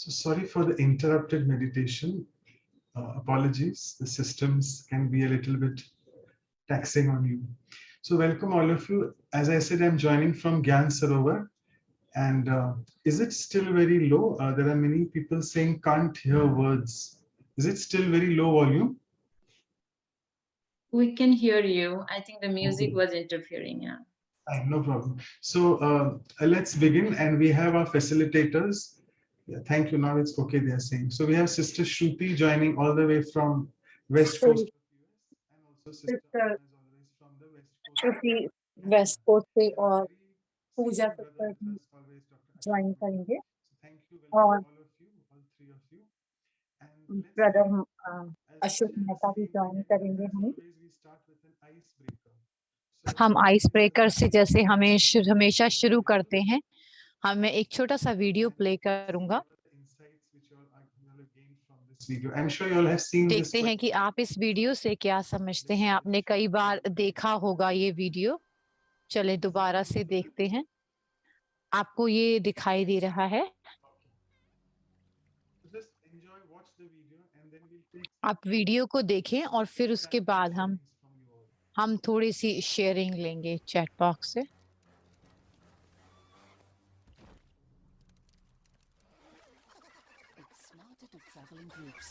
So sorry for the interrupted meditation. Apologies. The systems can be a little bit taxing on you. So welcome all of you. As I said, I'm joining from Gyan Sarovar. And is it still very low? There are many people saying can't hear words. Is it still very low volume? We can hear you. I think the music Okay. was interfering. Yeah. No problem. So let's begin. And we have our facilitators. Yeah, thank you. Now it's okay, they are saying. So we have Sister Shruti joining all the way from West Coast of US, and also Sister sister Anna is always from the West Coast of Shruti Canada. West coast से We have our और very Pooja senior brother sister with भी us always, Dr. Ashok join Mehta. करेंगे So thank you, welcome और all of you, all three of you. And let's brother begin. As the Ashok chair is Mehta भी saying, join begin. करेंगे As हमें। always, we start with an icebreaker. So हम what ice is the breaker से जैसे हमें icebreaker? हमेशा शुरू करते हैं। मैं एक छोटा सा वीडियो प्ले करूंगा। देखते हैं कि आप इस वीडियो से क्या समझते हैं। आपने कई बार देखा होगा ये वीडियो। चले दोबारा से देखते हैं। आपको ये दिखाई दे रहा है? आप वीडियो को देखें और फिर उसके बाद हम थोड़ी सी शेयरिंग लेंगे चैट बॉक्स से। It's smarter to travel in groups.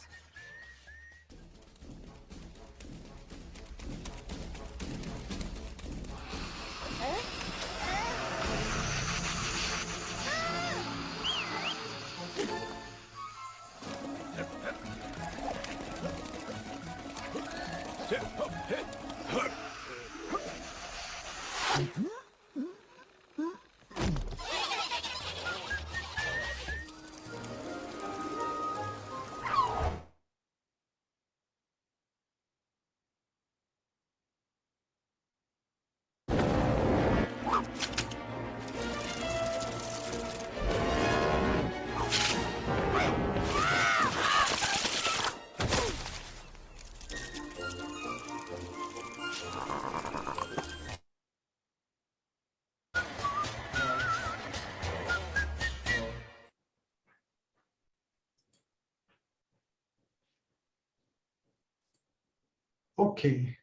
Okay,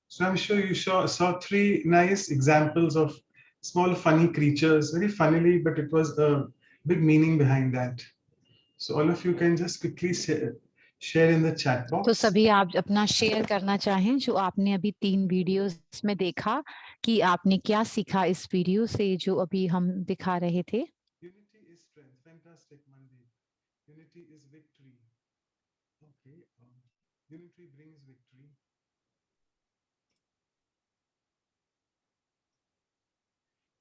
so I'm sure you saw three nice examples of small funny creatures, very funnily, but it was a big meaning behind that. So all of you can just quickly share in the chat box. तो सभी आप अपना share करना चाहें जो आपने अभी 3 videos में देखा कि आपने क्या सीखा इस वीडियो से जो अभी हम दिखा रहे थे। Unity is strength. Fantastic, Mandeep. Unity is victory. Okay. Unity brings victory.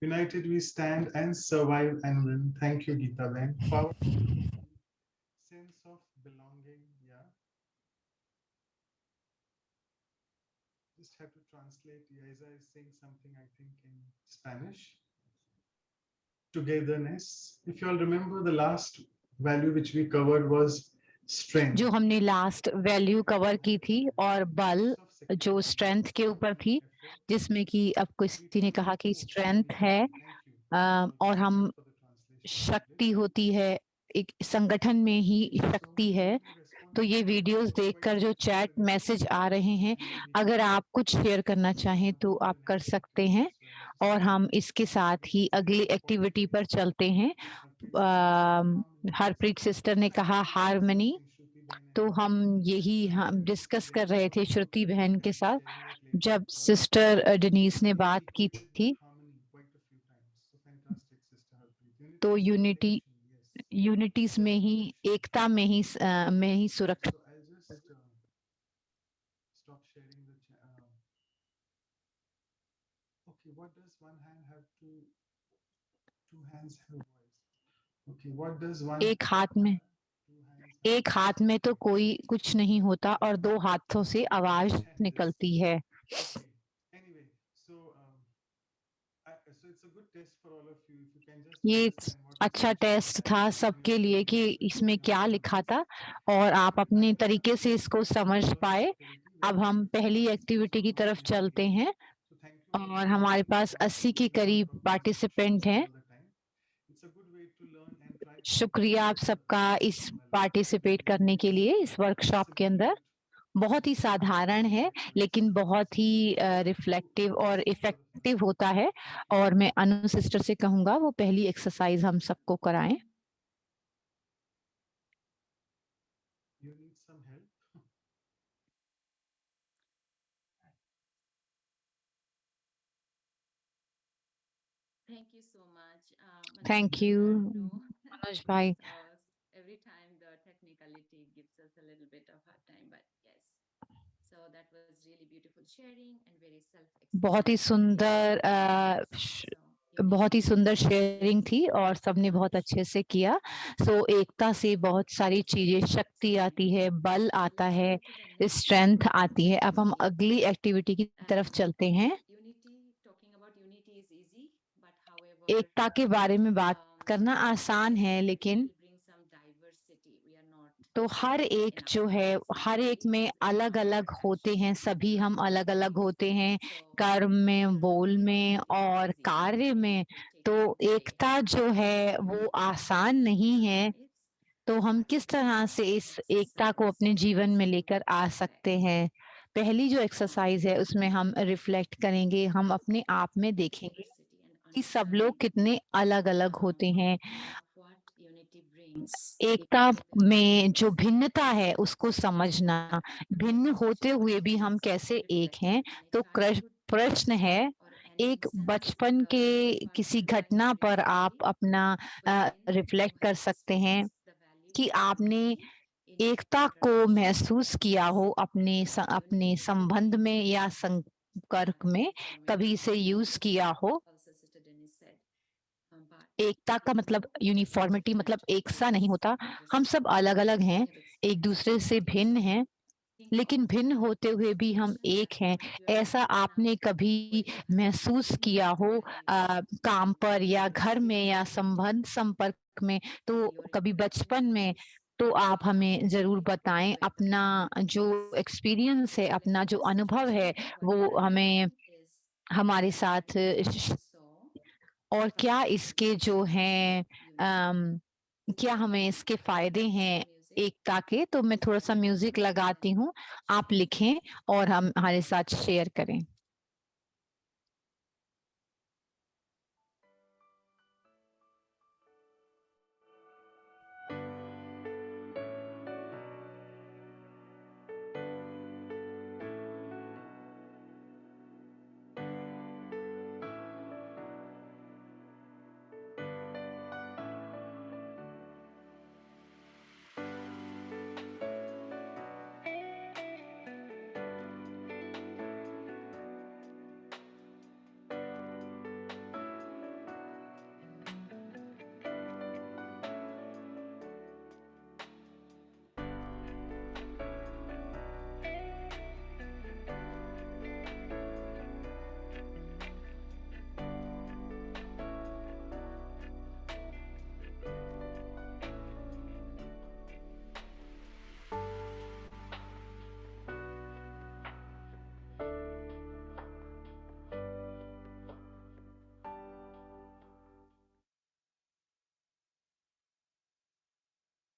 United we stand and survive and win. Thank you, Geeta Ben. Power, sense of belonging. Yeah. Just have to translate. Yaiza is saying something, I think, in Spanish. Togetherness. If you all remember, the last value which we covered was strength. जो हमने last value cover की थी और बल जो strength के ऊपर थी, जिसमें कि अब किसी ने कहा कि स्ट्रेंथ है और हम शक्ति होती है, एक संगठन में ही शक्ति है। तो ये वीडियोस देखकर जो चैट मैसेज आ रहे हैं, अगर आप कुछ शेयर करना चाहें तो आप कर सकते हैं और हम इसके साथ ही अगली एक्टिविटी पर चलते हैं। हरप्रीत सिस्टर ने कहा हार्मनी, तो हम यही हम डिस्कस कर रहे थे श्रुति बहन के साथ जब सिस्टर डेनीस ने बात की थी। तो यूनिटीज में ही, एकता में ही सुरक्षा। Stop sharing the chat. Okay, what does one hand have two hands have voice? Okay, what does one एक हाथ में तो कोई कुछ नहीं होता और दो हाथों से आवाज निकलती है। Anyway, so it's a good test for all of you. If you can just ये अच्छा टेस्ट था सबके लिए कि इसमें क्या लिखा था और आप अपने तरीके से इसको समझ पाए। अब हम पहली एक्टिविटी की तरफ चलते हैं और हमारे पास 80 के करीब पार्टिसिपेंट हैं। It's a good way to learn and try शुक्रिया आप सबका इस पार्टिसिपेट करने के लिए इस वर्कशॉप के अंदर। बहुत ही साधारण है लेकिन बहुत ही रिफ्लेक्टिव और इफेक्टिव होता है और मैं अनु सिस्टर से कहूँगा वो पहली एक्सरसाइज हम सबको कराएं। You need some help? Thank you so much. Thank Manoj, you, no, Manoj भाई। every time the technicality gives us a little bit of hard time, but yes. So that was really beautiful sharing and very बहुत ही सुंदर बहुत ही सुंदर sharing थी और सबने बहुत अच्छे से किया। सो एकता से बहुत सारी चीजें, शक्ति आती है, बल आता है, स्ट्रेंथ आती है। अब हम अगली एक्टिविटी की तरफ चलते हैं। एकता के बारे में बात करना आसान है लेकिन तो हर एक जो है हर एक में अलग अलग होते हैं, सभी हम अलग अलग होते हैं कर्म में, बोल में और कार्य में। तो एकता जो है वो आसान नहीं है। तो हम किस तरह से इस एकता को अपने जीवन में लेकर आ सकते हैं? पहली जो एक्सरसाइज है उसमें हम रिफ्लेक्ट करेंगे, हम अपने आप में देखेंगे कि सब लोग कितने अलग अलग होते हैं। एकता में जो भिन्नता है उसको समझना, भिन्न होते हुए भी हम कैसे एक हैं। तो प्रश्न है, एक बचपन के किसी घटना पर आप अपना रिफ्लेक्ट कर सकते हैं कि आपने एकता को महसूस किया हो अपने संबंध में या संपर्क में, कभी इसे यूज किया हो। एकता का मतलब यूनिफॉर्मिटी, मतलब एक सा नहीं होता। हम सब अलग अलग हैं, एक दूसरे से भिन्न हैं, लेकिन भिन्न होते हुए भी हम एक हैं। ऐसा आपने कभी महसूस किया हो काम पर या घर में या संबंध संपर्क में, तो कभी बचपन में? तो आप हमें जरूर बताएं अपना जो एक्सपीरियंस है, अपना जो अनुभव है वो हमें हमारे साथ और क्या इसके जो हैं क्या हमें इसके फायदे हैं एकता के। तो मैं थोड़ा सा म्यूजिक लगाती हूँ, आप लिखें और हम हमारे साथ शेयर करें।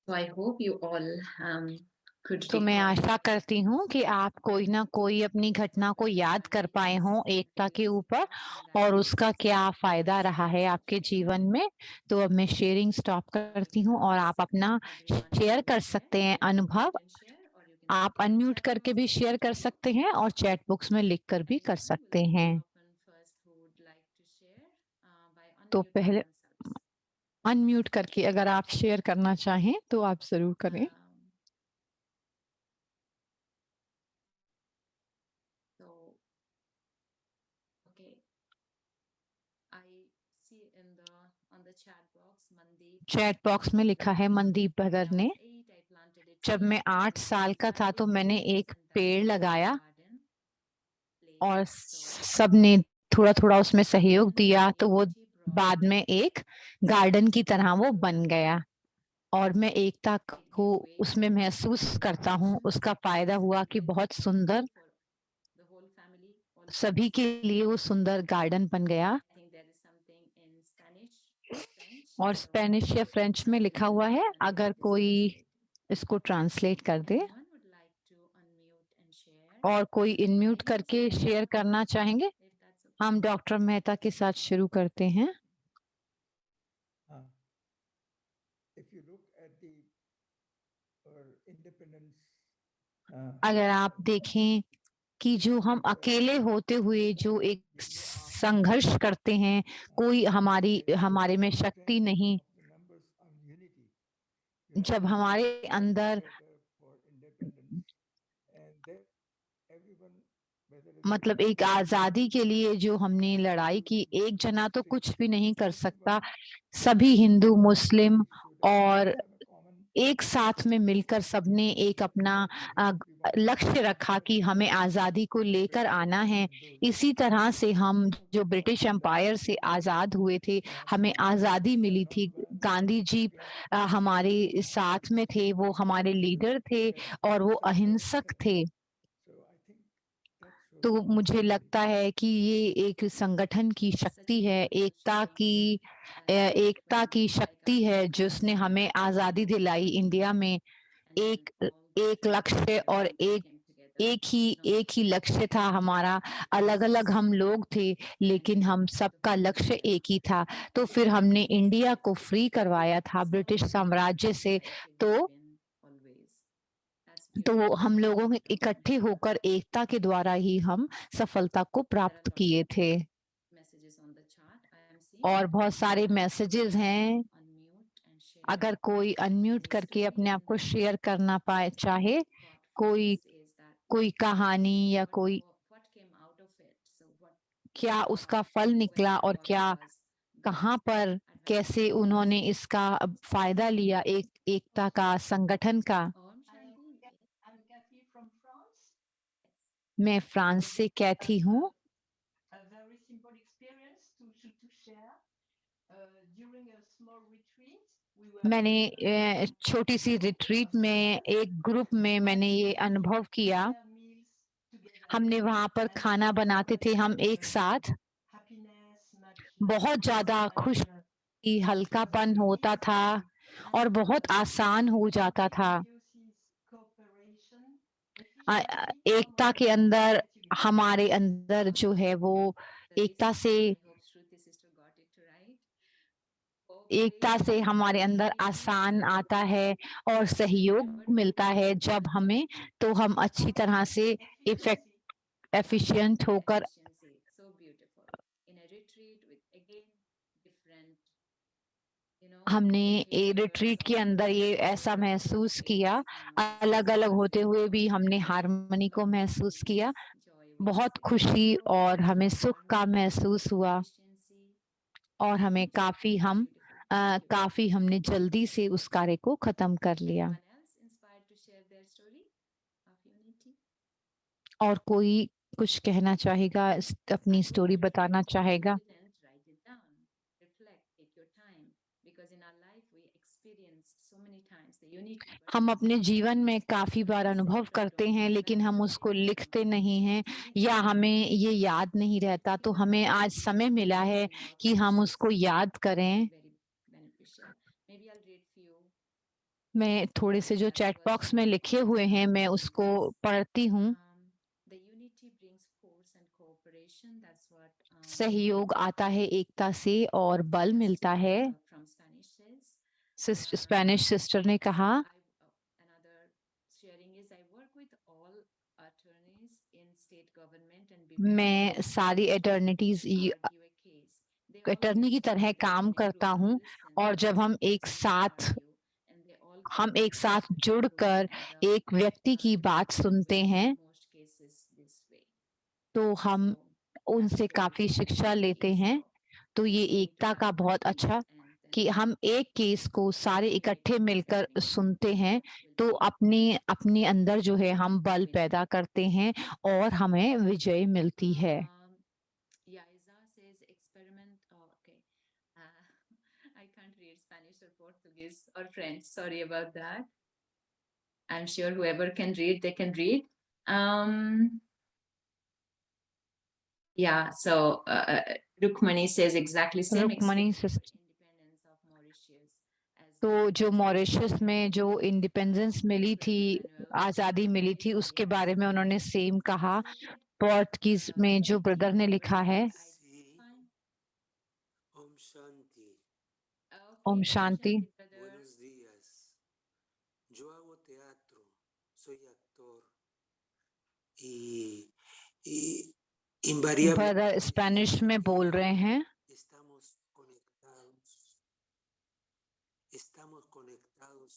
So I hope you all could तो मैं recall. आशा करती हूँ कि आप कोई ना कोई अपनी घटना को याद कर पाए हों एकता के ऊपर और उसका क्या फायदा रहा है आपके जीवन में। तो अब मैं शेयरिंग स्टॉप करती हूँ और आप अपना शेयर कर सकते हैं अनुभव। आप अनम्यूट करके भी शेयर कर सकते हैं और चैट बॉक्स में लिख कर भी कर सकते हैं। तो पहले अनम्यूट करके अगर आप शेयर करना चाहें तो आप जरूर करें। So, okay. I see on the chat box, Mandeep. Chat box में लिखा है मनदीप भगत ने, जब मैं 8 साल का था तो मैंने एक पेड़ लगाया और सबने थोड़ा थोड़ा उसमें सहयोग दिया तो वो बाद में एक गार्डन की तरह वो बन गया और मैं एकता को उसमें महसूस करता हूँ। उसका फायदा हुआ कि बहुत सुंदर, सभी के लिए वो सुंदर गार्डन बन गया। और स्पेनिश या फ्रेंच में लिखा हुआ है, अगर कोई इसको ट्रांसलेट कर दे। Anyone would like to unmute and share? और कोई इनम्यूट Any करके story शेयर about करना that, चाहेंगे? if that's okay? हम डॉक्टर मेहता के साथ शुरू करते हैं। Uh, if you look at the independence, अगर आप देखें कि जो हम अकेले होते हुए जो एक संघर्ष करते हैं, कोई हमारे में शक्ति नहीं, जब हमारे अंदर मतलब एक आजादी के लिए जो हमने लड़ाई की, एक जना तो कुछ भी नहीं कर सकता, सभी हिंदू मुस्लिम और एक साथ में मिलकर सबने एक अपना लक्ष्य रखा कि हमें आजादी को लेकर आना है। इसी तरह से हम जो ब्रिटिश एम्पायर से आजाद हुए थे, हमें आजादी मिली थी। गांधी जी हमारे साथ में थे, वो हमारे लीडर थे और वो अहिंसक थे। तो मुझे लगता है कि ये एक संगठन की शक्ति है, एकता की शक्ति है जिसने हमें आजादी दिलाई इंडिया में। एक लक्ष्य और एक ही लक्ष्य था हमारा। अलग अलग हम लोग थे, लेकिन हम सबका लक्ष्य एक ही था। तो फिर हमने इंडिया को फ्री करवाया था ब्रिटिश साम्राज्य से। तो हम लोगों में इकट्ठे होकर एकता के द्वारा ही हम सफलता को प्राप्त किए थे। और बहुत सारे मैसेजेस हैं, अगर कोई अनम्यूट करके अपने आप को शेयर करना पाए चाहे, कोई कहानी या कोई क्या उसका फल निकला और क्या कहाँ पर कैसे उन्होंने इसका फायदा लिया, एकता का, संगठन का। I'm Cathy from France. मैं फ्रांस से कैथी हूँ। A very simple experience to share. During a small retreat, we were मैंने छोटी सी रिट्रीट में एक ग्रुप में मैंने ये अनुभव किया। meals together. हमने वहाँ पर खाना बनाते थे हम एक साथ। Happiness, much बहुत ज्यादा खुशी, हल्कापन होता था और बहुत आसान हो जाता था। एकता के अंदर, हमारे अंदर जो है वो एकता से हमारे अंदर आसान आता है और सहयोग मिलता है जब हमें, तो हम अच्छी तरह से एफिशिएंट होकर हमने रिट्रीट के अंदर ये ऐसा महसूस किया, अलग अलग होते हुए भी हमने हार्मनी को महसूस किया, बहुत खुशी और हमें सुख का महसूस हुआ और हमें काफी हमने जल्दी से उस कार्य को खत्म कर लिया। और कोई कुछ कहना चाहेगा, अपनी स्टोरी बताना चाहेगा? हम अपने जीवन में काफी बार अनुभव करते हैं, लेकिन हम उसको लिखते नहीं हैं या हमें ये याद नहीं रहता। तो हमें आज समय मिला है कि हम उसको याद करें। मैं थोड़े से जो चैट बॉक्स में लिखे हुए हैं मैं उसको पढ़ती हूँ। सहयोग आता है एकता से और बल मिलता है। स्पेनिश सिस्टर ने कहा, मैं सारी अटर्नी की तरह काम करता हूँ और जब हम एक साथ जुड़कर एक व्यक्ति की बात सुनते हैं तो हम उनसे काफी शिक्षा लेते हैं। तो ये एकता का बहुत अच्छा कि हम एक केस को सारे इकट्ठे मिलकर सुनते हैं, तो अपने अंदर जो है हम बल पैदा करते हैं और हमें विजय मिलती है। I can't read Spanish or Portuguese or French. Sorry about that. I'm sure whoever can read, they can read. Yeah, so Rukmani says exactly same Rukmini experience for independence of तो जो मॉरिशस में जो इंडिपेंडेंस मिली थी, आज़ादी मिली थी, उसके बारे में उन्होंने सेम कहा। पोर्टुगीज में जो ब्रदर ने लिखा है। Sí, Om Shanti. ओम शांति। Buenos días. Yo hago teatro, soy actor y invariablemente brother Spanish में बोल रहे हैं। estamos conectados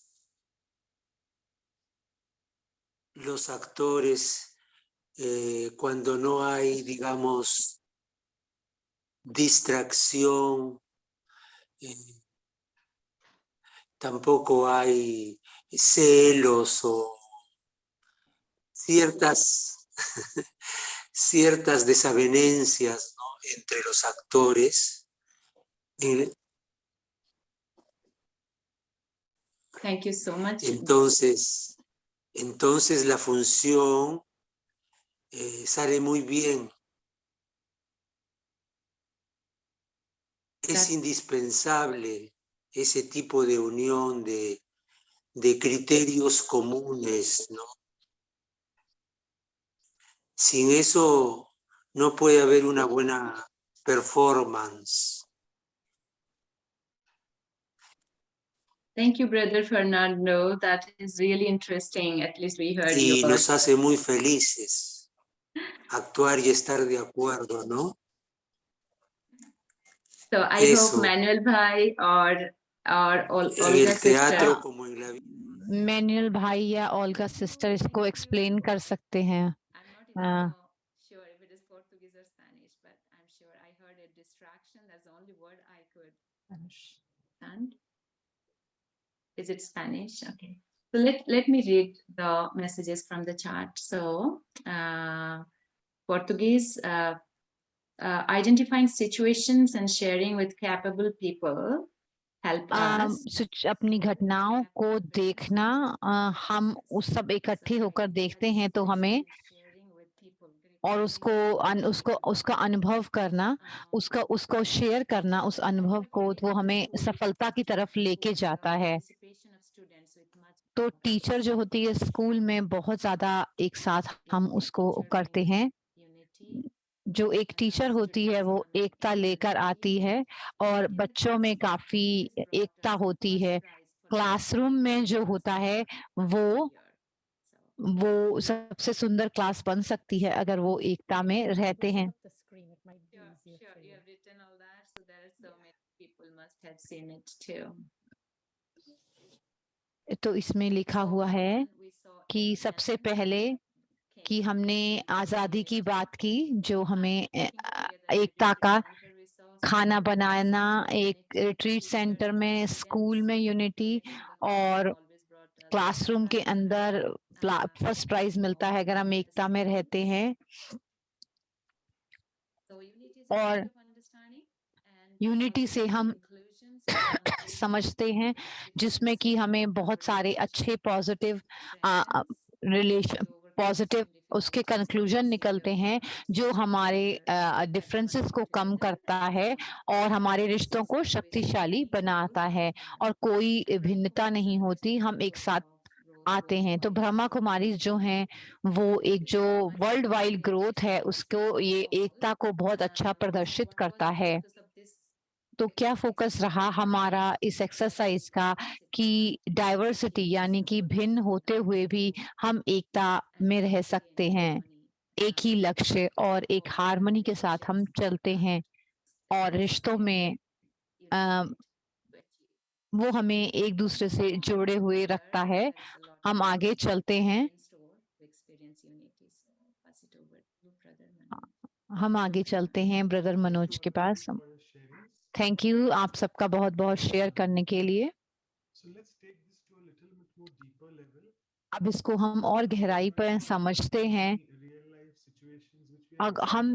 los actores cuando no hay, digamos, distracción, tampoco hay celos o ciertas, ciertas desavenencias, ¿no?, entre los actores. Thank you so much. Entonces la función sale muy bien. Es indispensable ese tipo de unión de criterios comunes, ¿no? Sin eso no puede haber una buena performance. Thank you, Brother Fernando. That is really interesting. At least we heard Y your nos hace muy felices actuar y estar de acuerdo, ¿no? So I hope Manuel Bhai or en Olga el teatro sister. como en la vida. Manual भाई या Olga sister इसको explain कर सकते हैं। I'm not even sure if it is Portuguese or Spanish, but I'm sure I heard a distraction. That's the only word I could understand. Is it Spanish? Okay. So let me read the messages from the chat. So Portuguese, identifying situations and sharing with capable people help us. अपनी घटनाओं को देखना, हम उस सब इकट्ठे होकर देखते हैं तो हमें, और उसका अनुभव करना, उसको शेयर करना, उस अनुभव को, वो हमें सफलता की तरफ लेके जाता है। तो टीचर जो होती है स्कूल में बहुत ज्यादा एक साथ हम उसको करते हैं। जो एक टीचर होती है वो एकता लेकर आती है और बच्चों में काफी एकता होती है। क्लासरूम में जो होता है वो सबसे सुंदर क्लास बन सकती है अगर वो एकता में रहते हैं। तो इसमें लिखा हुआ है कि सबसे पहले कि हमने आज़ादी की बात की, जो हमें एकता का खाना बनाना, एक रिट्रीट सेंटर में, स्कूल में यूनिटी, और क्लासरूम के अंदर फर्स्ट प्राइज मिलता है अगर हम एकता में रहते हैं। और यूनिटी से हम समझते हैं जिसमें कि हमें बहुत सारे अच्छे पॉजिटिव उसके कंक्लूजन निकलते हैं जो हमारे डिफरेंसेस को कम करता है और हमारे रिश्तों को शक्तिशाली बनाता है, और कोई भिन्नता नहीं होती, हम एक साथ आते हैं। तो ब्रह्मा कुमारी जो हैं वो एक जो वर्ल्ड वाइड ग्रोथ है उसको, ये एकता को बहुत अच्छा प्रदर्शित करता है। तो क्या फोकस रहा हमारा इस एक्सरसाइज का कि डाइवर्सिटी यानी कि भिन्न होते हुए भी हम एकता में रह सकते हैं, एक ही लक्ष्य और एक हार्मनी के साथ हम चलते हैं, और रिश्तों में वो हमें एक दूसरे से जोड़े हुए रखता है। हम आगे चलते हैं। हम आगे चलते हैं ब्रदर मनोज के पास। थैंक यू आप सबका बहुत बहुत शेयर करने के लिए। अब इसको हम और गहराई पर समझते हैं। हम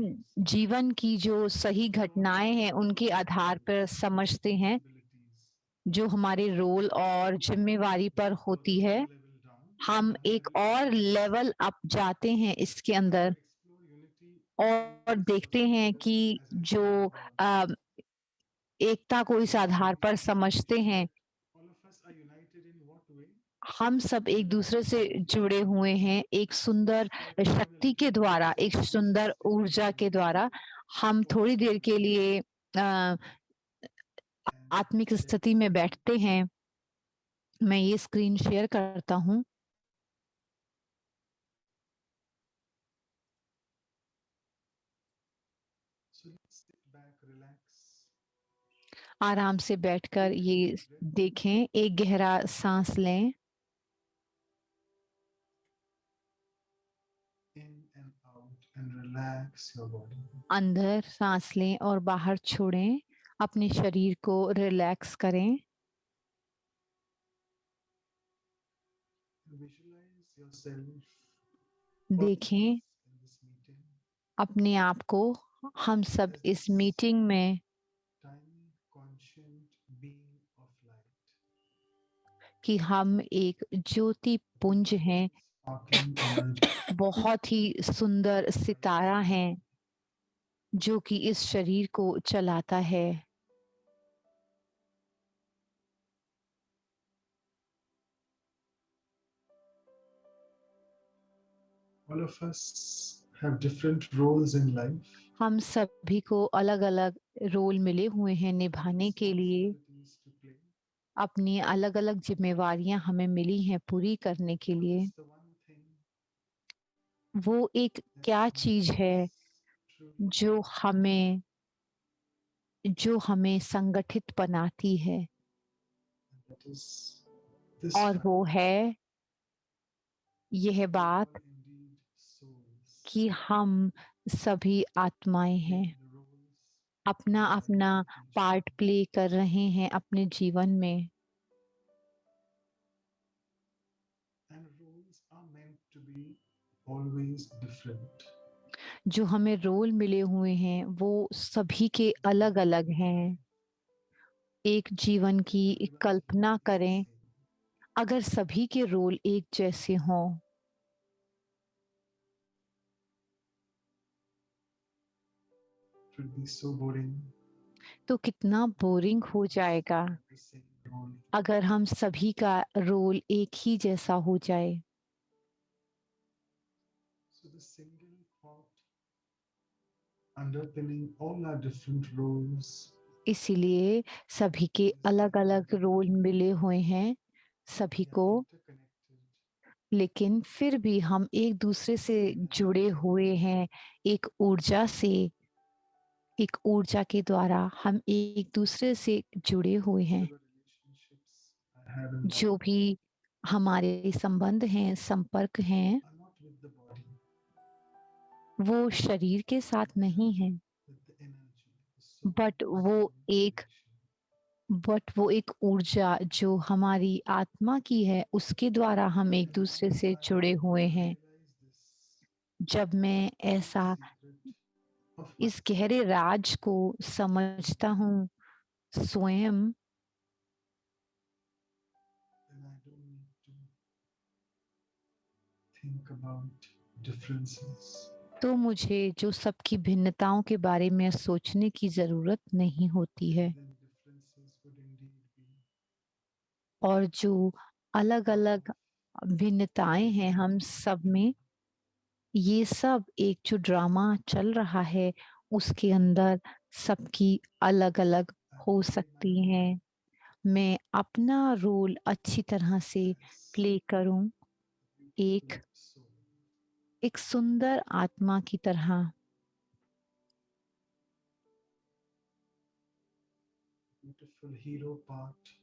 जीवन की जो सही घटनाएं हैं उनके आधार पर समझते हैं, जो हमारे रोल और जिम्मेवारी पर होती है। हम एक और लेवल अप जाते हैं इसके अंदर और देखते हैं कि जो एकता को इस आधार पर समझते हैं हम सब एक दूसरे से जुड़े हुए हैं एक सुंदर शक्ति के द्वारा, एक सुंदर ऊर्जा के द्वारा। हम थोड़ी देर के लिए आत्मिक स्थिति में बैठते हैं। मैं ये स्क्रीन शेयर करता हूँ। So let's sit back, relax. आराम से बैठकर ये देखें, एक गहरा सांस लें, In and out, and relax your body. अंदर सांस लें और बाहर छोड़ें, अपने शरीर को रिलैक्स करें। Visualize yourself देखें in this meeting, अपने आप को, हम सब इस मीटिंग में tiny conscient being of light, कि हम एक ज्योति पुंज हैं, sparkling energy. बहुत ही सुंदर सितारा हैं जो कि इस शरीर को चलाता है। All of us have different roles in life. हम सभी को अलग अलग रोल मिले हुए हैं निभाने के लिए, responsibilities to play. अपनी अलग अलग जिम्मेवारियां हमें मिली हैं पूरी करने के लिए। It's the one thing वो एक that क्या makes चीज है us truly जो हमें संगठित बनाती है, and that is this और fact. वो है यह We बात are indeed souls कि हम सभी आत्माएं हैं, playing roles अपना in our अपना incarnation. पार्ट प्ले कर रहे हैं अपने जीवन में। And roles are meant to be always different. जो हमें रोल मिले हुए हैं वो सभी के अलग अलग हैं। एक जीवन की Everyone's Kalpana role is the करें, same. अगर सभी के रोल एक जैसे हों It would be so boring तो कितना बोरिंग हो जाएगा have the same role. अगर हम सभी का रोल एक ही जैसा हो जाए। So the single thought underpinning all our different roles इसीलिए सभी के अलग अलग रोल मिले हुए हैं सभी we are को, interconnected. लेकिन फिर भी हम एक दूसरे से जुड़े हुए हैं एक ऊर्जा से। एक ऊर्जा के द्वारा हम एक दूसरे से जुड़े हुए हैं। Whatever relationships I have in जो life भी हमारे संबंध हैं, संपर्क हैं, are not with the body, वो शरीर के साथ नहीं है, with the energy, the soul, but वो एक ऊर्जा जो हमारी आत्मा की है उसके द्वारा हम एक दूसरे से जुड़े हुए हैं। जब मैं ऐसा इस गहरे राज को समझता हूँ स्वयं, then I don't need to think about differences. तो मुझे जो सबकी भिन्नताओं के बारे में सोचने की जरूरत नहीं होती है। Then differences would indeed be और जो अलग अलग भिन्नताएं हैं हम सब में, ये सब एक जो ड्रामा चल रहा है उसके अंदर सबकी अलग अलग हो सकती हैं। मैं अपना रोल अच्छी तरह से प्ले करूं एक soul. एक सुंदर आत्मा की तरह। Beautiful hero part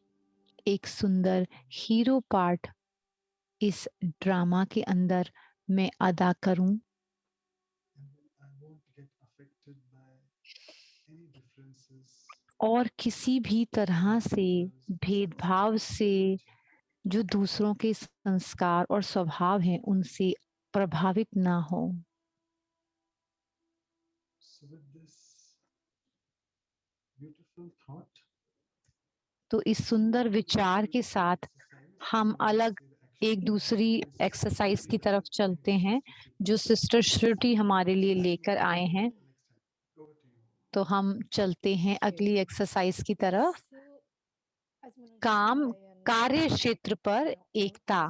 एक सुंदर हीरो पार्ट इस ड्रामा के अंदर मैं अदा करूं, and I won't get affected by any differences. और किसी भी तरह से भेदभाव से जो दूसरों के संस्कार और स्वभाव हैं उनसे प्रभावित ना हो। So with this beautiful thought, तो इस सुंदर विचार के साथ हम अलग एक दूसरी एक्सरसाइज की तरफ चलते हैं जो सिस्टर श्रुति हमारे लिए लेकर आए हैं। तो हम चलते हैं अगली एक्सरसाइज की तरफ। काम कार्य क्षेत्र पर एकता,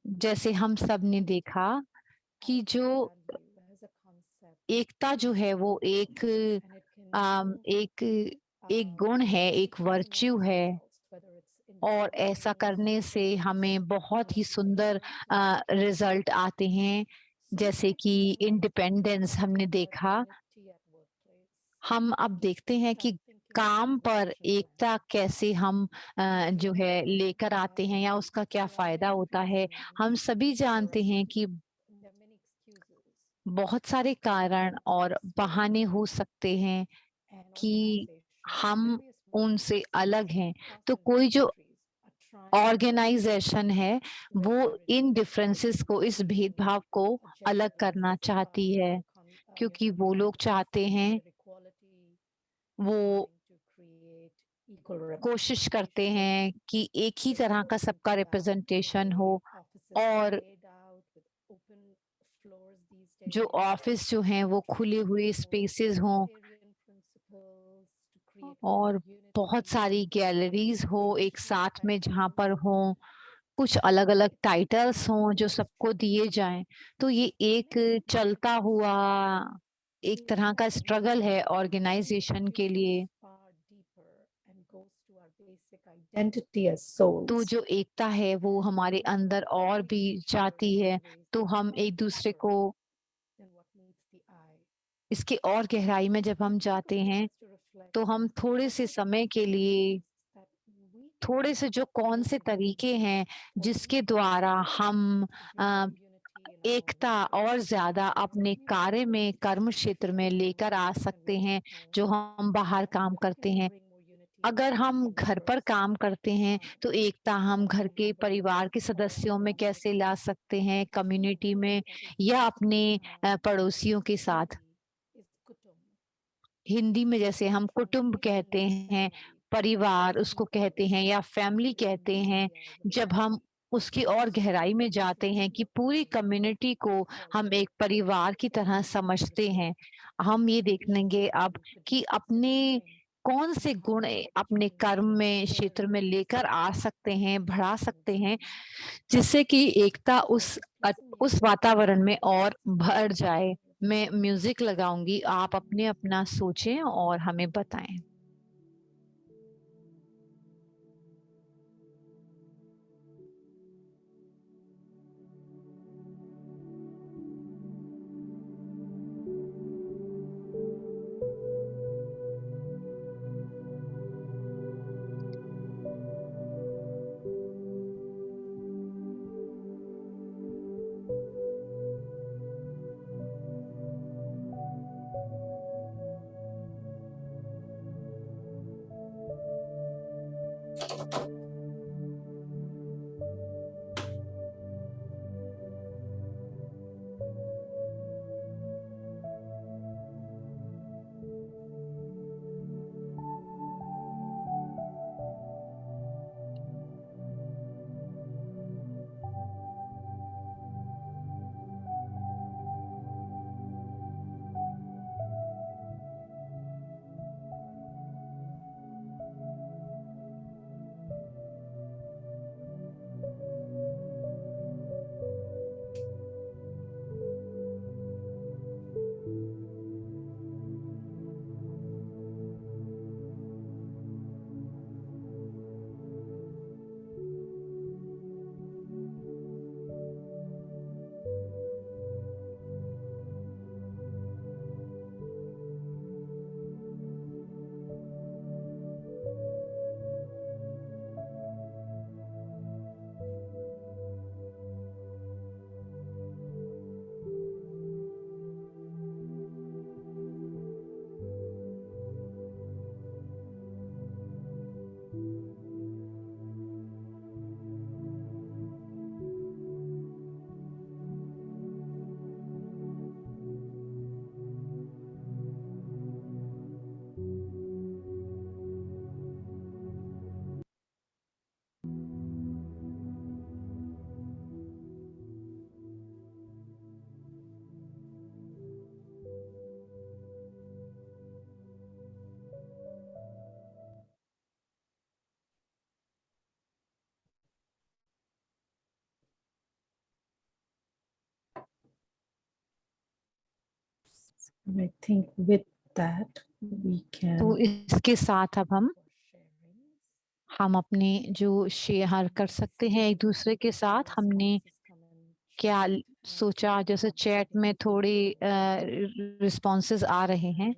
जैसे हम सब ने देखा कि जो एकता जो है वो एक गुण है, एक वर्च्यू है, और ऐसा करने से हमें बहुत ही सुंदर रिजल्ट आते हैं, जैसे कि इंडिपेंडेंस हमने देखा। हम अब देखते हैं कि काम पर एकता कैसे हम जो है लेकर आते हैं या उसका क्या फायदा होता है। हम सभी जानते हैं कि बहुत सारे कारण और बहाने हो सकते हैं कि हम उनसे अलग हैं। तो कोई जो ऑर्गेनाइजेशन है वो इन डिफरेंसेस को, इस भेदभाव को अलग करना चाहती है, क्योंकि वो लोग चाहते हैं, वो कोशिश करते हैं कि एक ही तरह का सबका रिप्रेजेंटेशन हो, और जो ऑफिस जो हैं वो खुले हुए स्पेसेस हों, और बहुत सारी गैलरीज हो एक साथ में जहाँ पर हों, कुछ अलग अलग टाइटल्स हों जो सबको दिए जाएं। तो ये एक चलता हुआ एक तरह का स्ट्रगल है ऑर्गेनाइजेशन के लिए। तो जो एकता है वो हमारे अंदर और भी जाती है, तो हम एक दूसरे को इसके और गहराई में जब हम जाते हैं तो हम थोड़े से समय के लिए, थोड़े से जो कौन से तरीके हैं जिसके द्वारा हम एकता और ज्यादा अपने कार्य में, कर्म क्षेत्र में लेकर आ सकते हैं, जो हम बाहर काम करते हैं। अगर हम घर पर काम करते हैं तो एकता हम घर के परिवार के सदस्यों में कैसे ला सकते हैं, कम्युनिटी में या अपने पड़ोसियों के साथ। हिंदी में जैसे हम कुटुंब कहते हैं, परिवार उसको कहते हैं या फैमिली कहते हैं। जब हम उसकी और गहराई में जाते हैं कि पूरी कम्युनिटी को हम एक परिवार की तरह समझते हैं, हम ये देखेंगे अब कि अपने कौन से गुण अपने कर्म में, क्षेत्र में लेकर आ सकते हैं, बढ़ा सकते हैं, जिससे कि एकता उस वातावरण में और भर जाए। मैं म्यूजिक लगाऊंगी, आप अपने अपना सोचें और हमें बताएं। I think with that we can. तो इसके साथ अब हम अपने जो शेयर कर सकते हैं एक दूसरे के साथ। हमने क्या सोचा, जैसे चैट में थोड़े रिस्पॉन्सेस आ रहे हैं।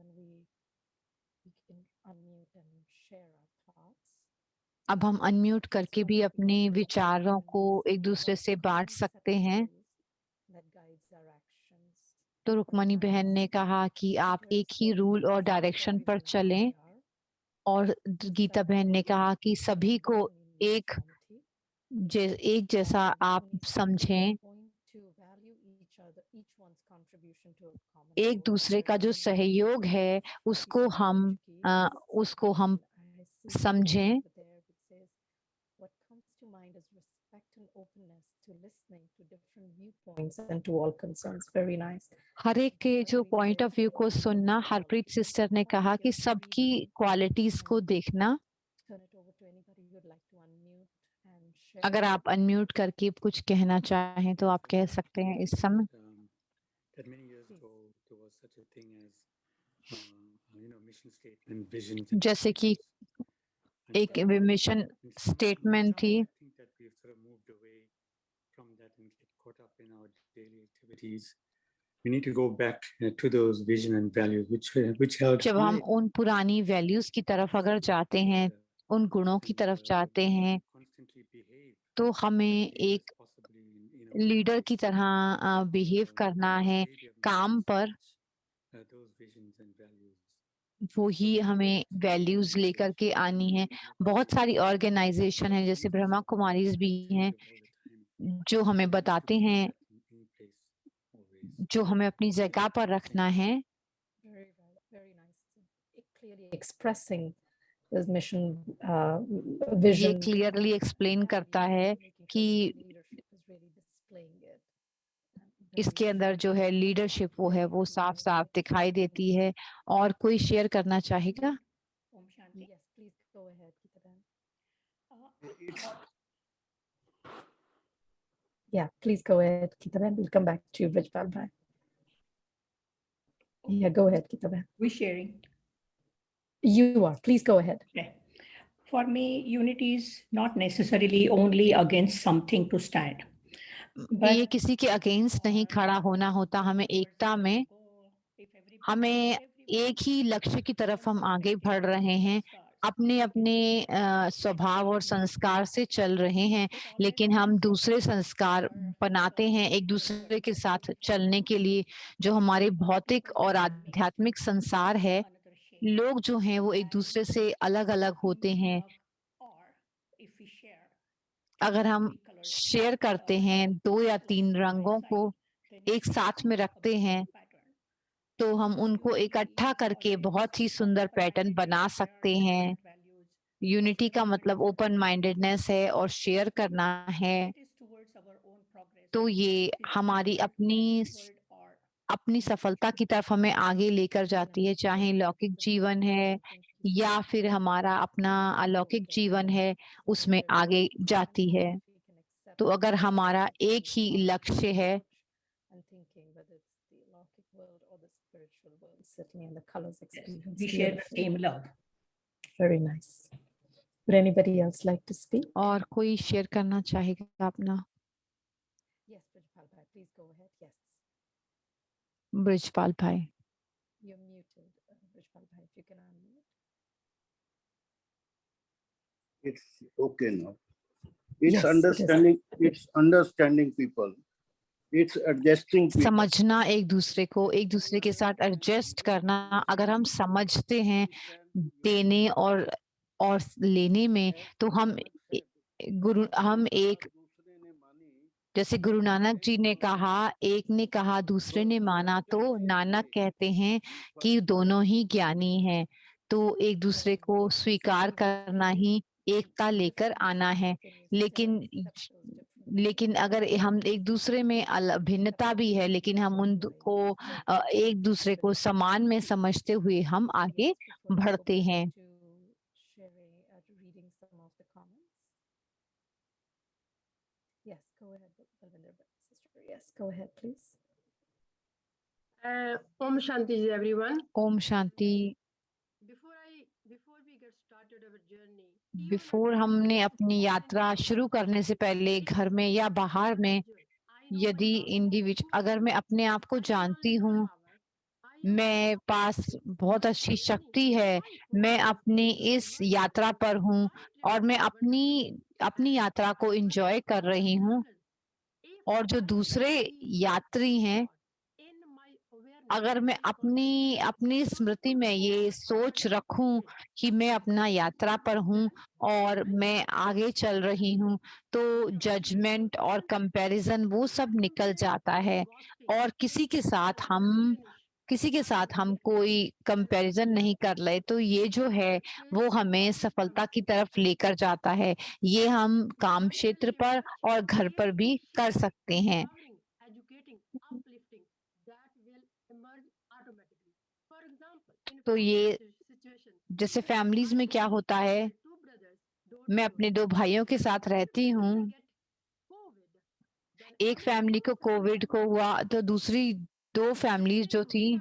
अब हम अनम्यूट करके भी अपने विचारों को एक दूसरे से बांट सकते हैं। तो रुक्मणी बहन ने कहा कि आप एक ही रूल और डायरेक्शन पर चलें, और गीता बहन ने कहा कि सभी को एक जैसा आप समझें। एक दूसरे का जो सहयोग है उसको हम समझें। हर एक के जो पॉइंट ऑफ व्यू को सुनना। हरप्रीत सिस्टर ने कहा कि सबकी क्वालिटीज को देखना। अगर आप अनम्यूट करके कुछ कहना चाहें तो आप कह सकते हैं इस समय। That many years ago, there was such a thing as, mission statement, visions. And जैसे कि missions. And एक so, मिशन स्टेटमेंट now थी। I think that we've sort of moved away from that and get caught up in our daily activities. We need to go back to those vision and values, which help. जब हम उन पुरानी values की तरफ अगर जाते हैं, उन गुणों की तरफ जाते हैं, तो हमें एक लीडर की तरह बिहेव करना है काम पर। वो ही हमें वैल्यूज लेकर के आनी है। बहुत सारी ऑर्गेनाइजेशन है, जैसे ब्रह्मा कुमारीज भी हैं, जो हमें बताते हैं, जो हमें अपनी जगह पर रखना है। Expressing this mission ये vision क्लियरली एक्सप्लेन करता है कि इसके अंदर जो है लीडरशिप वो है, वो साफ साफ दिखाई देती है। और कोई शेयर करना चाहेगा? Om Shanti. Yes, please go ahead, Geeta. Yeah, please go ahead, Geeta. We'll come back to you, Brijpal Bhai. Yeah, go ahead, Geeta. We're sharing. You are. Please go ahead. Okay. For me, unity is not necessarily only against something to stand. ये किसी के against नहीं खड़ा होना होता। हमें एकता में, हमें एक ही लक्ष्य की तरफ हम आगे बढ़ रहे हैं। अपने अपने स्वभाव और संस्कार से चल रहे हैं, लेकिन हम दूसरे संस्कार बनाते हैं एक दूसरे के साथ चलने के लिए। जो हमारे भौतिक और आध्यात्मिक संसार है, लोग जो हैं वो एक दूसरे से अलग अलग होते हैं। अगर हम शेयर करते हैं 2 या 3 रंगों को एक साथ में रखते हैं, तो हम उनको इकट्ठा करके बहुत ही सुंदर पैटर्न बना सकते हैं। यूनिटी का मतलब ओपन माइंडेडनेस है और शेयर करना है। तो ये हमारी अपनी सफलता की तरफ हमें आगे लेकर जाती है, चाहे लौकिक जीवन है या फिर हमारा अपना अलौकिक जीवन है, उसमें आगे जाती है। तो अगर हमारा एक ही लक्ष्य है, We share the same love. Very nice. Would anybody else like to speak? और कोई शेयर करना चाहेगा अपना? Yes, Brijpal Bhai, please go ahead. Yes. Brijpal भाई। You're muted, Brijpal Bhai, if you can unmute. It's okay now. It's Yes, it is. understanding. It's understanding people. It's adjusting people. समझना एक दूसरे को, एक दूसरे के साथ एडजस्ट करना। अगर हम समझते हैं देने और लेने में, तो हम एक, जैसे गुरु नानक जी ने कहा, एक ने कहा दूसरे ने माना, तो नानक कहते हैं कि दोनों ही ज्ञानी हैं। तो एक दूसरे को स्वीकार करना ही एकता लेकर आना है। लेकिन अगर हम एक दूसरे में भिन्नता भी है, लेकिन हम उनको एक दूसरे को समान में समझते हुए हम आगे बढ़ते हैं। Yes, go ahead, Balvinder sister. Yes, go ahead, please. Om Shanti ji, everyone. Om Shanti. Before we get started our journey, even before at home, हमने अपनी even यात्रा in शुरू करने से पहले if घर में या I am बाहर में, individual, I know यदि myself, इंडिविजुअल, who अगर मैं अपने आप को I have जानती all हूँ, power, I am मैं पास बहुत अच्छी शक्ति है, मैं अपनी इस यात्रा पर हूँ और मैं अपनी यात्रा को एंजॉय कर रही हूँ। और जो दूसरे यात्री हैं, अगर मैं अपनी स्मृति में ये सोच रखूं कि मैं अपना यात्रा पर हूँ और मैं आगे चल रही हूँ, तो जजमेंट और कंपैरिजन वो सब निकल जाता है और किसी के साथ हम कोई कंपैरिजन नहीं कर रहे, तो ये जो है वो हमें सफलता की तरफ लेकर जाता है। ये हम काम क्षेत्र पर और घर पर भी कर सकते हैं। तो ये जैसे फैमिलीज में क्या होता है, मैं अपने 2 भाइयों के साथ रहती हूँ। एक फैमिली को कोविड को हुआ तो दूसरी 2 फैमिलीज जो थी,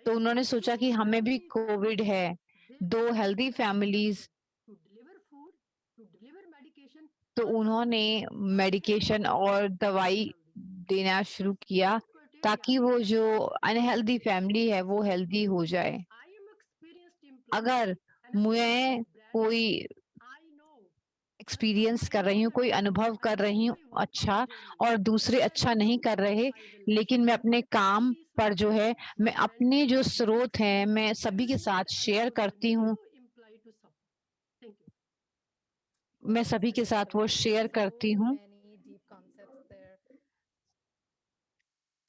तो उन्होंने सोचा कि हमें भी कोविड है। 2 हेल्दी फैमिलीज, तो उन्होंने मेडिकेशन और दवाई देना शुरू किया ताकि वो जो अनहेल्दी फैमिली है वो हेल्दी हो जाए। अगर मैं कोई एक्सपीरियंस कर रही हूँ, कोई अनुभव कर रही हूँ अच्छा, और दूसरे अच्छा नहीं कर रहे, लेकिन मैं अपने काम पर जो है, मैं अपने जो स्रोत हैं मैं सभी के साथ शेयर करती हूँ। मैं सभी के साथ वो शेयर करती हूँ।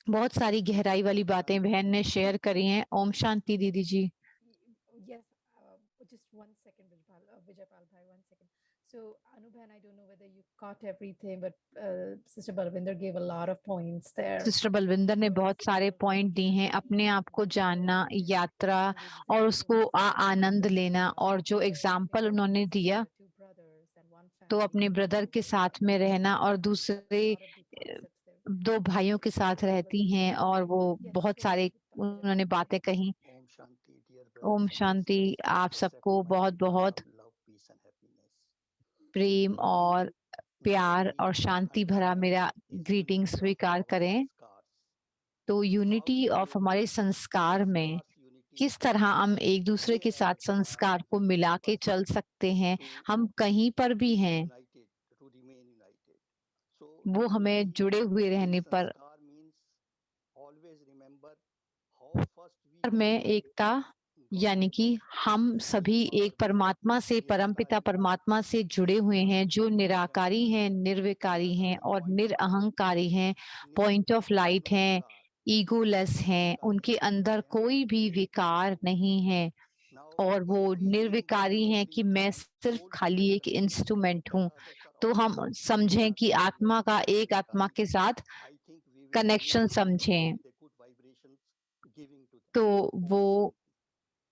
बहुत सारी गहराई वाली बातें बहन ने शेयर करी हैं। ओम शांति दीदी जी। Yes, just 1 second, Vijaypal bhai, 1 second. So, Anubhan, I don't know whether you caught everything, but Sister Balvinder gave a lot of points there. Sister Balwinder ने बहुत सारे पॉइंट दिए हैं, अपने आप को जानना, यात्रा और उसको आनंद लेना, और जो एग्जाम्पल उन्होंने दिया, तो अपने ब्रदर के साथ में रहना और दूसरे 2 भाइयों के साथ रहती हैं, और वो बहुत सारे उन्होंने बातें कही। Om Shanti, dear Om brothers and Shanti, sisters. आप Accept सबको my बहुत greeting बहुत of love, peace and happiness. प्रेम और प्यार Unity और शांति भरा unity मेरा is ग्रीटिंग unity of स्वीकार our करें। sanskars. तो How यूनिटी to ऑफ हमारे संस्कार में sanskars unity किस तरह हम एक दूसरे के साथ संस्कार को मिला के चल सकते हैं, हम कहीं पर भी हैं, united, to remain united. So वो हमें unity जुड़े हुए in रहने पर। sanskar means always remember how first we में connected एकता, यानी कि हम सभी एक परमात्मा से, परमपिता परमात्मा से जुड़े हुए हैं, जो निराकारी हैं, निर्विकारी हैं और निरअहंकारी हैं, पॉइंट ऑफ लाइट हैं, ईगोलेस हैं, उनके अंदर कोई भी विकार नहीं है, और वो निर्विकारी हैं कि मैं सिर्फ खाली एक इंस्ट्रूमेंट हूँ। तो हम समझें कि आत्मा का एक आत्मा के साथ कनेक्शन समझें, तो वो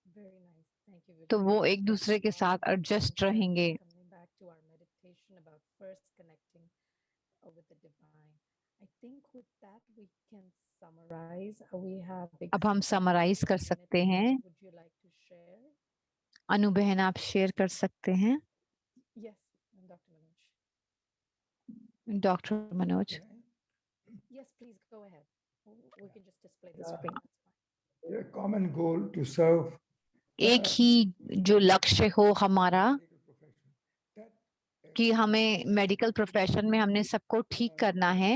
Very nice. Thank you, तो वो Vijaypal. एक दूसरे के साथ एडजस्ट रहेंगे। Coming back to our meditation about first connecting with the divine. I think with that we can summarize. We have अब हम समराइज कर सकते हैं। Would you like to share? अनु बहन, आप शेयर कर सकते हैं। Yes, Dr. Manoj. Doctor Manoj. Yes, please go ahead. We can just display the screen. That's fine. A common goal to serve एक ही जो लक्ष्य हो हमारा, कि हमें मेडिकल प्रोफेशन में हमने सबको ठीक करना है,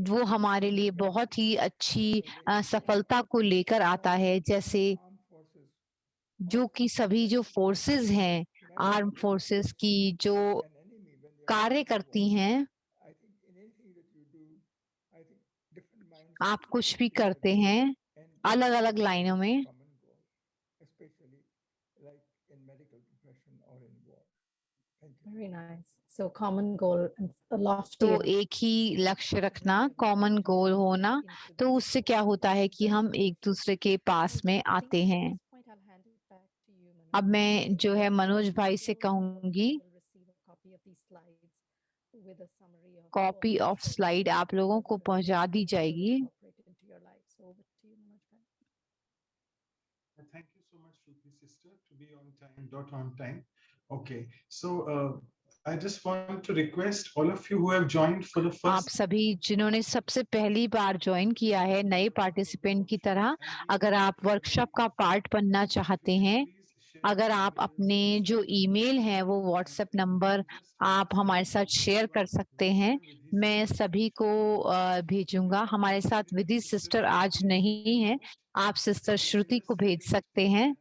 वो हमारे लिए बहुत ही अच्छी सफलता को लेकर आता है। जैसे जो कि सभी जो फोर्सेस हैं, आर्म फोर्सेस की जो कार्य करती हैं, आप कुछ भी करते हैं अलग अलग लाइनों में, Very nice. So common goal and a lofty. तो एक ही लक्ष्य रखना, कॉमन गोल होना, तो उससे क्या होता है कि हम एक दूसरे के पास में आते हैं। अब मैं जो है मनोज भाई से कहूंगी, कॉपी ऑफ स्लाइड आप लोगों को पहुंचा दी जाएगी। Thank you so much, Shruti sister, to be on time, dot on time. Okay, so I just want to request all of you who have joined for the आप first. सभी जिन्होंने सबसे पहली बार ज्वाइन किया है नए पार्टिसिपेंट की तरह, अगर आप वर्कशॉप का पार्ट बनना चाहते हैं, अगर आप अपने जो ईमेल है वो व्हाट्सएप नंबर आप हमारे साथ शेयर कर सकते हैं, मैं सभी को भेजूंगा। हमारे साथ विधि सिस्टर आज नहीं है, आप सिस्टर श्रुति को भेज सकते हैं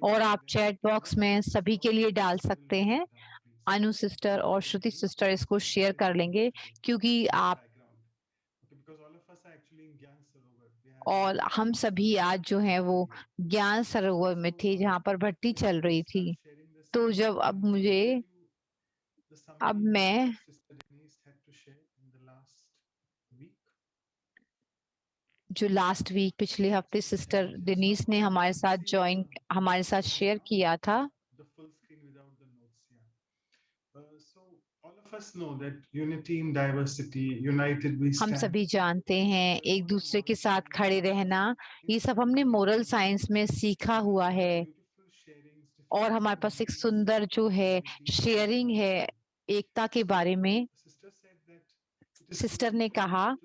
और आप चैट बॉक्स में सभी के लिए डाल सकते हैं। अनु सिस्टर और श्रुति सिस्टर इसको शेयर कर लेंगे क्योंकि आप और हम सभी आज जो है वो ज्ञान सरोवर में थे जहाँ पर भट्टी चल रही थी। तो जब अब मैं जो लास्ट वीक पिछले हफ्ते सिस्टर डेनीस ने हमारे साथ शेयर किया था, हम सभी जानते हैं एक दूसरे के साथ खड़े रहना, ये सब हमने मोरल साइंस में सीखा हुआ है और हमारे पास एक सुंदर जो है शेयरिंग है एकता के बारे में। सिस्टर ने कहा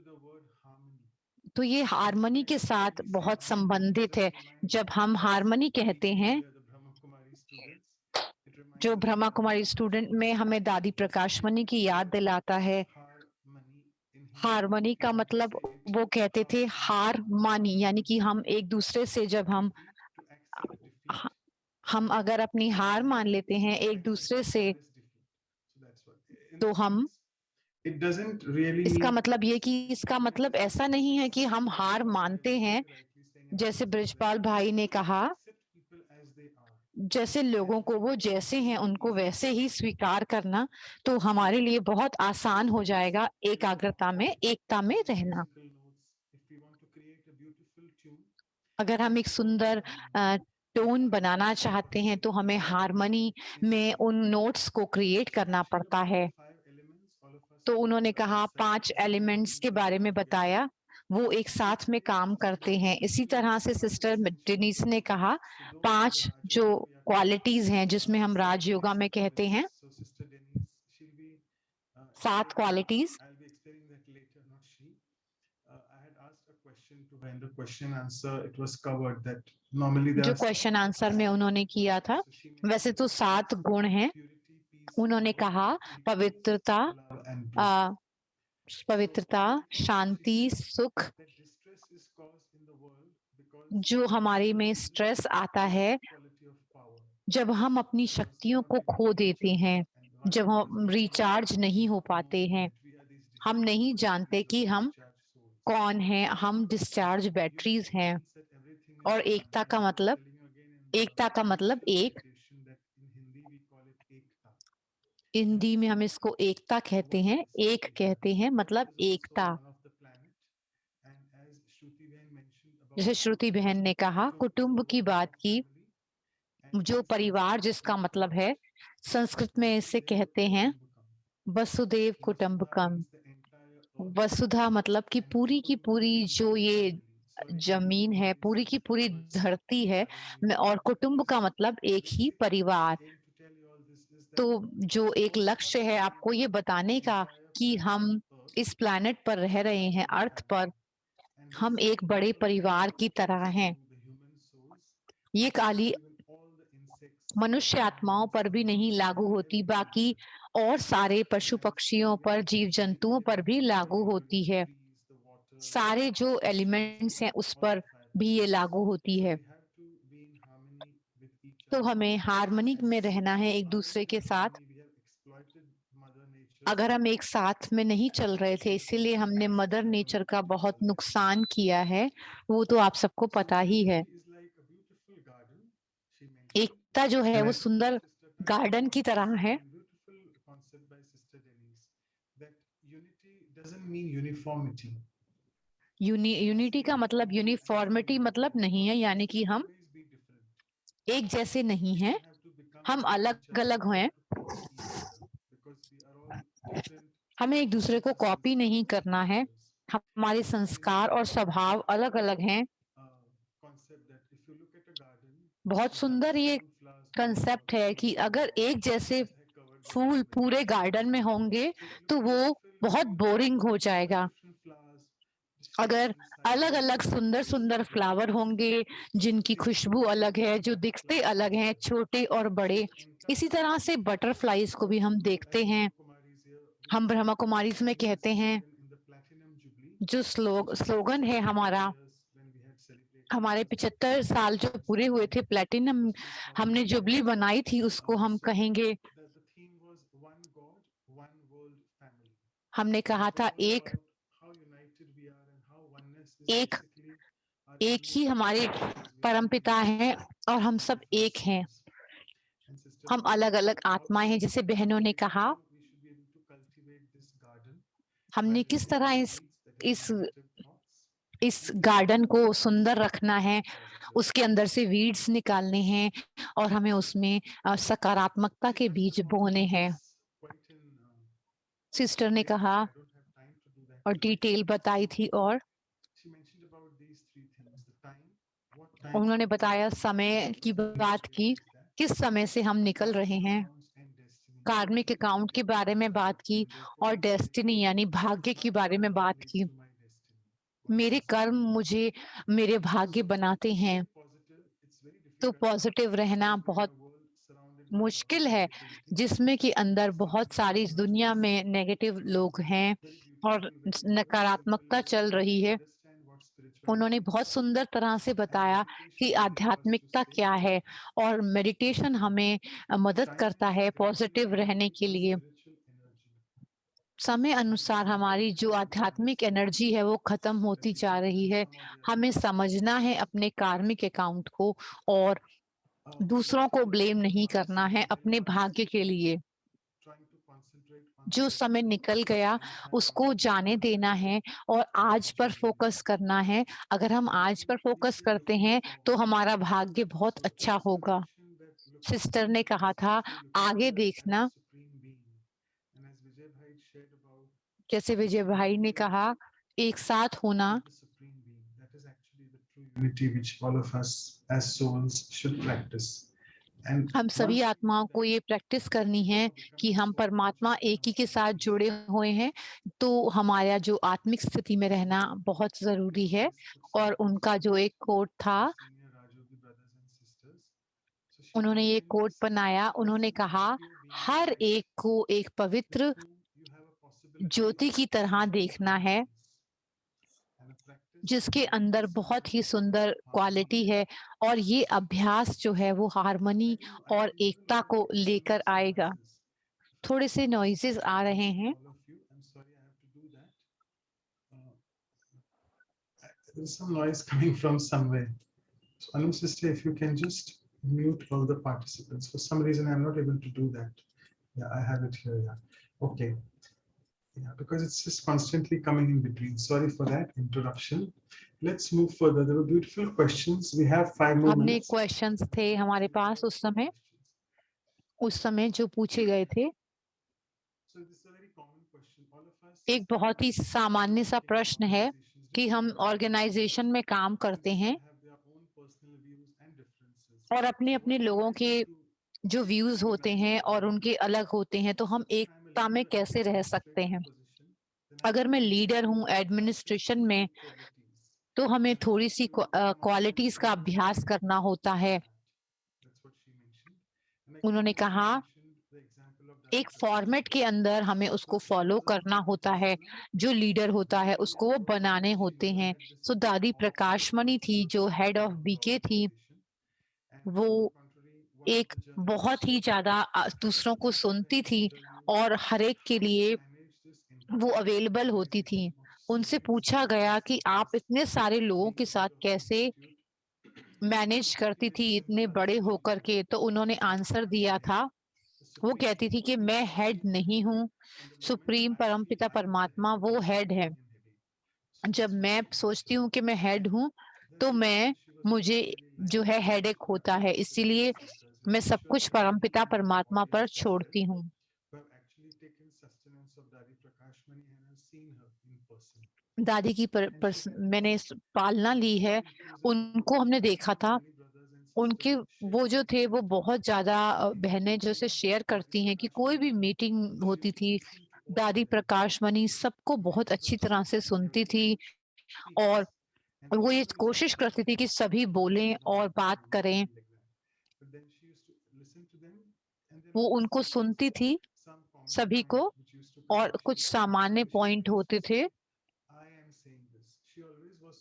तो ये हार्मनी के साथ बहुत संबंधित है। जब हम हार्मनी कहते हैं, जो ब्रह्मा कुमारी स्टूडेंट में हमें दादी प्रकाशमणि की याद दिलाता है। हार्मनी का मतलब वो कहते थे हार मानी, यानी कि हम एक दूसरे से जब हम अगर अपनी हार मान लेते हैं एक दूसरे से, तो हम इसका मतलब ये कि इसका मतलब ऐसा नहीं है कि हम हार मानते हैं। जैसे ब्रिजपाल भाई ने कहा, जैसे लोगों को वो जैसे हैं उनको वैसे ही स्वीकार करना, तो हमारे लिए बहुत आसान हो जाएगा एकाग्रता में, एकता में रहना। अगर हम एक सुंदर टोन बनाना चाहते हैं तो हमें हार्मनी में उन नोट्स को क्रिएट करना पड़ता है। तो उन्होंने कहा 5 एलिमेंट्स के बारे में बताया, वो एक साथ में काम करते हैं। इसी तरह से सिस्टर डेनीस ने कहा 5 जो क्वालिटीज हैं जिसमें हम राजयोगा में कहते हैं 7 क्वालिटीज। जो क्वेश्चन आंसर में उन्होंने किया था, वैसे तो 7 गुण हैं। उन्होंने कहा पवित्रता, शांति, सुख। जो हमारे में स्ट्रेस आता है जब हम अपनी शक्तियों को खो देते हैं, जब हम रिचार्ज नहीं हो पाते हैं, हम नहीं जानते कि हम कौन हैं, हम डिस्चार्ज बैटरीज हैं। और एकता का मतलब एक, हिंदी में हम इसको एकता कहते हैं, एक कहते हैं मतलब एकता। जैसे श्रुति बहन ने कहा कुटुंब की बात की, जो परिवार जिसका मतलब है, संस्कृत में इसे कहते हैं वसुदेव कुटुंबकम। वसुधा मतलब कि पूरी की पूरी जो ये जमीन है, पूरी की पूरी धरती है, और कुटुंब का मतलब एक ही परिवार। तो जो एक लक्ष्य है आपको ये बताने का कि हम इस प्लैनेट पर रह रहे हैं, अर्थ पर, हम एक बड़े परिवार की तरह हैं। ये खाली मनुष्य आत्माओं पर भी नहीं लागू होती, बाकी और सारे पशु पक्षियों पर, जीव जंतुओं पर भी लागू होती है। सारे जो एलिमेंट्स हैं उस पर भी ये लागू होती है। तो हमें हार्मनी में रहना है एक दूसरे के साथ। अगर हम एक साथ में नहीं चल रहे थे, इसीलिए हमने मदर नेचर का बहुत नुकसान किया है, वो तो आप सबको पता ही है। एकता जो है वो सुंदर गार्डन की तरह है। यूनिटी का मतलब यूनिफॉर्मिटी मतलब नहीं है, यानी कि हम एक जैसे नहीं हैं, हम अलग अलग हैं। हमें एक दूसरे को कॉपी नहीं करना है। हमारे संस्कार और स्वभाव अलग अलग हैं। बहुत सुंदर ये कंसेप्ट है कि अगर एक जैसे फूल पूरे गार्डन में होंगे तो वो बहुत बोरिंग हो जाएगा। अगर अलग अलग सुंदर सुंदर फ्लावर होंगे जिनकी खुशबू अलग है, जो दिखते अलग हैं, छोटे और बड़े, इसी तरह से बटरफ्लाईज को भी हम देखते हैं। हम ब्रह्मा कुमारीज में कहते हैं, जो स्लोगन है हमारा, हमारे 75 साल जो पूरे हुए थे, प्लेटिनम हमने जुबली बनाई थी, उसको हम कहेंगे, हमने कहा था एक ही हमारे परमपिता हैं और हम सब एक हैं। हम अलग अलग आत्माएं हैं, जैसे बहनों ने कहा। हमने किस तरह इस गार्डन को सुंदर रखना है, उसके अंदर से वीड्स निकालने हैं और हमें उसमें सकारात्मकता के बीज बोने हैं। सिस्टर ने कहा और डिटेल बताई थी, और उन्होंने बताया समय की बात की, किस समय से हम निकल रहे हैं, कार्मिक अकाउंट के बारे में बात की, और डेस्टिनी यानी भाग्य के बारे में बात की। मेरे कर्म मुझे मेरे भाग्य बनाते हैं। तो पॉजिटिव रहना बहुत मुश्किल है, जिसमें कि अंदर बहुत सारी इस दुनिया में नेगेटिव लोग हैं और नकारात्मकता चल रही है। उन्होंने बहुत सुंदर तरह से बताया कि आध्यात्मिकता क्या है, और मेडिटेशन हमें मदद करता है पॉजिटिव रहने के लिए। समय अनुसार हमारी जो आध्यात्मिक एनर्जी है वो खत्म होती जा रही है। हमें समझना है अपने कार्मिक अकाउंट को, और दूसरों को ब्लेम नहीं करना है अपने भाग्य के लिए। जो समय निकल गया उसको जाने देना है और आज पर फोकस करना है। अगर हम आज पर फोकस करते हैं तो हमारा भाग्य बहुत अच्छा होगा। सिस्टर ने कहा था आगे देखना, जैसे विजय भाई ने कहा, एक साथ होना। हम सभी आत्माओं को ये प्रैक्टिस करनी है कि हम परमात्मा एक ही के साथ जुड़े हुए हैं, तो हमारा जो आत्मिक स्थिति में रहना बहुत जरूरी है। और उनका जो एक कोट था, उन्होंने ये कोट बनाया, उन्होंने कहा, हर एक को एक पवित्र ज्योति की तरह देखना है, जिसके अंदर बहुत ही सुंदर क्वालिटी है, और ये अभ्यास जो है वो हार्मनी और एकता को लेकर आएगा। थोड़े से नॉइजेस आ रहे हैं। There's some noise coming from somewhere. So Anum sister, if you can just mute all the participants. For some reason, I'm not able to do that. Yeah, I have it here. Yeah. Okay. Yeah, because it's just constantly coming in between. Sorry for that interruption. Let's move further. There were beautiful questions. We have 5 more हमने minutes. Questions थे हमारे पास उस समय जो पूछे गए थे। एक बहुत ही सामान्य सा प्रश्न है कि हम ऑर्गेनाइजेशन में काम करते हैं और अपने अपने लोगों के जो व्यूज होते हैं और उनके अलग होते हैं, तो हम एकता में कैसे रह सकते हैं। अगर मैं लीडर हूँ एडमिनिस्ट्रेशन में, तो हमें थोड़ी सी क्वालिटीज का अभ्यास करना होता है। उन्होंने कहा एक फॉर्मेट के अंदर हमें उसको फॉलो करना होता है, जो लीडर होता है उसको वो बनाने होते हैं। सो दादी प्रकाशमणि थी जो हेड ऑफ बीके थी, वो एक बहुत ही ज्यादा दूसरों को सुनती थी और हर एक के लिए वो अवेलेबल होती थी। उनसे पूछा गया कि आप इतने सारे लोगों के साथ कैसे मैनेज करती थी इतने बड़े होकर के, तो उन्होंने आंसर दिया था, वो कहती थी कि मैं हेड नहीं हूँ, सुप्रीम परमपिता परमात्मा वो हेड है। जब मैं सोचती हूँ कि मैं हेड हूँ, तो मुझे जो है हेडेक होता है, इसीलिए मैं सब कुछ परमपिता परमात्मा पर छोड़ती हूँ। दादी की मैंने पालना ली है, उनको हमने देखा था, उनके वो जो थे वो बहुत ज्यादा बहनें जो से शेयर करती हैं कि कोई भी मीटिंग होती थी, दादी प्रकाश मणि सबको बहुत अच्छी तरह से सुनती थी और वो ये कोशिश करती थी कि सभी बोलें और बात करें। वो उनको सुनती थी सभी को और कुछ सामान्य पॉइंट होते थे।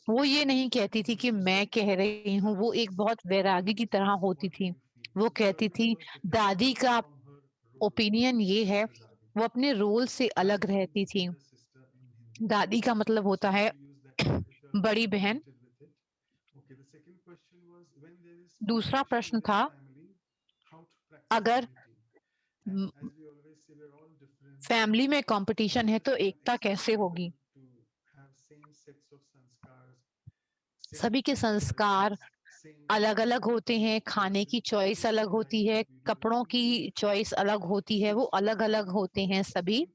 वो ये नहीं कहती थी कि मैं कह रही हूँ, वो एक बहुत वैरागी की तरह होती थी। वो कहती थी दादी का ओपिनियन ये है, वो अपने रोल से अलग रहती थी। दादी का मतलब होता है बड़ी बहन। दूसरा प्रश्न था, अगर फैमिली में कंपटीशन है तो एकता कैसे होगी? सभी के संस्कार अलग अलग होते हैं, खाने की चॉइस अलग होती है, कपड़ों की चॉइस अलग होती है, वो अलग अलग होते हैं सभी।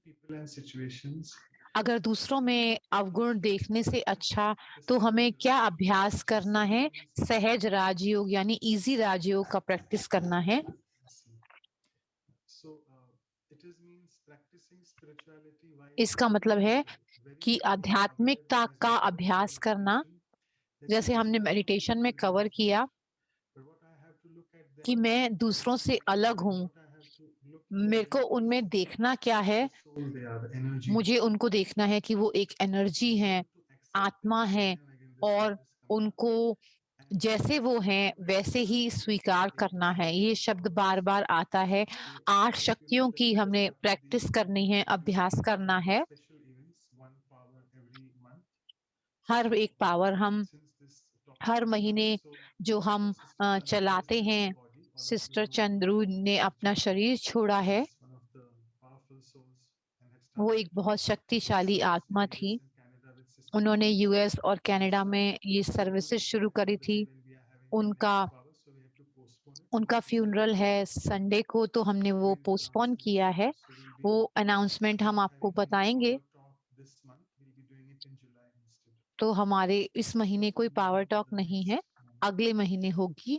अगर दूसरों में अवगुण देखने से अच्छा तो हमें क्या अभ्यास करना है? सहज राजयोग यानी इजी राजयोग का प्रैक्टिस करना है। इसका मतलब है कि आध्यात्मिकता का अभ्यास करना, जैसे हमने मेडिटेशन में कवर किया कि मैं दूसरों से अलग हूँ, मेरे को उनमें देखना क्या है? मुझे उनको देखना है कि वो एक एनर्जी है, आत्मा है और उनको जैसे वो हैं वैसे ही स्वीकार करना है। ये शब्द बार बार आता है। 8 शक्तियों की हमने प्रैक्टिस करनी है, अभ्यास करना है। हर एक पावर हम हर महीने जो हम चलाते हैं। सिस्टर चंद्रू ने अपना शरीर छोड़ा है, वो एक बहुत शक्तिशाली आत्मा थी। उन्होंने यूएस और कनाडा में ये सर्विसेज शुरू करी थी। उनका फ्यूनरल है संडे को, तो हमने वो पोस्टपोन किया है। वो अनाउंसमेंट हम आपको बताएंगे। तो हमारे इस महीने कोई पावर टॉक नहीं है, अगले महीने होगी।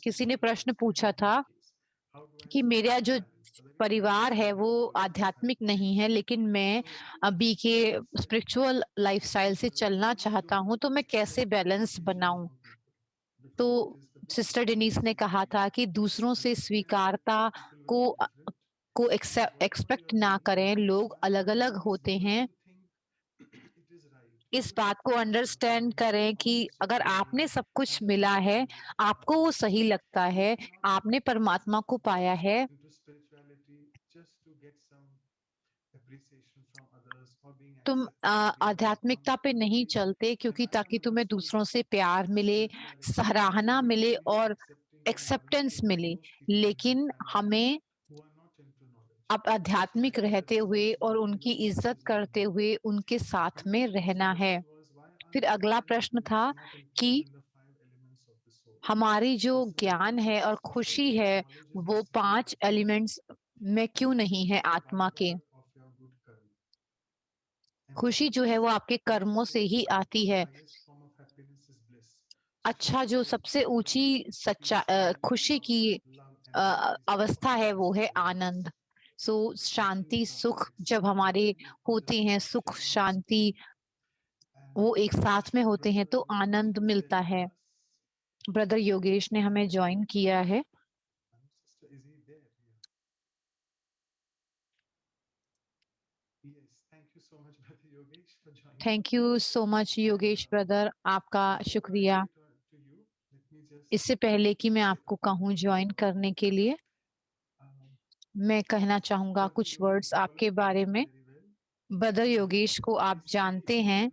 किसी ने प्रश्न पूछा था कि मेरा जो परिवार है वो आध्यात्मिक नहीं है, लेकिन मैं अभी के स्पिरिचुअल लाइफस्टाइल से चलना चाहता हूँ, तो मैं कैसे बैलेंस बनाऊं? तो सिस्टर डेनीस ने कहा था कि दूसरों से स्वीकारता को एक्सपेक्ट ना करें। लोग अलग अलग होते हैं। इस बात को अंडरस्टैंड करें कि अगर आपने सब कुछ मिला है, आपको वो सही लगता है, आपने परमात्मा को पाया है, तुम आध्यात्मिकता पे नहीं चलते क्योंकि ताकि तुम्हें दूसरों से प्यार मिले, सराहना मिले और एक्सेप्टेंस मिले। लेकिन हमें अब आध्यात्मिक रहते हुए और उनकी इज्जत करते हुए उनके साथ में रहना है। फिर अगला प्रश्न था कि हमारी जो ज्ञान है और खुशी है वो 5 एलिमेंट्स में क्यों नहीं है आत्मा के? खुशी जो है वो आपके कर्मों से ही आती है। अच्छा, जो सबसे ऊंची खुशी की अवस्था है वो है आनंद। शांति सुख जब हमारे होते हैं, सुख शांति वो एक साथ में होते हैं तो आनंद मिलता है। ब्रदर योगेश ने हमें ज्वाइन किया है। Thank you so much Yogesh brother, आपका शुक्रिया। इससे पहले कि मैं आपको कहूँ ज्वाइन करने के लिए, मैं कहना चाहूंगा कुछ वर्ड्स आपके बारे में। ब्रदर योगेश को आप जानते हैं,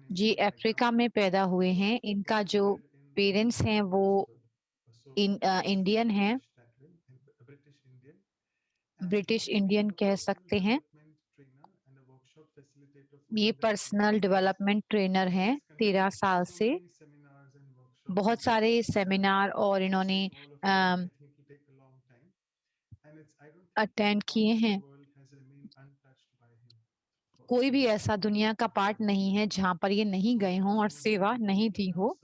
जी अफ्रीका में पैदा हुए हैं। इनका जो पेरेंट्स हैं वो इंडियन हैं, ब्रिटिश इंडियन कह सकते हैं। ये पर्सनल डेवलपमेंट ट्रेनर हैं 13 साल से। बहुत सारे सेमिनार और इन्होंने अटेंड किए हैं, कोई भी ऐसा दुनिया का पार्ट नहीं है जहाँ पर ये नहीं गए हों और सेवा नहीं दी हो।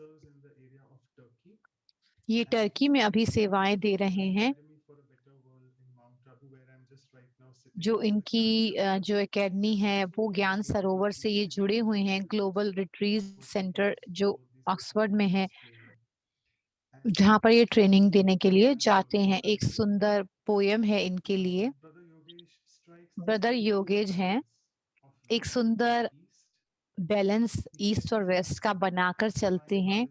ये टर्की में अभी सेवाएं दे रहे हैं। जो इनकी जो एकेडमी है वो ज्ञान सरोवर से ये जुड़े हुए हैं, ग्लोबल रिट्रीट सेंटर जो ऑक्सफोर्ड में है, जहाँ पर ये ट्रेनिंग देने के लिए जाते हैं। एक सुंदर पोयम है इनके लिए। ब्रदर योगेश हैं, एक सुंदर बैलेंस ईस्ट और वेस्ट का बनाकर चलते हैं।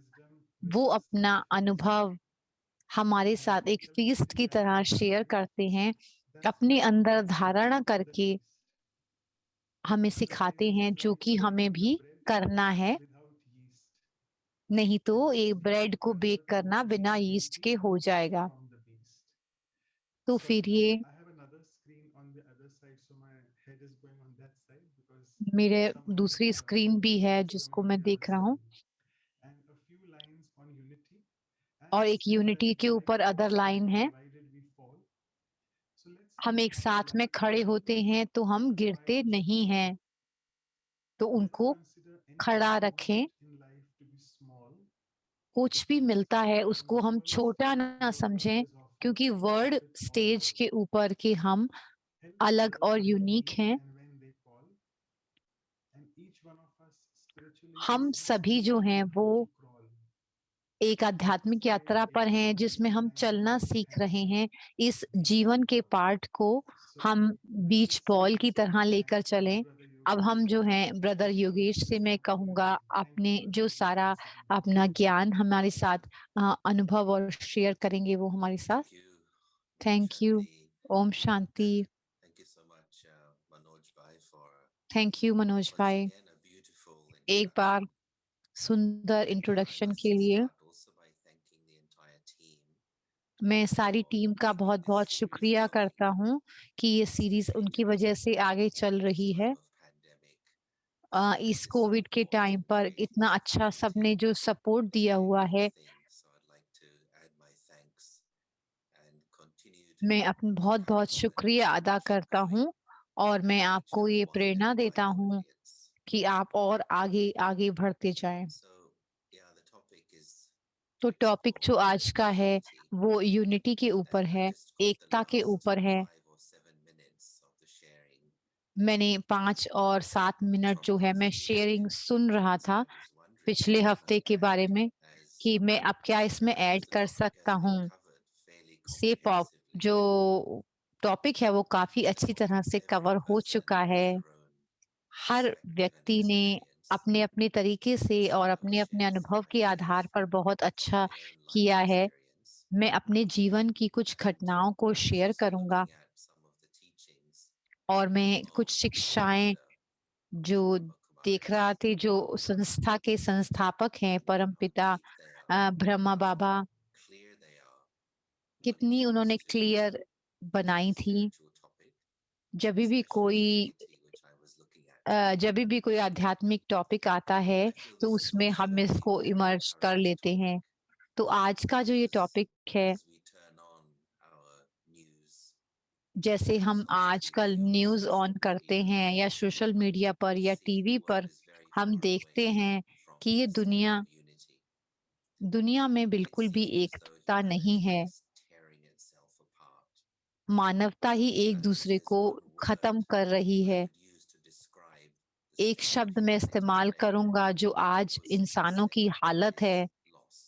वो अपना अनुभव हमारे साथ एक फीस्ट की तरह शेयर करते हैं, अपने अंदर धारणा करके हमें सिखाते हैं, जो कि हमें भी करना है। नहीं तो एक ब्रेड को बेक करना बिना यीस्ट के हो जाएगा। तो फिर ये मेरे दूसरी स्क्रीन भी है जिसको मैं देख रहा हूँ, और एक यूनिटी के ऊपर अदर लाइन है। हम एक साथ में खड़े होते हैं तो हम गिरते नहीं हैं, तो उनको खड़ा रखें। कुछ भी मिलता है उसको हम छोटा ना समझें, क्योंकि वर्ल्ड स्टेज के ऊपर के हम अलग और यूनिक हैं। हम सभी जो हैं वो एक आध्यात्मिक यात्रा पर हैं, जिसमें हम चलना सीख रहे हैं। इस जीवन के पार्ट को हम बीच बॉल की तरह लेकर चलें। अब हम जो हैं ब्रदर योगेश से मैं कहूँगा, आपने जो सारा अपना ज्ञान हमारे साथ अनुभव और शेयर करेंगे वो हमारे साथ। Thank you, Om thank you. Shanti. Om Shanti. Thank you so much, Manoj Bhai, for thank you Manoj once भाई, again a beautiful एक बार introduction. सुंदर And I इंट्रोडक्शन must के लिए। start also by thanking the entire team मैं सारी for team का keeping बहुत this बहुत series शुक्रिया going, करता हूँ कि ये सीरीज उनकी especially वजह से आगे चल in this रही है। time of pandemic. The इस support is so कोविड के टाइम important. पर We इतना need अच्छा to सबने जो सपोर्ट दिया share हुआ है, these things. So I'd like to add my thanks and continue to मैं अपना बहुत बहुत encourage and शुक्रिया अदा keep करता going. हूँ, और मैं Each आपको and ये one प्रेरणा and देता my हूँ audience. कि आप और आगे आगे बढ़ते जाएं। So yeah, the topic is तो to टॉपिक जो explore आज का है unity. वो यूनिटी के ऊपर And I है, just caught the एकता के last ऊपर है। 5 or 7 minutes of the sharing मैंने 5 और 7 मिनट from जो है last मैं week. शेयरिंग सुन रहा So था I was wondering पिछले if हफ्ते I के can, बारे में, as कि मैं अब क्या इसमें ऐड the कर topic सकता has been हूँ। covered fairly से पॉप comprehensively. जो टॉपिक है वो काफी अच्छी तरह से Every कवर हो person चुका है। has their own her perspective and व्यक्ति ने experience. अपने अपने तरीके से So और I will अपने अपने share some अनुभव के आधार memories पर बहुत from अच्छा my own life किया है। experience. मैं अपने जीवन की कुछ And घटनाओं को I was शेयर also करूंगा, looking at some of the teachings और मैं of कुछ the शिक्षाएं founder जो Brahma देख Kumaris. रहा थे, जो संस्था के संस्थापक हैं परमपिता Deep they are, Brahma how Baba, clear they are when it कितनी उन्होंने comes to क्लियर बनाई थी। spiritual topic, जब भी especially कोई unity, which I was looking at. जब भी कोई आध्यात्मिक टॉपिक आता है I feel तो this is उसमें हम also इसको a very इमर्ज कर current लेते हैं। topic तो आज का जो ये because टॉपिक है, as we turn on our news, जैसे हम on आजकल TV, on news social on करते media, हैं या सोशल मीडिया पर we या see टीवी the पर, world is very हम far देखते away हैं from कि ये peace दुनिया and unity. में It बिल्कुल भी seems as though एकता नहीं humanity है। is tearing itself apart. मानवता ही एक And दूसरे there's को one खत्म word कर रही I है। could use to describe the एक state शब्द of मैं humanity इस्तेमाल today करूंगा जो आज was इंसानों की saying हालत is है, lost.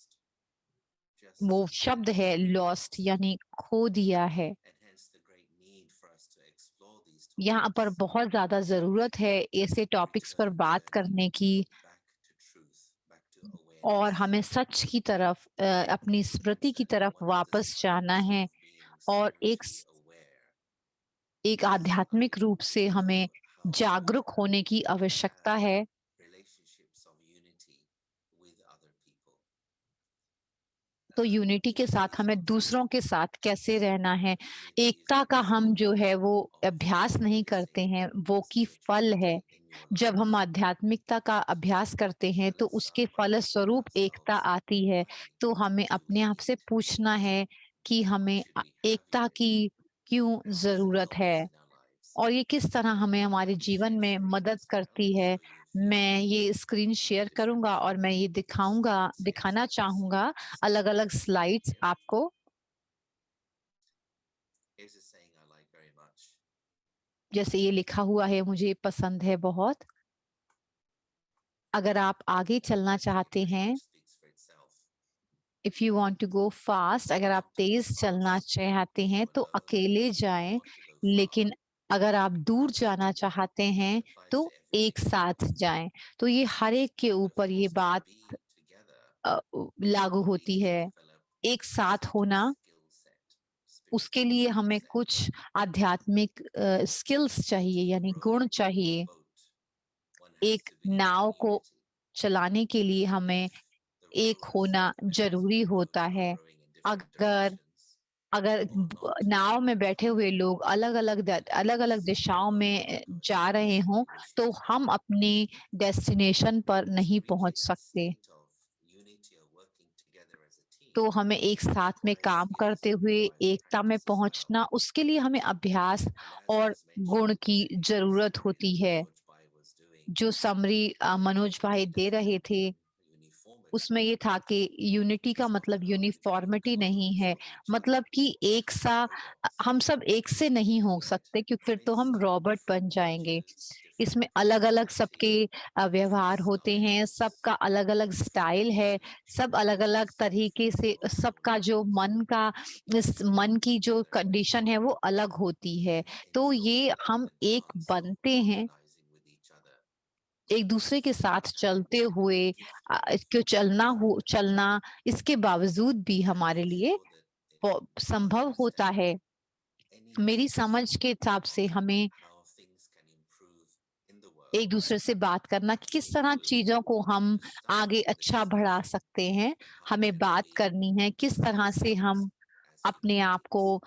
Just वो शब्द है लॉस्ट, lost. यानी खो दिया है। And hence the great need for us to explore these यहाँ पर topics बहुत ज्यादा जरूरत है ऐसे and टॉपिक्स पर return बात करने की, back to truth, back to और awareness. हमें सच की तरफ अपनी स्मृति की And तरफ one of the वापस जाना signs है, of being और spiritually aware एक is आध्यात्मिक रूप से to हमें know how जागरूक होने की to आवश्यकता have है। relationships of unity with other people. तो यूनिटी के Unity साथ is हमें not दूसरों के साथ कैसे रहना है। unity is एकता not का the हम जो है वो of अभ्यास नहीं करते practicing हैं, वो की फल है। spirituality in your जब life. हम आध्यात्मिकता का अभ्यास करते हैं So तो let's उसके start by asking फलस्वरूप एकता ourselves, आती है। why तो हमें do अपने we आप से need पूछना unity? है कि Why हमें should we have एकता की unity? क्यों how this जरूरत है helps in our lives. और ये किस तरह हमें हमारे जीवन में मदद करती है। मैं ये स्क्रीन शेयर करूंगा और मैं ये दिखाना चाहूंगा अलग अलग स्लाइड्स आपको। Here's a saying I like very much. जैसे ये लिखा हुआ है, मुझे पसंद है बहुत। अगर आप आगे चलना चाहते हैं, Speaks for itself. If you want to go fast, अगर आप तेज चलना चाहते हैं तो अकेले जाएं, लेकिन अगर आप दूर जाना चाहते हैं तो एक साथ जाएं। तो ये हर एक के ऊपर ये बात लागू होती है। एक साथ होना, उसके लिए हमें कुछ आध्यात्मिक स्किल्स चाहिए, यानी गुण चाहिए। एक नाव को चलाने के लिए हमें एक होना जरूरी होता है। अगर नाव में बैठे हुए लोग अलग अलग दिशाओं में जा रहे हों तो हम अपनी डेस्टिनेशन पर नहीं पहुंच सकते। तो हमें एक साथ में काम करते हुए एकता में पहुंचना, उसके लिए हमें अभ्यास और गुण की जरूरत होती है। जो समरी मनोज भाई दे रहे थे, उसमें ये था कि यूनिटी का मतलब यूनिफॉर्मिटी नहीं है, मतलब कि हम सब एक से नहीं हो सकते, क्योंकि फिर तो हम रॉबर्ट बन जाएंगे। इसमें अलग अलग सबके व्यवहार होते हैं, सबका अलग अलग स्टाइल है, सब अलग अलग तरीके से, सबका जो मन की जो कंडीशन है वो अलग होती है। तो ये हम एक बनते हैं, एक दूसरे के साथ चलते हुए क्यों चलना इसके बावजूद भी हमारे लिए संभव होता है। मेरी समझ के हिसाब से हमें एक दूसरे से बात करना कि किस तरह चीजों को हम आगे अच्छा बढ़ा सकते हैं, हमें बात करनी है किस तरह से हम अपने आप को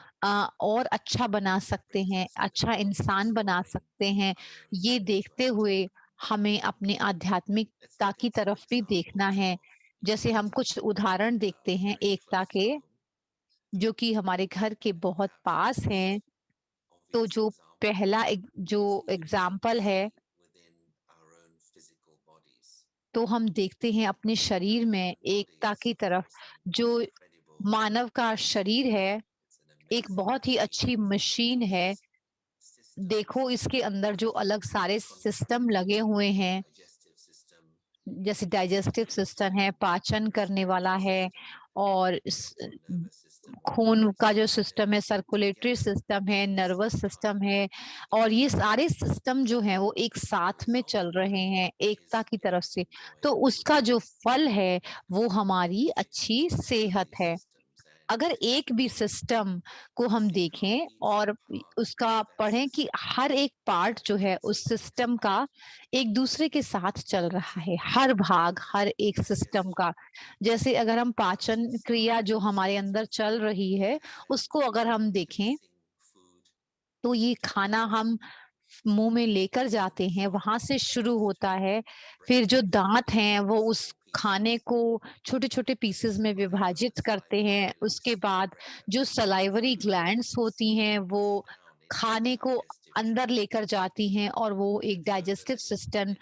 और अच्छा बना सकते हैं, अच्छा इंसान बना सकते हैं। ये देखते हुए हमें अपने आध्यात्मिकता की तरफ भी देखना है। जैसे हम कुछ उदाहरण देखते हैं एकता के, जो कि हमारे घर के बहुत पास हैं। तो जो पहला जो एग्जाम्पल है, तो हम देखते हैं अपने शरीर में एकता की तरफ। जो मानव का शरीर है एक बहुत ही अच्छी मशीन है। देखो इसके अंदर जो अलग सारे सिस्टम लगे हुए हैं, जैसे डाइजेस्टिव सिस्टम है, पाचन करने वाला है, और खून का जो सिस्टम है, सर्कुलेटरी सिस्टम है, नर्वस सिस्टम है, और ये सारे सिस्टम जो हैं वो एक साथ में चल रहे हैं एकता की तरफ से। तो उसका जो फल है वो हमारी अच्छी सेहत है। अगर एक भी सिस्टम को हम देखें और उसका पढ़ें कि हर एक पार्ट जो है उस सिस्टम का एक दूसरे के साथ चल रहा है, हर भाग हर एक सिस्टम का। जैसे अगर हम पाचन क्रिया जो हमारे अंदर चल रही है उसको अगर हम देखें, तो ये खाना हम मुंह में लेकर जाते हैं, वहां से शुरू होता है। फिर जो दांत हैं वो उस खाने को छोटे छोटे पीसेस में विभाजित करते हैं। उसके बाद जो सलाइवरी ग्लैंड्स होती हैं वो खाने को अंदर लेकर जाती हैं, और वो एक डाइजेस्टिव सिस्टम,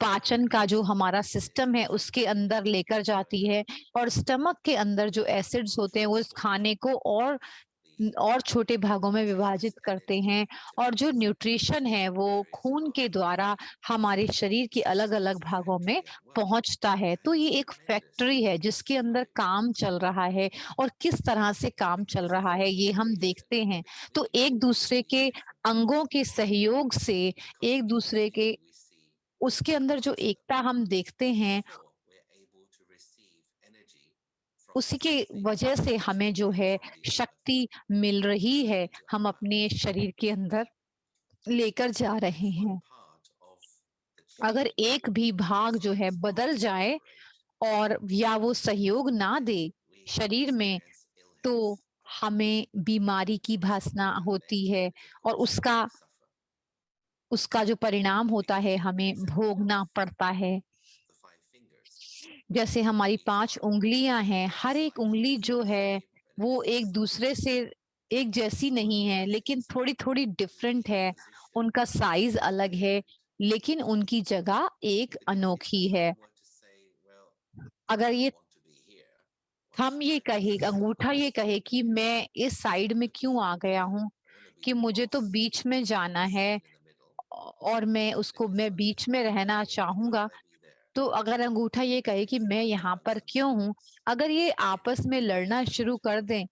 पाचन का जो हमारा सिस्टम है उसके अंदर लेकर जाती है। और स्टमक के अंदर जो एसिड्स होते हैं वो इस खाने को और छोटे भागों में विभाजित करते हैं, और जो न्यूट्रिशन है वो खून के द्वारा हमारे शरीर के अलग अलग भागों में पहुंचता है। तो ये एक फैक्ट्री है जिसके अंदर काम चल रहा है, और किस तरह से काम चल रहा है ये हम देखते हैं। तो एक दूसरे के अंगों के सहयोग से, एक दूसरे के उसके अंदर जो एकता हम देखते हैं, उसी के वजह से हमें जो है शक्ति मिल रही है, हम अपने शरीर के अंदर लेकर जा रहे हैं। अगर एक भी भाग जो है बदल जाए और या वो सहयोग ना दे शरीर में, तो हमें बीमारी की भासना होती है, और उसका जो परिणाम होता है हमें भोगना पड़ता है। जैसे हमारी 5 उंगलियां हैं, हर एक उंगली जो है वो एक दूसरे से एक जैसी नहीं है, लेकिन थोड़ी थोड़ी डिफरेंट है, उनका साइज अलग है, लेकिन उनकी जगह एक अनोखी है। अगर ये हम ये कहे, अंगूठा ये कहे कि मैं इस साइड में क्यों आ गया हूँ, कि मुझे तो बीच में जाना है और मैं बीच में रहना चाहूंगा, तो अगर अंगूठा ये कहे कि मैं यहाँ पर क्यों हूँ, अगर ये आपस में लड़ना शुरू कर दें,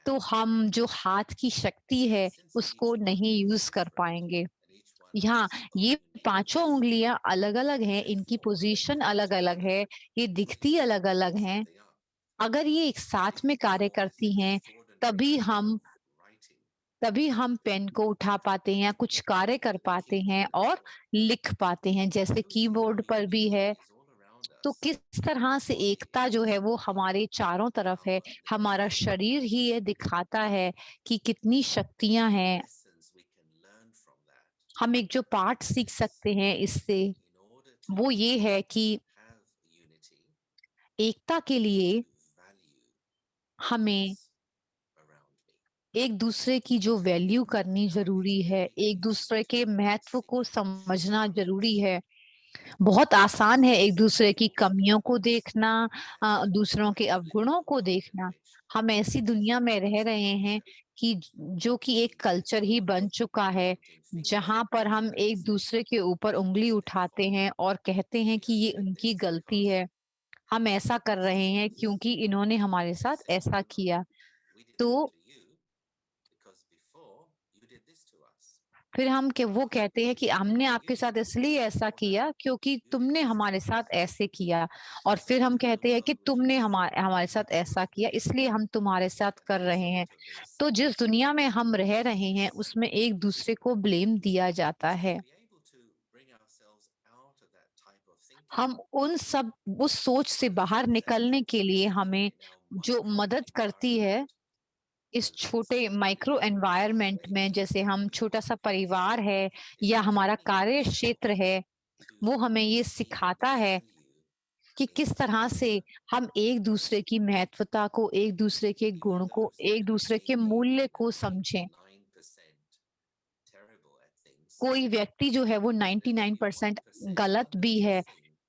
तो हम जो हाथ की शक्ति है उसको नहीं यूज कर पाएंगे। यहाँ ये पांचों उंगलियां अलग अलग हैं, इनकी पोजीशन अलग अलग है, ये दिखती अलग अलग हैं। अगर ये एक साथ में कार्य करती हैं, तभी हम तभी हम पेन को उठा पाते हैं या कुछ कार्य कर पाते हैं और लिख पाते हैं, जैसे कीबोर्ड पर भी है। तो किस तरह से एकता जो है वो हमारे चारों तरफ है, हमारा शरीर ही ये दिखाता है कि कितनी शक्तियां हैं। हम एक जो पाठ सीख सकते हैं इससे, वो ये है कि एकता के लिए हमें एक दूसरे की जो वैल्यू करनी जरूरी है, एक दूसरे के महत्व को समझना जरूरी है। बहुत आसान है एक दूसरे की कमियों को देखना, दूसरों के अवगुणों को देखना। हम ऐसी दुनिया में रह रहे हैं कि जो कि एक कल्चर ही बन चुका है, जहां पर हम एक दूसरे के ऊपर उंगली उठाते हैं और कहते हैं कि ये उनकी गलती है, हम ऐसा कर रहे हैं क्योंकि इन्होंने हमारे साथ ऐसा किया। तो फिर वो कहते हैं कि हमने आपके साथ इसलिए ऐसा किया क्योंकि तुमने हमारे साथ ऐसे किया, और फिर हम कहते हैं कि तुमने हमारे हमारे साथ ऐसा किया इसलिए हम तुम्हारे साथ कर रहे हैं। तो जिस दुनिया में हम रह रहे हैं उसमें एक दूसरे को ब्लेम दिया जाता है। हम उस सोच से बाहर निकलने के लिए हमें जो मदद करती है इस छोटे माइक्रो एनवायरनमेंट में, जैसे हम छोटा सा परिवार है या हमारा कार्य क्षेत्र है, वो हमें ये सिखाता है कि किस तरह से हम एक दूसरे की महत्वता को, एक दूसरे के गुण को, एक दूसरे के मूल्य को समझें। कोई व्यक्ति जो है वो 99% गलत भी है,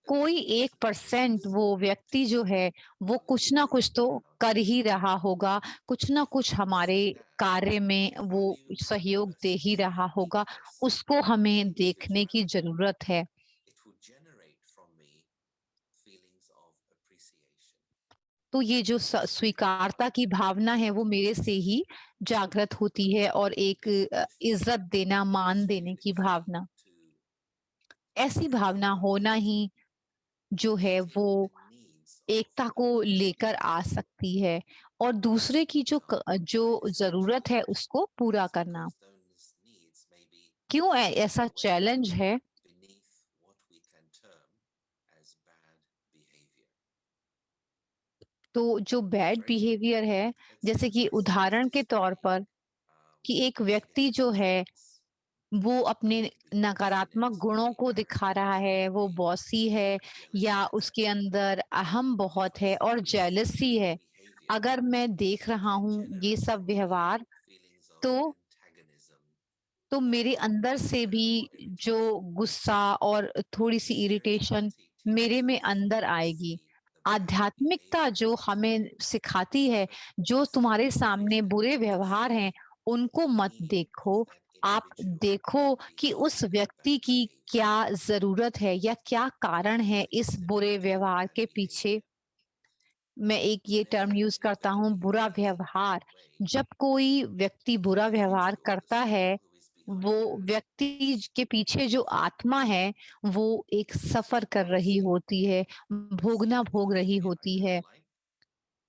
कोई 1% वो व्यक्ति जो है वो कुछ ना कुछ तो कर ही रहा होगा, कुछ ना कुछ हमारे कार्य में वो सहयोग दे ही रहा होगा, उसको हमें देखने की जरूरत है। तो ये जो स्वीकारता की भावना है वो मेरे से ही जागृत होती है, और एक इज्जत देना, मान देने की भावना, ऐसी भावना होना ही जो है वो एकता को लेकर आ सकती है, और दूसरे की जो जरूरत है उसको पूरा करना। क्यों ऐसा चैलेंज है? तो जो बैड बिहेवियर है, जैसे कि उदाहरण के तौर पर, कि एक व्यक्ति जो है वो अपने नकारात्मक गुणों को दिखा रहा है, वो बॉसी है या उसके अंदर अहम बहुत है और जेलसी है। अगर मैं देख रहा हूँ ये सब व्यवहार, तो मेरे अंदर से भी जो गुस्सा और थोड़ी सी इरिटेशन मेरे में अंदर आएगी। आध्यात्मिकता जो हमें सिखाती है, जो तुम्हारे सामने बुरे व्यवहार हैं उनको मत देखो, आप देखो कि उस व्यक्ति की क्या जरूरत है या क्या कारण है इस बुरे व्यवहार के पीछे। मैं एक ये टर्म यूज करता हूँ, बुरा व्यवहार। जब कोई व्यक्ति बुरा व्यवहार करता है, वो व्यक्ति के पीछे जो आत्मा है वो एक सफर कर रही होती है, भोगना भोग रही होती है।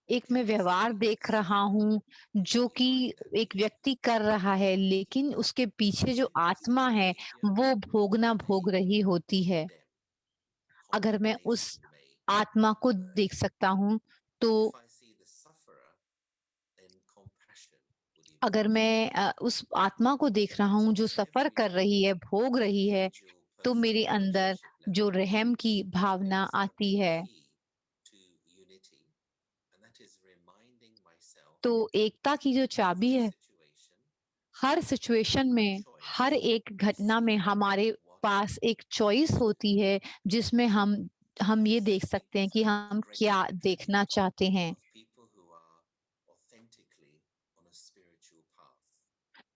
एक मैं व्यवहार देख रहा हूँ जो कि एक व्यक्ति कर रहा है, लेकिन उसके पीछे जो आत्मा है वो भोगना भोग रही होती है। अगर मैं उस आत्मा को देख सकता हूँ, तो अगर मैं उस आत्मा को देख रहा हूँ जो सफर कर रही है, भोग रही है, तो मेरे अंदर जो रहम की भावना आती है। तो एकता की जो चाबी है हर सिचुएशन में, हर एक घटना में हमारे पास एक चॉइस होती है जिसमें हम ये देख सकते हैं कि हम क्या देखना चाहते हैं।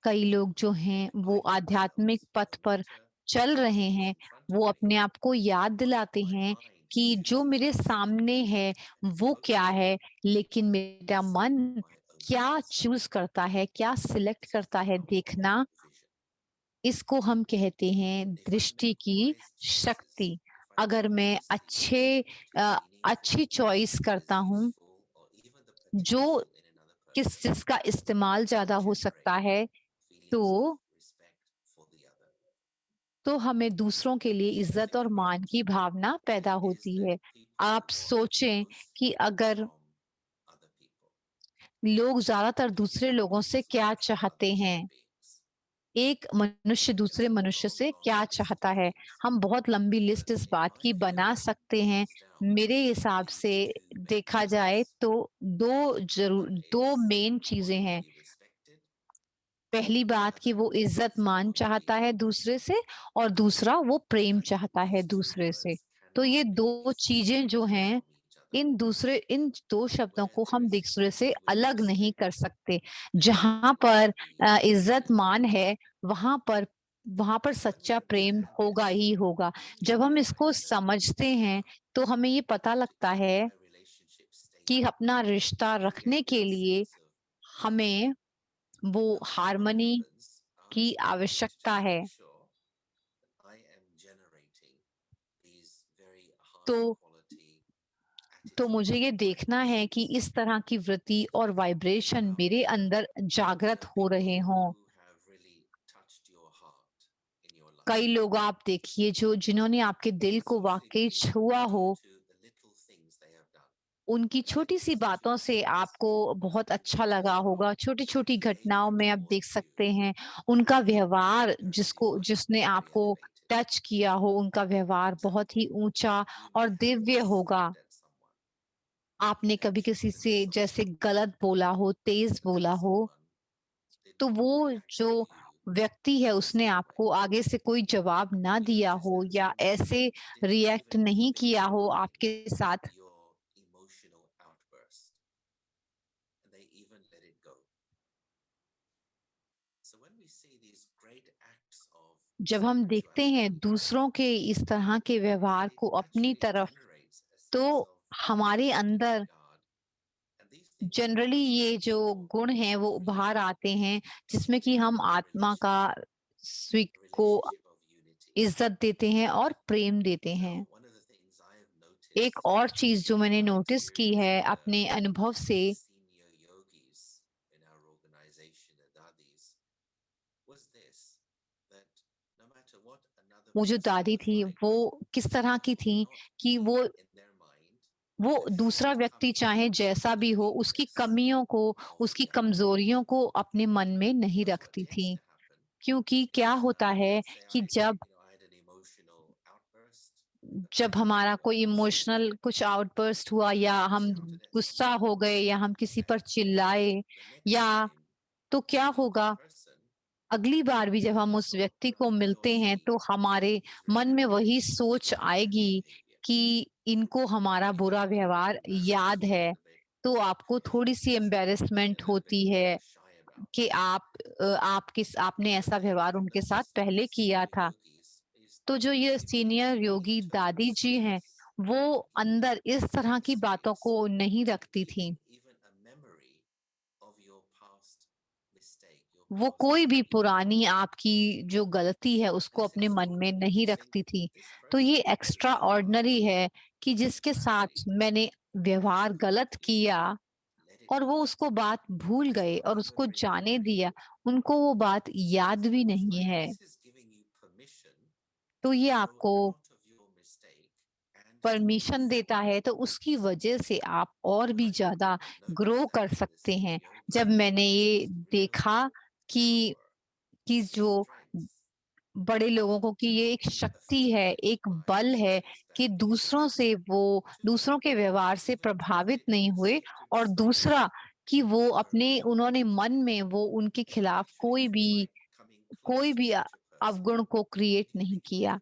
कई लोग जो हैं वो आध्यात्मिक पथ पर चल रहे हैं, वो अपने आप को याद दिलाते हैं कि जो मेरे सामने है वो क्या है, लेकिन मेरा मन क्या चूज करता है, क्या सिलेक्ट करता है देखना, इसको हम कहते हैं दृष्टि की शक्ति। अगर मैं अच्छी चॉइस करता हूँ, जो किस चीज का इस्तेमाल ज्यादा हो सकता है, तो हमें दूसरों के लिए इज्जत और मान की भावना पैदा होती है। आप सोचें कि अगर लोग ज्यादातर दूसरे लोगों से क्या चाहते हैं, एक मनुष्य दूसरे मनुष्य से क्या चाहता है, हम बहुत लंबी लिस्ट इस बात की बना सकते हैं। मेरे हिसाब से देखा जाए तो दो मेन चीजें हैं। पहली बात कि वो इज्जत मान चाहता है दूसरे से, और दूसरा वो प्रेम चाहता है दूसरे से। तो ये दो चीजें जो हैं, इन दो शब्दों को हम दूसरे से अलग नहीं कर सकते। जहां पर इज्जत मान है, वहां पर सच्चा प्रेम होगा ही होगा। जब हम इसको समझते हैं तो हमें ये पता लगता है कि अपना रिश्ता रखने के लिए हमें वो हार्मनी की आवश्यकता है। तो मुझे ये देखना है कि इस तरह की वृत्ति और वाइब्रेशन मेरे अंदर जागृत हो रहे हों। कई लोग आप देखिए जो जिन्होंने आपके दिल को वाकई छुआ हो, उनकी छोटी सी बातों से आपको बहुत अच्छा लगा होगा। छोटी छोटी घटनाओं में आप देख सकते हैं उनका व्यवहार, जिसने आपको टच किया हो, उनका व्यवहार बहुत ही ऊंचा और दिव्य होगा। आपने कभी किसी से जैसे गलत बोला हो, तेज बोला हो, तो वो जो व्यक्ति है उसने आपको आगे से कोई जवाब ना दिया हो या ऐसे रिएक्ट नहीं किया हो आपके साथ, जब हम देखते हैं दूसरों के इस तरह के व्यवहार को अपनी तरफ, तो हमारे अंदर जनरली ये जो गुण हैं वो उभार आते हैं, जिसमें कि हम आत्मा का स्वीक को इज्जत देते हैं और प्रेम देते हैं। एक और चीज जो मैंने नोटिस की है अपने अनुभव से, वो जो दादी थी वो किस तरह की थी कि वो दूसरा व्यक्ति चाहे जैसा भी हो, उसकी कमियों को, उसकी कमजोरियों को अपने मन में नहीं रखती थी। क्योंकि क्या होता है कि जब हमारा कोई इमोशनल कुछ आउटबर्स्ट हुआ, या हम गुस्सा हो गए, या हम किसी पर चिल्लाए, या तो क्या होगा, अगली बार भी जब हम उस व्यक्ति को मिलते हैं तो हमारे मन में वही सोच आएगी कि इनको हमारा बुरा व्यवहार याद है। तो आपको थोड़ी सी एम्बेरसमेंट होती है कि आपने ऐसा व्यवहार उनके साथ पहले किया था। तो जो ये सीनियर योगी दादी जी हैं, वो अंदर इस तरह की बातों को नहीं रखती थी। वो कोई भी पुरानी आपकी जो गलती है उसको अपने मन में नहीं रखती थी। तो ये एक्स्ट्रा ऑर्डिनरी है कि जिसके साथ मैंने व्यवहार गलत किया और वो उसको बात भूल गए और उसको जाने दिया, उनको वो बात याद भी नहीं है। तो ये आपको परमिशन देता है, तो उसकी वजह से आप और भी ज्यादा ग्रो कर सकते हैं। जब मैंने ये देखा कि जो बड़े लोगों को कि ये एक शक्ति है, एक बल है कि दूसरों के व्यवहार से प्रभावित नहीं हुए, और दूसरा कि वो अपने उन्होंने मन में वो उनके खिलाफ कोई भी अवगुण को क्रिएट नहीं किया।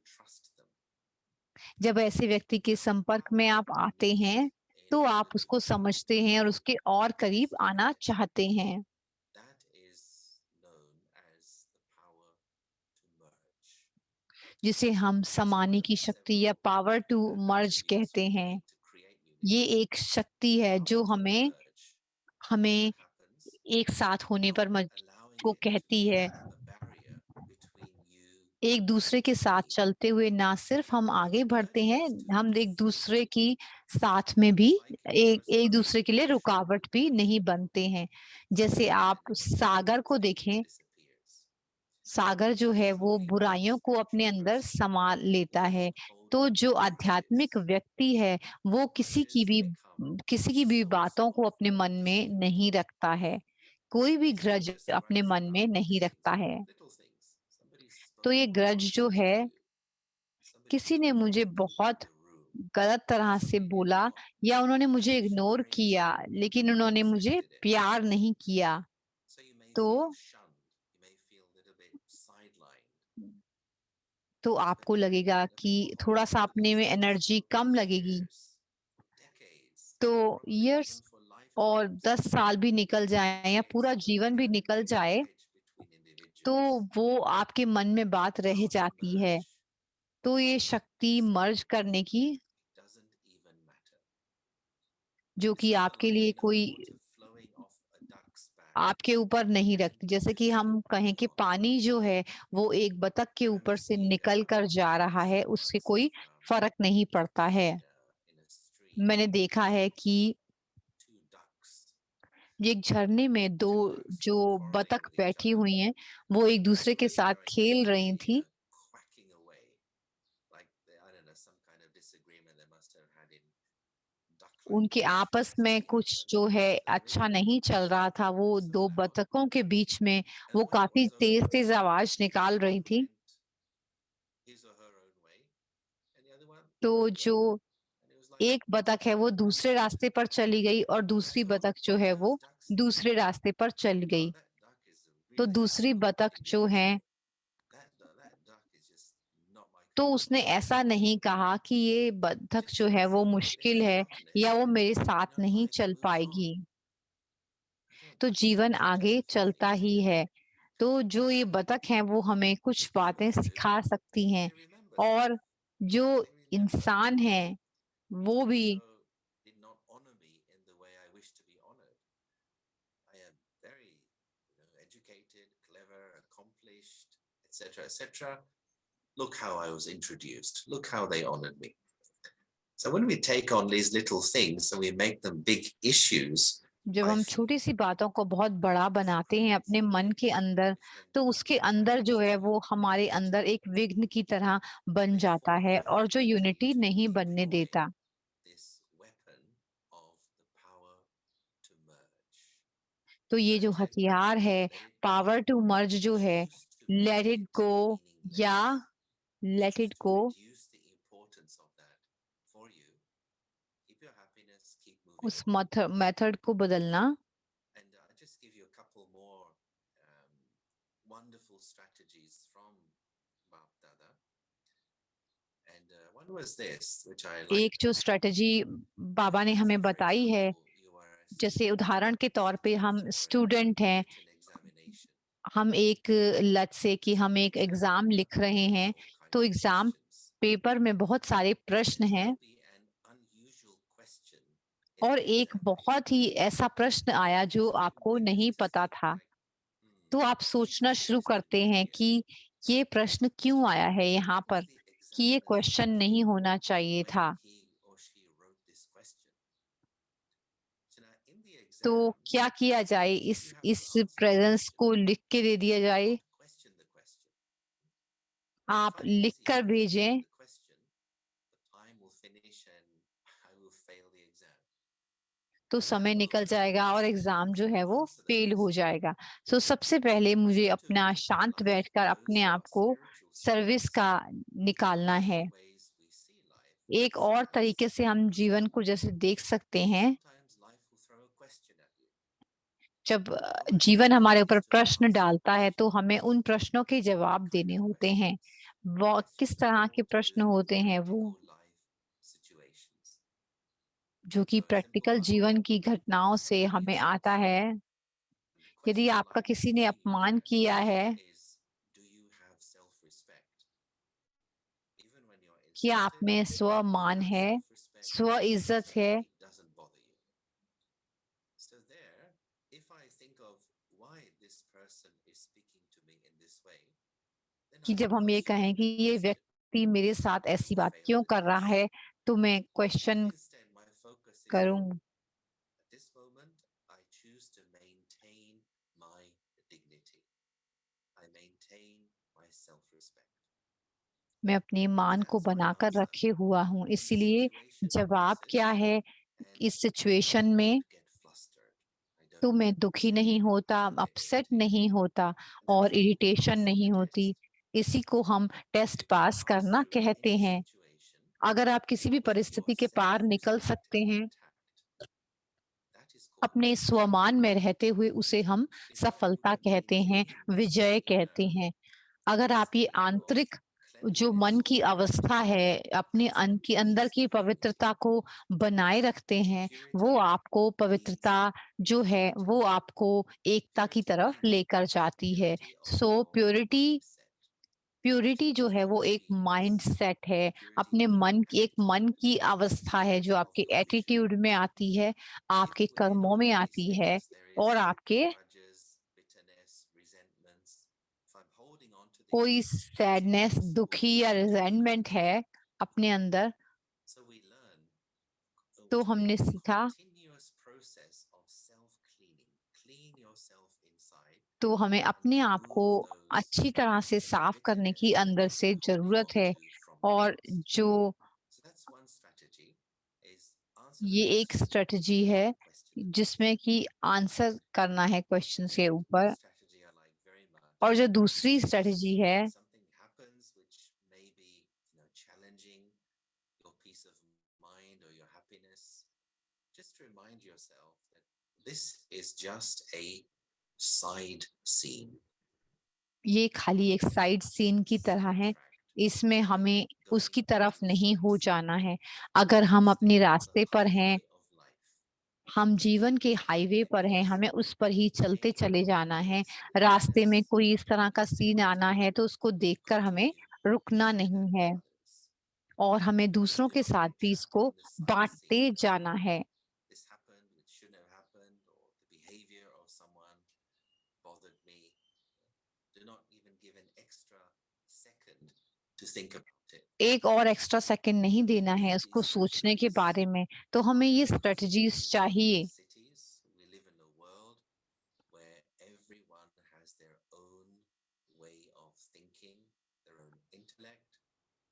जब ऐसे व्यक्ति के संपर्क में आप आते हैं तो आप उसको समझते हैं और उसके और करीब आना चाहते हैं। जिसे हम समाने की शक्ति या पावर टू मर्ज कहते हैं। ये एक शक्ति है जो हमें एक साथ होने पर को कहती है। एक दूसरे के साथ चलते हुए ना सिर्फ हम आगे बढ़ते हैं, हम एक दूसरे की साथ में भी एक दूसरे के लिए रुकावट भी नहीं बनते हैं। जैसे आप सागर को देखें, सागर जो है वो बुराइयों को अपने अंदर समा लेता है। तो जो आध्यात्मिक व्यक्ति है वो किसी की भी बातों को अपने मन में नहीं रखता है, कोई भी ग्रज अपने मन में नहीं रखता है। तो ये ग्रज जो है, किसी ने मुझे बहुत गलत तरह से बोला या उन्होंने मुझे इग्नोर किया, लेकिन उन्होंने मुझे प्यार नहीं किया, तो आपको लगेगा कि थोड़ा सा अपने में एनर्जी कम लगेगी। तो इयर्स और 10 साल भी निकल जाए या पूरा जीवन भी निकल जाए, तो वो आपके मन में बात रह जाती है। तो ये शक्ति मर्ज करने की, जो कि आपके लिए कोई आपके ऊपर नहीं रखती। जैसे कि हम कहें कि पानी जो है वो एक बतख के ऊपर से निकल कर जा रहा है, उससे कोई फर्क नहीं पड़ता है। मैंने देखा है कि एक झरने में दो जो बतख बैठी हुई हैं, वो एक दूसरे के साथ खेल रही थी। उनके आपस में कुछ जो है अच्छा नहीं चल रहा था। वो दो बतखों के बीच में वो काफी तेज तेज आवाज निकाल रही थी। तो जो एक बतख है वो दूसरे रास्ते पर चली गई और दूसरी बतख जो है वो दूसरे रास्ते पर चल गई। तो दूसरी बतख जो है, तो उसने ऐसा नहीं कहा कि ये बतख जो है वो मुश्किल है या वो मेरे साथ नहीं चल पाएगी। तो जीवन आगे चलता ही है। तो जो ये बतख हैं वो हमें कुछ बातें सिखा सकती हैं, और जो इंसान है वो भी etc. Look how I was introduced. Look how they honored me. So when we take on these little things and we make them big issues, जब हम छोटी सी बातों को बहुत बड़ा बनाते हैं अपने मन के अंदर, तो उसके अंदर जो है वो हमारे अंदर एक विघ्न की तरह बन जाता है और जो यूनिटी नहीं बनने देता। तो ये जो हथियार है पावर टू मर्ज जो है, लेट इट गो या लेट इट गो, उस मेथड को बदलना। and I just give you a couple more wonderful strategies from Bap Dada. And one was this, which I like. एक जो स्ट्रेटजी बाबा ने हमें बताई है, जैसे उदाहरण के तौर पे हम स्टूडेंट हैं, हम एक लत से कि हम एक एग्जाम लिख रहे हैं, तो एग्जाम पेपर में बहुत सारे प्रश्न हैं और एक बहुत ही ऐसा प्रश्न आया जो आपको नहीं पता था। तो आप सोचना शुरू करते हैं कि ये प्रश्न क्यों आया है यहाँ पर, कि ये क्वेश्चन नहीं होना चाहिए था। तो क्या किया जाए, इस प्रेजेंस को लिख के दे दिया जाए। आप लिख कर भेजें, तो समय निकल जाएगा और एग्जाम जो है वो फेल हो जाएगा। तो सबसे पहले मुझे अपना शांत बैठकर अपने आप को सर्विस का निकालना है। एक और तरीके से हम जीवन को जैसे देख सकते हैं, जब जीवन हमारे ऊपर प्रश्न डालता है तो हमें उन प्रश्नों के जवाब देने होते हैं। वो किस तरह के प्रश्न होते हैं वो, जो कि प्रैक्टिकल जीवन की घटनाओं से हमें आता है। यदि आपका किसी ने अपमान किया है, क्या आप में स्वमान है, स्व इज्जत है? So there, if I think of why this person is speaking to me in this way, then कि I जब हम ये question कहें कि whether ये this व्यक्ति मेरे साथ ऐसी बात क्यों कर रहा है, तो मैं question instead my focus is करूं। at this moment I choose to maintain my dignity. I maintain my self-respect. मैं अपने मान को बनाकर रखे हुआ हूँ, इसलिए जवाब क्या है इस सिचुएशन में, तो मैं दुखी नहीं होता, अपसेट नहीं होता और इरिटेशन नहीं होती। इसी को हम टेस्ट पास करना कहते हैं। अगर आप किसी भी परिस्थिति के पार निकल सकते हैं अपने स्वमान में रहते हुए, उसे हम सफलता कहते हैं, विजय कहते हैं। अगर आप ये आंतरिक जो मन की अवस्था है, अपने के अंदर की पवित्रता को बनाए रखते हैं, वो आपको पवित्रता जो है वो आपको एकता की तरफ लेकर जाती है। सो प्यूरिटी जो है वो एक माइंड सेट है, अपने मन की एक मन की अवस्था है जो आपके एटीट्यूड में आती है, आपके कर्मों में आती है और आपके कोई सैडनेस, दुखी या रिजेंटमेंट है अपने अंदर, तो हमने सीखा, तो हमें अपने आप को अच्छी तरह से साफ करने की अंदर से जरूरत है। और जो ये एक स्ट्रेटजी है जिसमें कि आंसर करना है क्वेश्चन के ऊपर। और जो दूसरी स्ट्रेटजी है, just remind yourself that this is just a side scene. ये खाली एक साइड सीन की तरह है, इसमें हमें उसकी तरफ नहीं हो जाना है। अगर हम अपने रास्ते पर हैं, हम जीवन के हाईवे पर हैं, हमें उस पर ही चलते चले जाना है। रास्ते में कोई इस तरह का सीन आना है तो उसको देखकर हमें रुकना नहीं है और हमें दूसरों के साथ भी इसको बांटते जाना है। This happened, it shouldn't have happened, or the behavior of someone bothered me. Do not even give an extra second to think about it. एक और एक्स्ट्रा सेकंड नहीं देना है उसको सोचने के बारे में। तो हमें ये स्ट्रेटजीज चाहिए। Cities, we live in a world where everyone has their own way of thinking, their own intellect,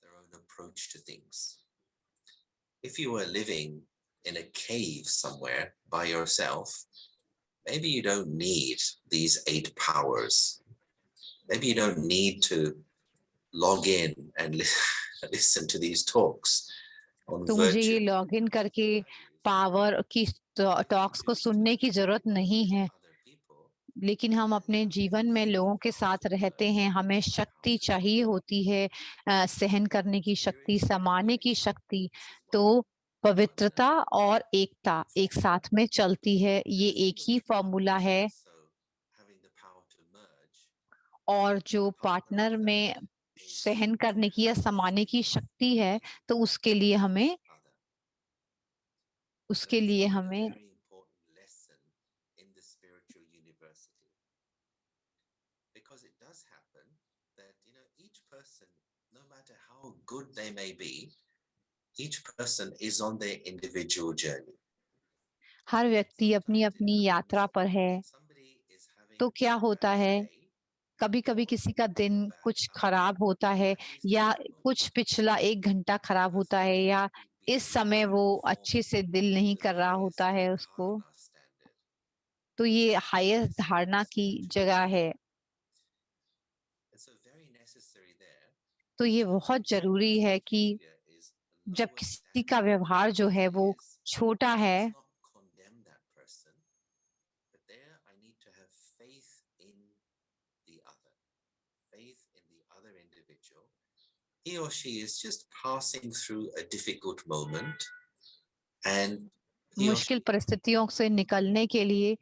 their own approach to things. If you were living in a cave somewhere by yourself, maybe you don't need these 8 powers. Maybe you don't need to log in and listen to these talks on तो मुझे ये virtue. Log in करके power की talks को सुनने की जरूरत नहीं है, लेकिन हम अपने जीवन में लोगों के साथ रहते हैं, हमें शक्ति चाहिए होती है, सहन करने की शक्ति, समाने की शक्ति। तो पवित्रता और एकता एक साथ में चलती है, ये एक ही फॉर्मूला है। और जो पार्टनर में सहन करने की या समाने की शक्ति है, तो उसके लिए हमें Very important lesson in the spiritual university, because it does happen that each person, no matter how good they may be, each person is on their individual journey. हर व्यक्ति अपनी अपनी यात्रा पर है। तो क्या होता है, कभी कभी किसी का दिन कुछ खराब होता है या कुछ पिछला 1 घंटा खराब होता है, या इस समय वो अच्छे से दिल नहीं कर रहा होता है उसको, तो ये हाईएस्ट धारणा की जगह है। तो ये बहुत जरूरी है कि जब किसी का व्यवहार जो है वो छोटा है, he or she is just passing through a difficult moment and he or मुश्किल परिस्थितियों से निकलने के लिए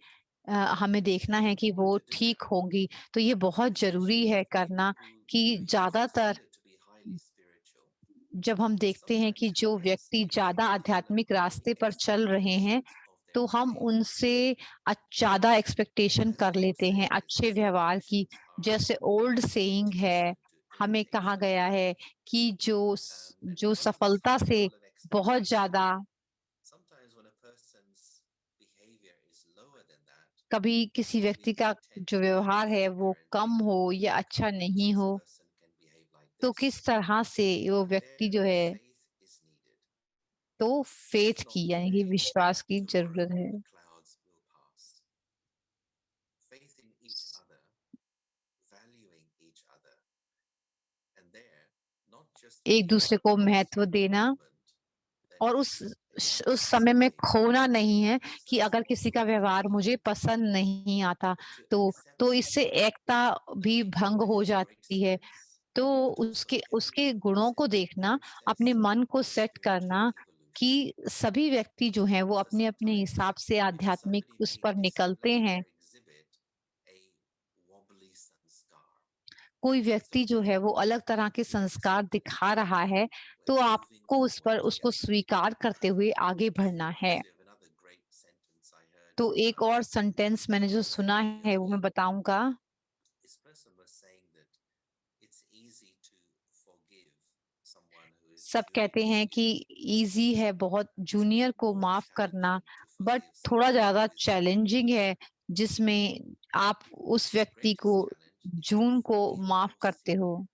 हमें देखना है कि वो ठीक होंगी। तो ये बहुत जरूरी है करना कि ज्यादातर जब हम देखते हैं कि जो व्यक्ति ज्यादा आध्यात्मिक रास्ते पर चल रहे हैं, तो हम उनसे ज्यादा एक्सपेक्टेशन कर लेते हैं अच्छे व्यवहार की। जैसे ओल्ड सेइंग है, हमें कहा गया है कि जो सफलता से बहुत ज्यादा कभी किसी व्यक्ति का जो व्यवहार है वो कम हो या अच्छा नहीं हो, तो किस तरह से वो व्यक्ति जो है, तो फेथ की यानी कि विश्वास की जरूरत है। faith in each other, valuing each other, and there not just एक दूसरे को महत्व देना और उस समय में खोना नहीं है कि अगर किसी का व्यवहार मुझे पसंद नहीं आता तो इससे एकता भी भंग हो जाती है। तो उसके उसके गुणों को देखना, अपने मन को सेट करना कि सभी व्यक्ति जो हैं वो अपने अपने हिसाब से आध्यात्मिक उस पर निकलते हैं। कोई व्यक्ति जो है वो अलग तरह के संस्कार दिखा रहा है, तो आपको उस पर उसको स्वीकार करते हुए आगे बढ़ना है। तो एक और सेंटेंस मैंने जो सुना है वो मैं बताऊंगा। सब कहते हैं कि इजी है बहुत जूनियर को माफ करना, बट थोड़ा ज्यादा चैलेंजिंग है जिसमें आप उस व्यक्ति को जून को माफ करते हो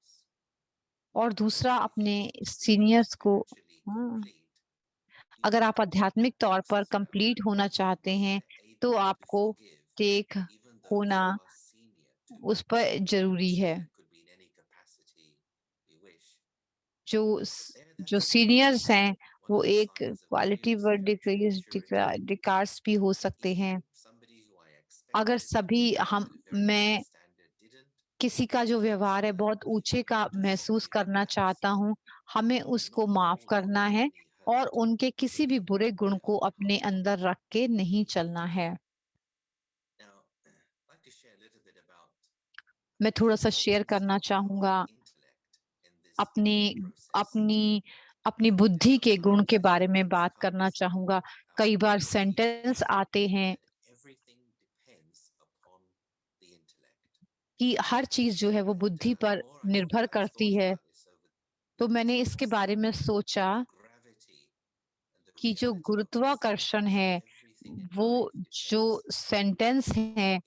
और दूसरा अपने सीनियर्स को। हाँ, अगर आप आध्यात्मिक तौर पर कंप्लीट होना चाहते हैं तो आपको टेक होना उस पर जरूरी है। जो सीनियर्स हैं वो एक क्वालिटी वर्ड डिकार्स भी हो सकते हैं। अगर सभी मैं किसी का जो व्यवहार है बहुत ऊंचे का महसूस करना चाहता हूँ, हमें उसको माफ करना है और उनके किसी भी बुरे गुण को अपने अंदर रख के नहीं चलना है। मैं थोड़ा सा शेयर करना चाहूंगा अपनी अपनी अपनी बुद्धि के गुण के बारे में बात करना चाहूंगा। कई बार सेंटेंस आते हैं कि हर चीज जो है वो बुद्धि पर निर्भर करती है। तो मैंने इसके बारे में सोचा कि जो गुरुत्वाकर्षण है, वो जो सेंटेंस है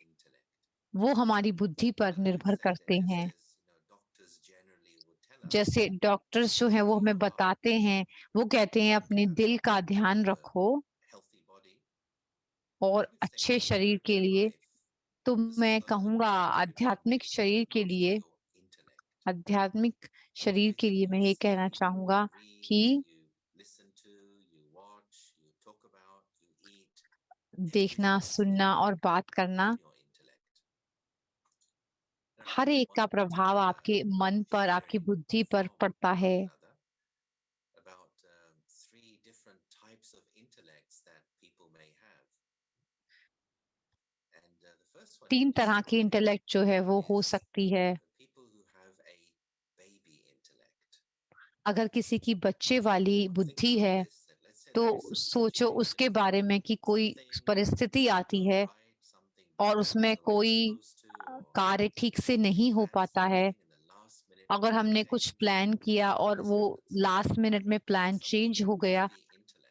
वो हमारी बुद्धि पर निर्भर करते हैं। जैसे डॉक्टर्स जो है वो हमें बताते हैं, वो कहते हैं अपने दिल का ध्यान रखो और अच्छे शरीर के लिए। तो मैं कहूँगा आध्यात्मिक शरीर के लिए मैं ये कहना चाहूँगा कि देखना, सुनना और बात करना, हर एक का प्रभाव आपके मन पर, आपकी बुद्धि पर पड़ता है। तीन तरह की इंटेलेक्ट जो है वो हो सकती है। अगर किसी की बच्चे वाली बुद्धि है तो सोचो उसके बारे में कि कोई परिस्थिति आती है और उसमें कोई कार्य ठीक से नहीं हो पाता है। अगर हमने कुछ प्लान किया और वो लास्ट मिनट में प्लान चेंज हो गया,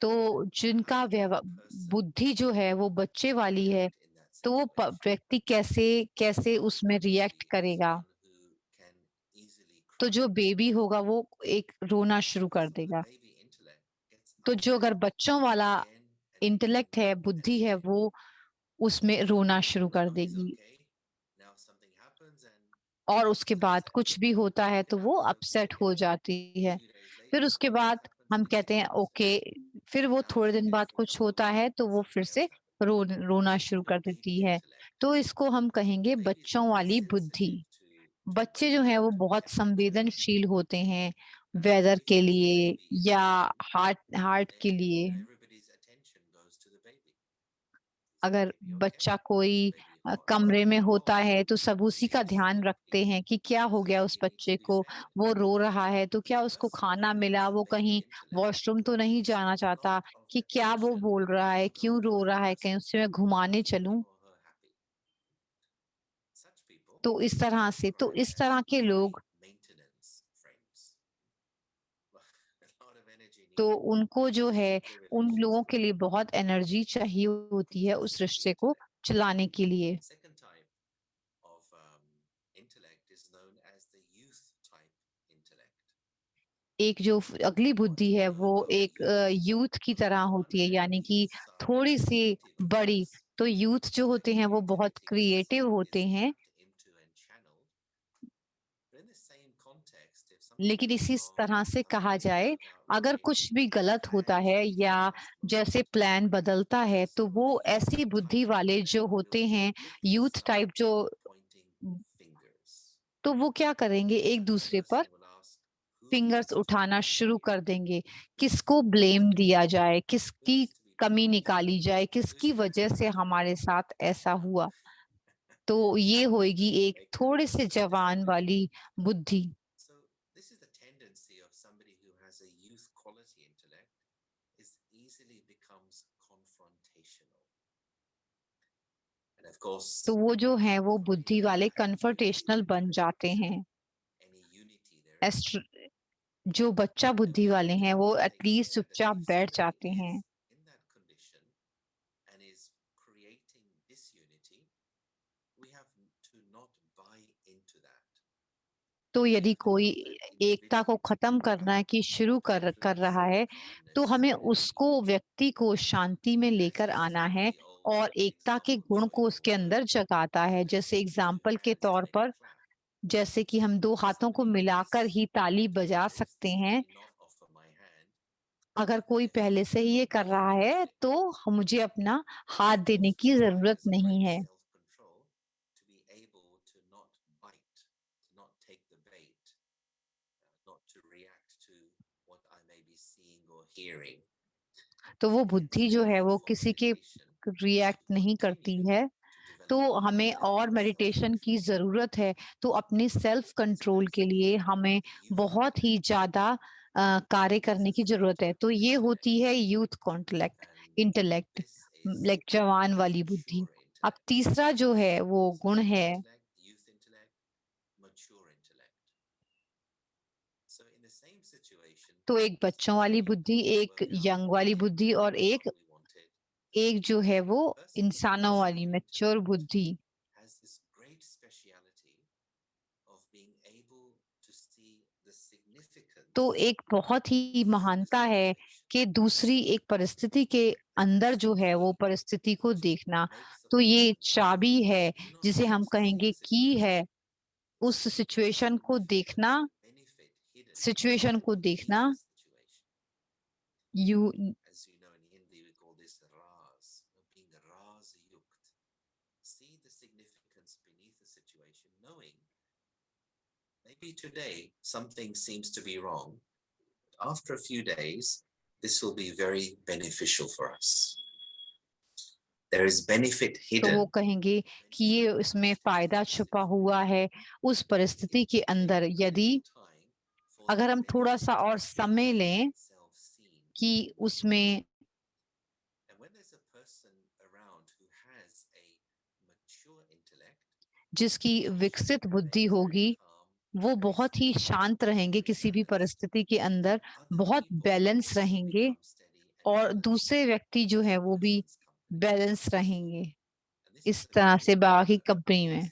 तो जिनका बुद्धि जो है वो बच्चे वाली है, तो वो व्यक्ति कैसे कैसे उसमें रिएक्ट करेगा। तो जो बेबी होगा वो एक रोना शुरू कर देगा। तो जो अगर बच्चों वाला इंटेलेक्ट है, बुद्धि है, वो उसमें रोना शुरू कर देगी और उसके बाद कुछ भी होता है तो वो अपसेट हो जाती है। फिर उसके बाद हम कहते हैं ओके, फिर वो थोड़े दिन बाद कुछ होता है तो वो फिर से रोना शुरू कर देती है। तो इसको हम कहेंगे बच्चों वाली बुद्धि। बच्चे जो हैं वो बहुत संवेदनशील होते हैं, वेदर के लिए या हार्ट के लिए। everybody's attention goes to the baby. अगर बच्चा कोई कमरे में होता है तो सब उसी का ध्यान रखते हैं कि क्या हो गया उस बच्चे को, वो रो रहा है तो क्या उसको खाना मिला, वो कहीं वॉशरूम तो नहीं जाना चाहता, कि क्या वो बोल रहा है, क्यों रो रहा है, कहीं उसे मैं घुमाने चलूं। तो इस तरह से, तो इस तरह के लोग, तो उनको जो है, उन लोगों के लिए बहुत एनर्जी चाहिए होती है उस रिश्ते को चलाने के लिए। Second type of intellect is known as the youth type intellect. एक जो अगली बुद्धि है वो एक यूथ की तरह होती है, यानी कि थोड़ी सी बड़ी। तो यूथ जो होते हैं वो बहुत क्रिएटिव होते हैं, लेकिन इसी तरह से कहा जाए, अगर कुछ भी गलत होता है या जैसे प्लान बदलता है, तो वो ऐसी बुद्धि वाले जो होते हैं, यूथ टाइप जो, तो वो क्या करेंगे, एक दूसरे पर फिंगर्स उठाना शुरू कर देंगे, किसको ब्लेम दिया जाए, किसकी कमी निकाली जाए, किसकी वजह से हमारे साथ ऐसा हुआ। तो ये होएगी एक थोड़े से जवान वाली बुद्धि। So this is the tendency of somebody who has a youth quality intellect is easily becomes confrontational. And of course, तो वो जो है वो बुद्धि वाले कन्फर्टेशनल बन जाते हैं। any unity there is. एस्ट्र जो बच्चा बुद्धि वाले हैं वो Something एटलीस्ट there that चुपचाप if बैठ somebody जाते हैं। is in that condition and is creating disunity, we have to not buy into that. तो यदि कोई एकता को खत्म करना की शुरू कर रहा है, तो हमें उसको, व्यक्ति को शांति में लेकर आना है और एकता के गुण को उसके अंदर जगाता है। जैसे एग्जाम्पल के तौर पर, जैसे कि हम दो हाथों को मिलाकर ही ताली बजा सकते हैं। अगर कोई पहले से ही ये कर रहा है तो मुझे अपना हाथ देने की जरूरत नहीं है। To be able to not bite, to not take the bait, not to react to what I may be seeing or hearing. तो वो बुद्धि जो है वो किसी के रिएक्ट नहीं करती है। तो हमें और मेडिटेशन की जरूरत है। तो अपने सेल्फ कंट्रोल के लिए हमें बहुत ही ज्यादा कार्य करने की जरूरत है। तो ये होती है यूथ इंटेलेक्ट, लाइक जवान वाली बुद्धि। अब तीसरा जो है वो गुण है, Youth intellect, mature intellect. So in the same situation, तो एक बच्चों वाली बुद्धि, एक यंग वाली बुद्धि और एक जो है वो इंसानों वाली मैच्योर बुद्धि। has this great speciality of being able to see the significance. तो एक बहुत ही महानता है कि दूसरी एक परिस्थिति के अंदर जो है वो परिस्थिति को देखना। तो ये चाबी है जिसे हम कहेंगे की है, उस सिचुएशन को देखना, सिचुएशन को देखना। You As you know, in Hindi we call this raz, being raz yukt. See the significance beneath the situation, knowing maybe today something seems to be wrong. After a few days, this will be very beneficial for us. There is benefit तो hidden. वो कहेंगे कि ये इसमें फायदा छुपा हुआ है उस परिस्थिति के अंदर। यदि अगर हम थोड़ा सा और समय लें कि उसमें, And when there's a person around who has a mature intellect, जिसकी विकसित बुद्धि होगी, वो बहुत ही शांत रहेंगे किसी भी परिस्थिति के अंदर, बहुत बैलेंस रहेंगे, और दूसरे व्यक्ति जो है वो भी बैलेंस रहेंगे। इस तरह से बाकी कंपनी में,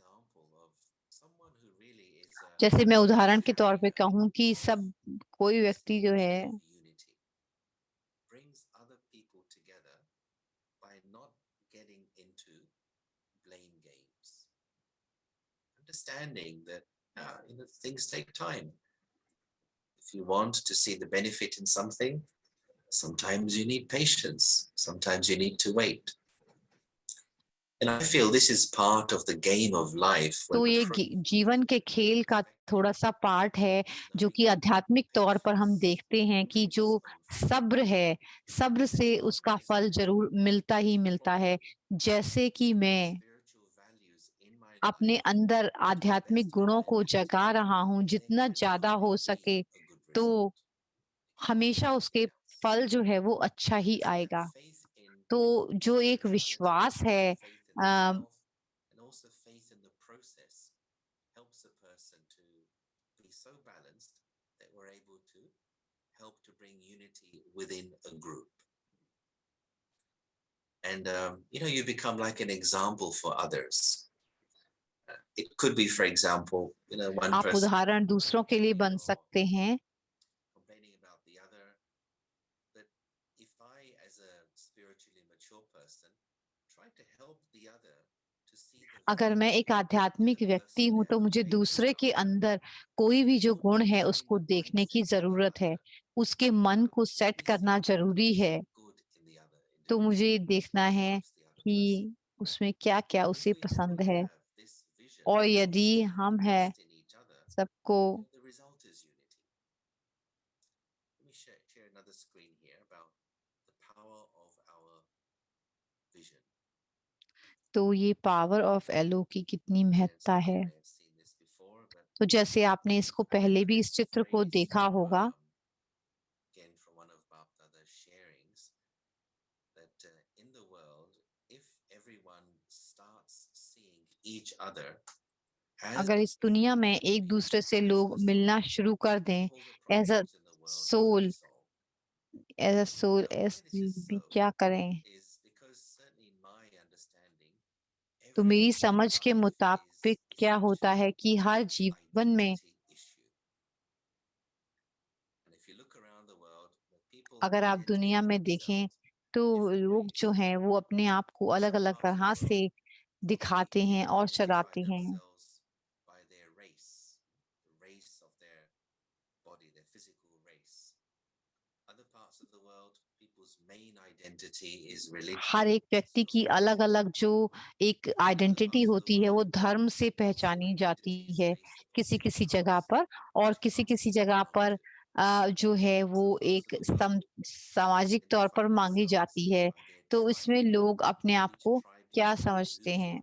someone who really is जैसे मैं उदाहरण के तौर पे कहूँ कि सब कोई व्यक्ति जो है unity, brings other people together by not getting into blame games. Understanding that things take time. If you want to see the benefit in something, sometimes you need patience, sometimes you need to wait. And I feel this is part of the game of life. तो When ये जीवन के खेल का थोड़ा सा part है जो कि आध्यात्मिक तौर पर हम देखते हैं कि जो सब्र है, सब्र से उसका फल जरूर मिलता ही मिलता है। जैसे कि मैं अपने अंदर आध्यात्मिक गुणों को जगा रहा हूँ, जितना ज्यादा हो सके तो हमेशा उसके फल जो है वो अच्छा ही आएगा। तो जो एक विश्वास है and also faith in the process helps a person to be so balanced that we're able to help to bring unity within a group. And you become like an example for others. It could be, for example, one आप person उदाहरण दूसरों के लिए बन सकते हैं। complaining about the other. But if I, as a spiritually mature person, try to help the other to see the अगर मैं एक आध्यात्मिक व्यक्ति हूँ तो मुझे दूसरे के अंदर कोई भी जो गुण है उसको देखने की जरूरत है, उसके मन को सेट करना जरूरी है। तो मुझे देखना है कि उसमें क्या क्या उसे पसंद है, और यदि हम हैं सबको the result is unity. Let me share another screen here about the power of our vision. तो ये पावर ऑफ एलो की कितनी महत्ता है। I have seen this before, but तो जैसे आपने इसको पहले भी इस चित्र को देखा होगा, again from one of Bap Dada's sharings, that in the world, if everyone starts seeing each other as अगर इस दुनिया में एक दूसरे से लोग मिलना शुरू कर दें एज अ सोल, भी क्या करें, is because certainly in my understanding, तो मेरी समझ के मुताबिक क्या होता है कि हर जीवन में अगर आप दुनिया में देखें तो लोग जो हैं वो अपने आप को अलग अलग तरह से दिखाते हैं और चलाते हैं। by their race, the race of their body, their physical race. Other parts of the world, people's main identity is religion. हर एक व्यक्ति की अलग अलग जो एक आइडेंटिटी होती है वो धर्म से पहचानी जाती है किसी किसी जगह पर, और किसी किसी जगह पर जो है वो एक सामाजिक तौर पर मांगी जाती है। तो इसमें लोग अपने आप को क्या समझते हैं,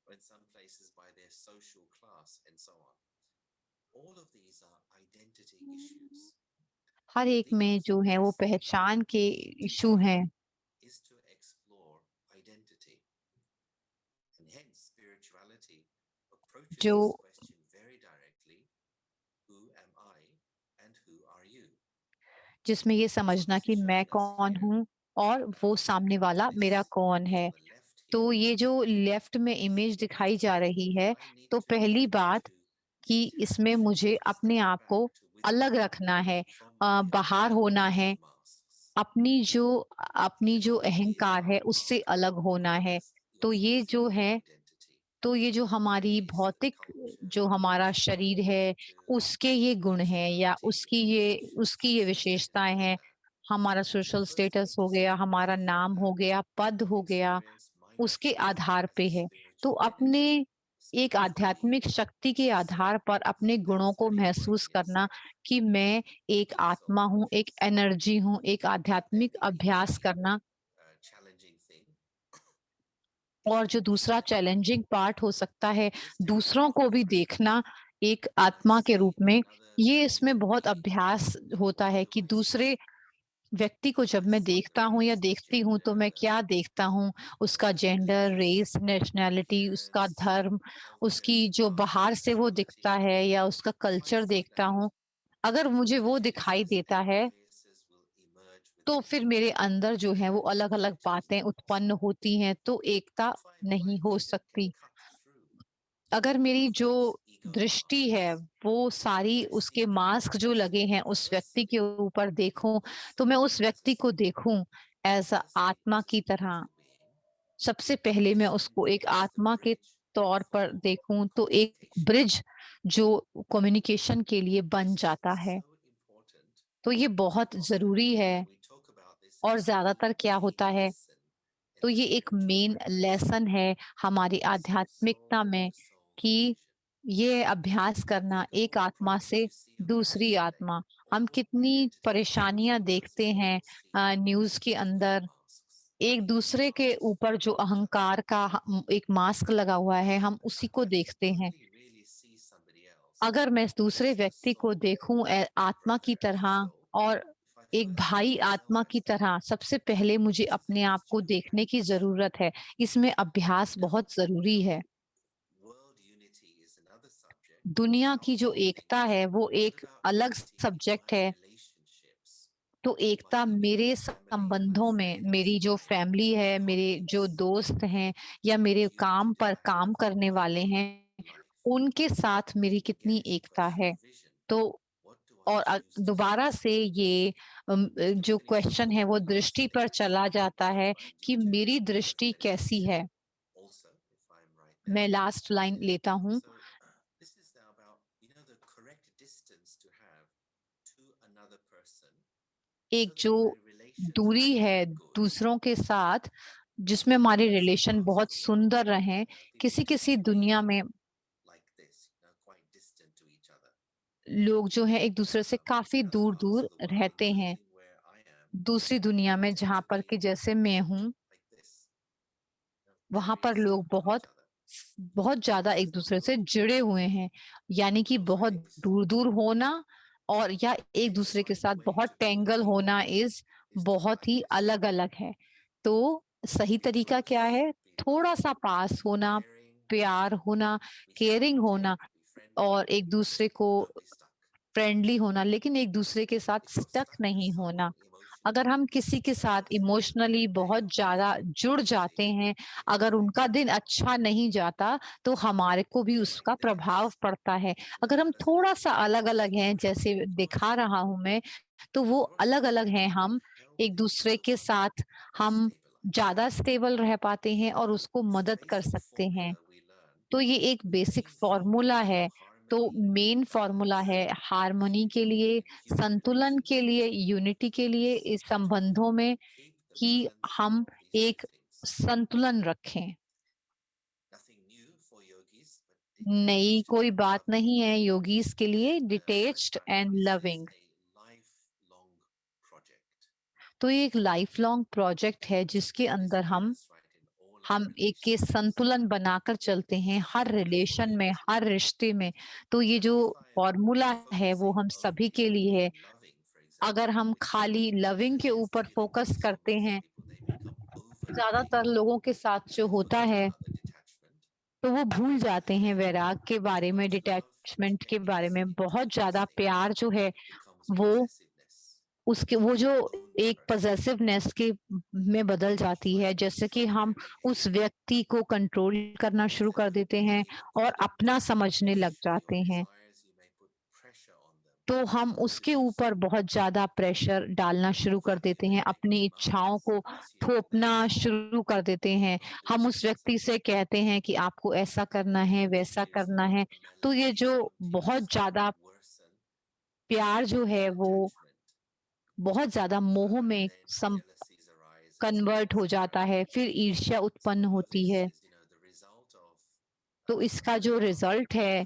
Or in some places by their social class and so on. All of these are identity issues. हर एक में जो है वो पहचान के इशू हैं। Is to explore identity. And hence spirituality approaches जो this question very directly. Who am I and who are you? जिसमें ये समझना कि मैं कौन हूँ और वो सामने वाला मेरा कौन है। तो ये जो लेफ्ट में इमेज दिखाई जा रही है, तो पहली बात कि इसमें मुझे अपने आप को अलग रखना है, बाहर होना है, अपनी जो अहंकार है उससे अलग होना है। तो ये जो है, तो ये जो हमारी भौतिक जो हमारा शरीर है उसके ये गुण हैं या उसकी ये विशेषताएं हैं। हमारा सोशल स्टेटस हो गया, हमारा नाम हो गया, पद हो गया, उसके आधार पे है। तो अपने एक आध्यात्मिक शक्ति के आधार पर अपने गुणों को महसूस करना कि मैं एक आत्मा हूँ, एक एनर्जी हूँ, एक आध्यात्मिक अभ्यास करना। Challenging thing. और जो दूसरा चैलेंजिंग पार्ट हो सकता है दूसरों को भी देखना एक आत्मा के रूप में, ये इसमें बहुत अभ्यास होता है कि दूसरे व्यक्ति को जब मैं देखता हूँ या देखती हूँ तो मैं क्या देखता हूँ, उसका जेंडर, रेस, नेशनैलिटी, उसका धर्म, उसकी जो बाहर से वो दिखता है या उसका कल्चर देखता हूँ। अगर मुझे वो दिखाई देता है तो फिर मेरे अंदर जो है वो अलग अलग बातें उत्पन्न होती हैं, तो एकता नहीं हो सकती। अगर मेरी जो दृष्टि है वो सारी उसके मास्क जो लगे हैं उस व्यक्ति के ऊपर देखूं, तो मैं उस व्यक्ति को देखूं एज अ आत्मा की तरह। सबसे पहले मैं उसको एक आत्मा के तौर पर देखूं तो एक ब्रिज जो कम्युनिकेशन के लिए बन जाता है। तो ये बहुत जरूरी है। और ज्यादातर क्या होता है, तो ये एक मेन लेसन है हमारी आध्यात्मिकता में कि ये अभ्यास करना एक आत्मा से दूसरी आत्मा। हम कितनी परेशानियां देखते हैं न्यूज़ के अंदर, एक दूसरे के ऊपर जो अहंकार का एक मास्क लगा हुआ है, हम उसी को देखते हैं। अगर मैं दूसरे व्यक्ति को देखूं आत्मा की तरह और एक भाई आत्मा की तरह, सबसे पहले मुझे अपने आप को देखने की जरूरत है। इसमें अभ्यास बहुत जरूरी है। दुनिया की जो एकता है वो एक अलग सब्जेक्ट है। तो एकता मेरे संबंधों में, मेरी जो फैमिली है, मेरे जो दोस्त हैं या मेरे काम पर काम करने वाले हैं, उनके साथ मेरी कितनी एकता है। तो और दोबारा से ये जो क्वेश्चन है वो दृष्टि पर चला जाता है कि मेरी दृष्टि कैसी है। मैं लास्ट लाइन लेता हूँ। एक जो दूरी है दूसरों के साथ, जिसमें हमारे रिलेशन बहुत सुंदर रहें, किसी किसी दुनिया में लोग जो है एक दूसरे से काफी दूर दूर रहते हैं। दूसरी दुनिया में जहां पर कि जैसे मैं हूँ, वहां पर लोग बहुत बहुत ज्यादा एक दूसरे से जुड़े हुए हैं। यानी कि बहुत दूर दूर होना और या एक दूसरे के साथ बहुत टेंगल होना इज बहुत ही अलग अलग है। तो सही तरीका क्या है? थोड़ा सा पास होना, प्यार होना, केयरिंग होना और एक दूसरे को फ्रेंडली होना, लेकिन एक दूसरे के साथ स्टक नहीं होना। अगर हम किसी के साथ इमोशनली बहुत ज्यादा जुड़ जाते हैं, अगर उनका दिन अच्छा नहीं जाता तो हमारे को भी उसका प्रभाव पड़ता है। अगर हम थोड़ा सा अलग अलग हैं, जैसे दिखा रहा हूं मैं, तो वो अलग अलग हैं, हम एक दूसरे के साथ हम ज्यादा स्टेबल रह पाते हैं और उसको मदद कर सकते हैं। तो ये एक बेसिक फॉर्मूला है। तो मेन फॉर्मूला है हार्मोनी के लिए, संतुलन के लिए, यूनिटी के लिए इस संबंधों में, कि हम एक संतुलन रखें। नई कोई बात नहीं है योगीज के लिए, डिटेच्ड एंड लविंग। तो ये एक लाइफ लॉन्ग प्रोजेक्ट है जिसके अंदर हम एक के संतुलन बनाकर चलते हैं हर रिलेशन में, हर रिश्ते में। तो ये जो फॉर्मूला है वो हम सभी के लिए है। अगर हम खाली लविंग के ऊपर फोकस करते हैं, ज्यादातर लोगों के साथ जो होता है, तो वो भूल जाते हैं वैराग के बारे में, डिटैचमेंट के बारे में। बहुत ज्यादा प्यार जो है वो उसके वो जो एक पजेसिवनेस के में बदल जाती है, जैसे कि हम उस व्यक्ति को कंट्रोल करना शुरू कर देते हैं और अपना समझने लग जाते हैं। तो हम उसके ऊपर बहुत ज्यादा प्रेशर डालना शुरू कर देते हैं, अपनी इच्छाओं को थोपना शुरू कर देते हैं। हम उस व्यक्ति से कहते हैं कि आपको ऐसा करना है, वैसा करना है। तो ये जो बहुत ज्यादा प्यार जो है वो बहुत ज्यादा मोह में कन्वर्ट हो जाता है, फिर ईर्ष्या उत्पन्न होती है। तो इसका जो रिजल्ट है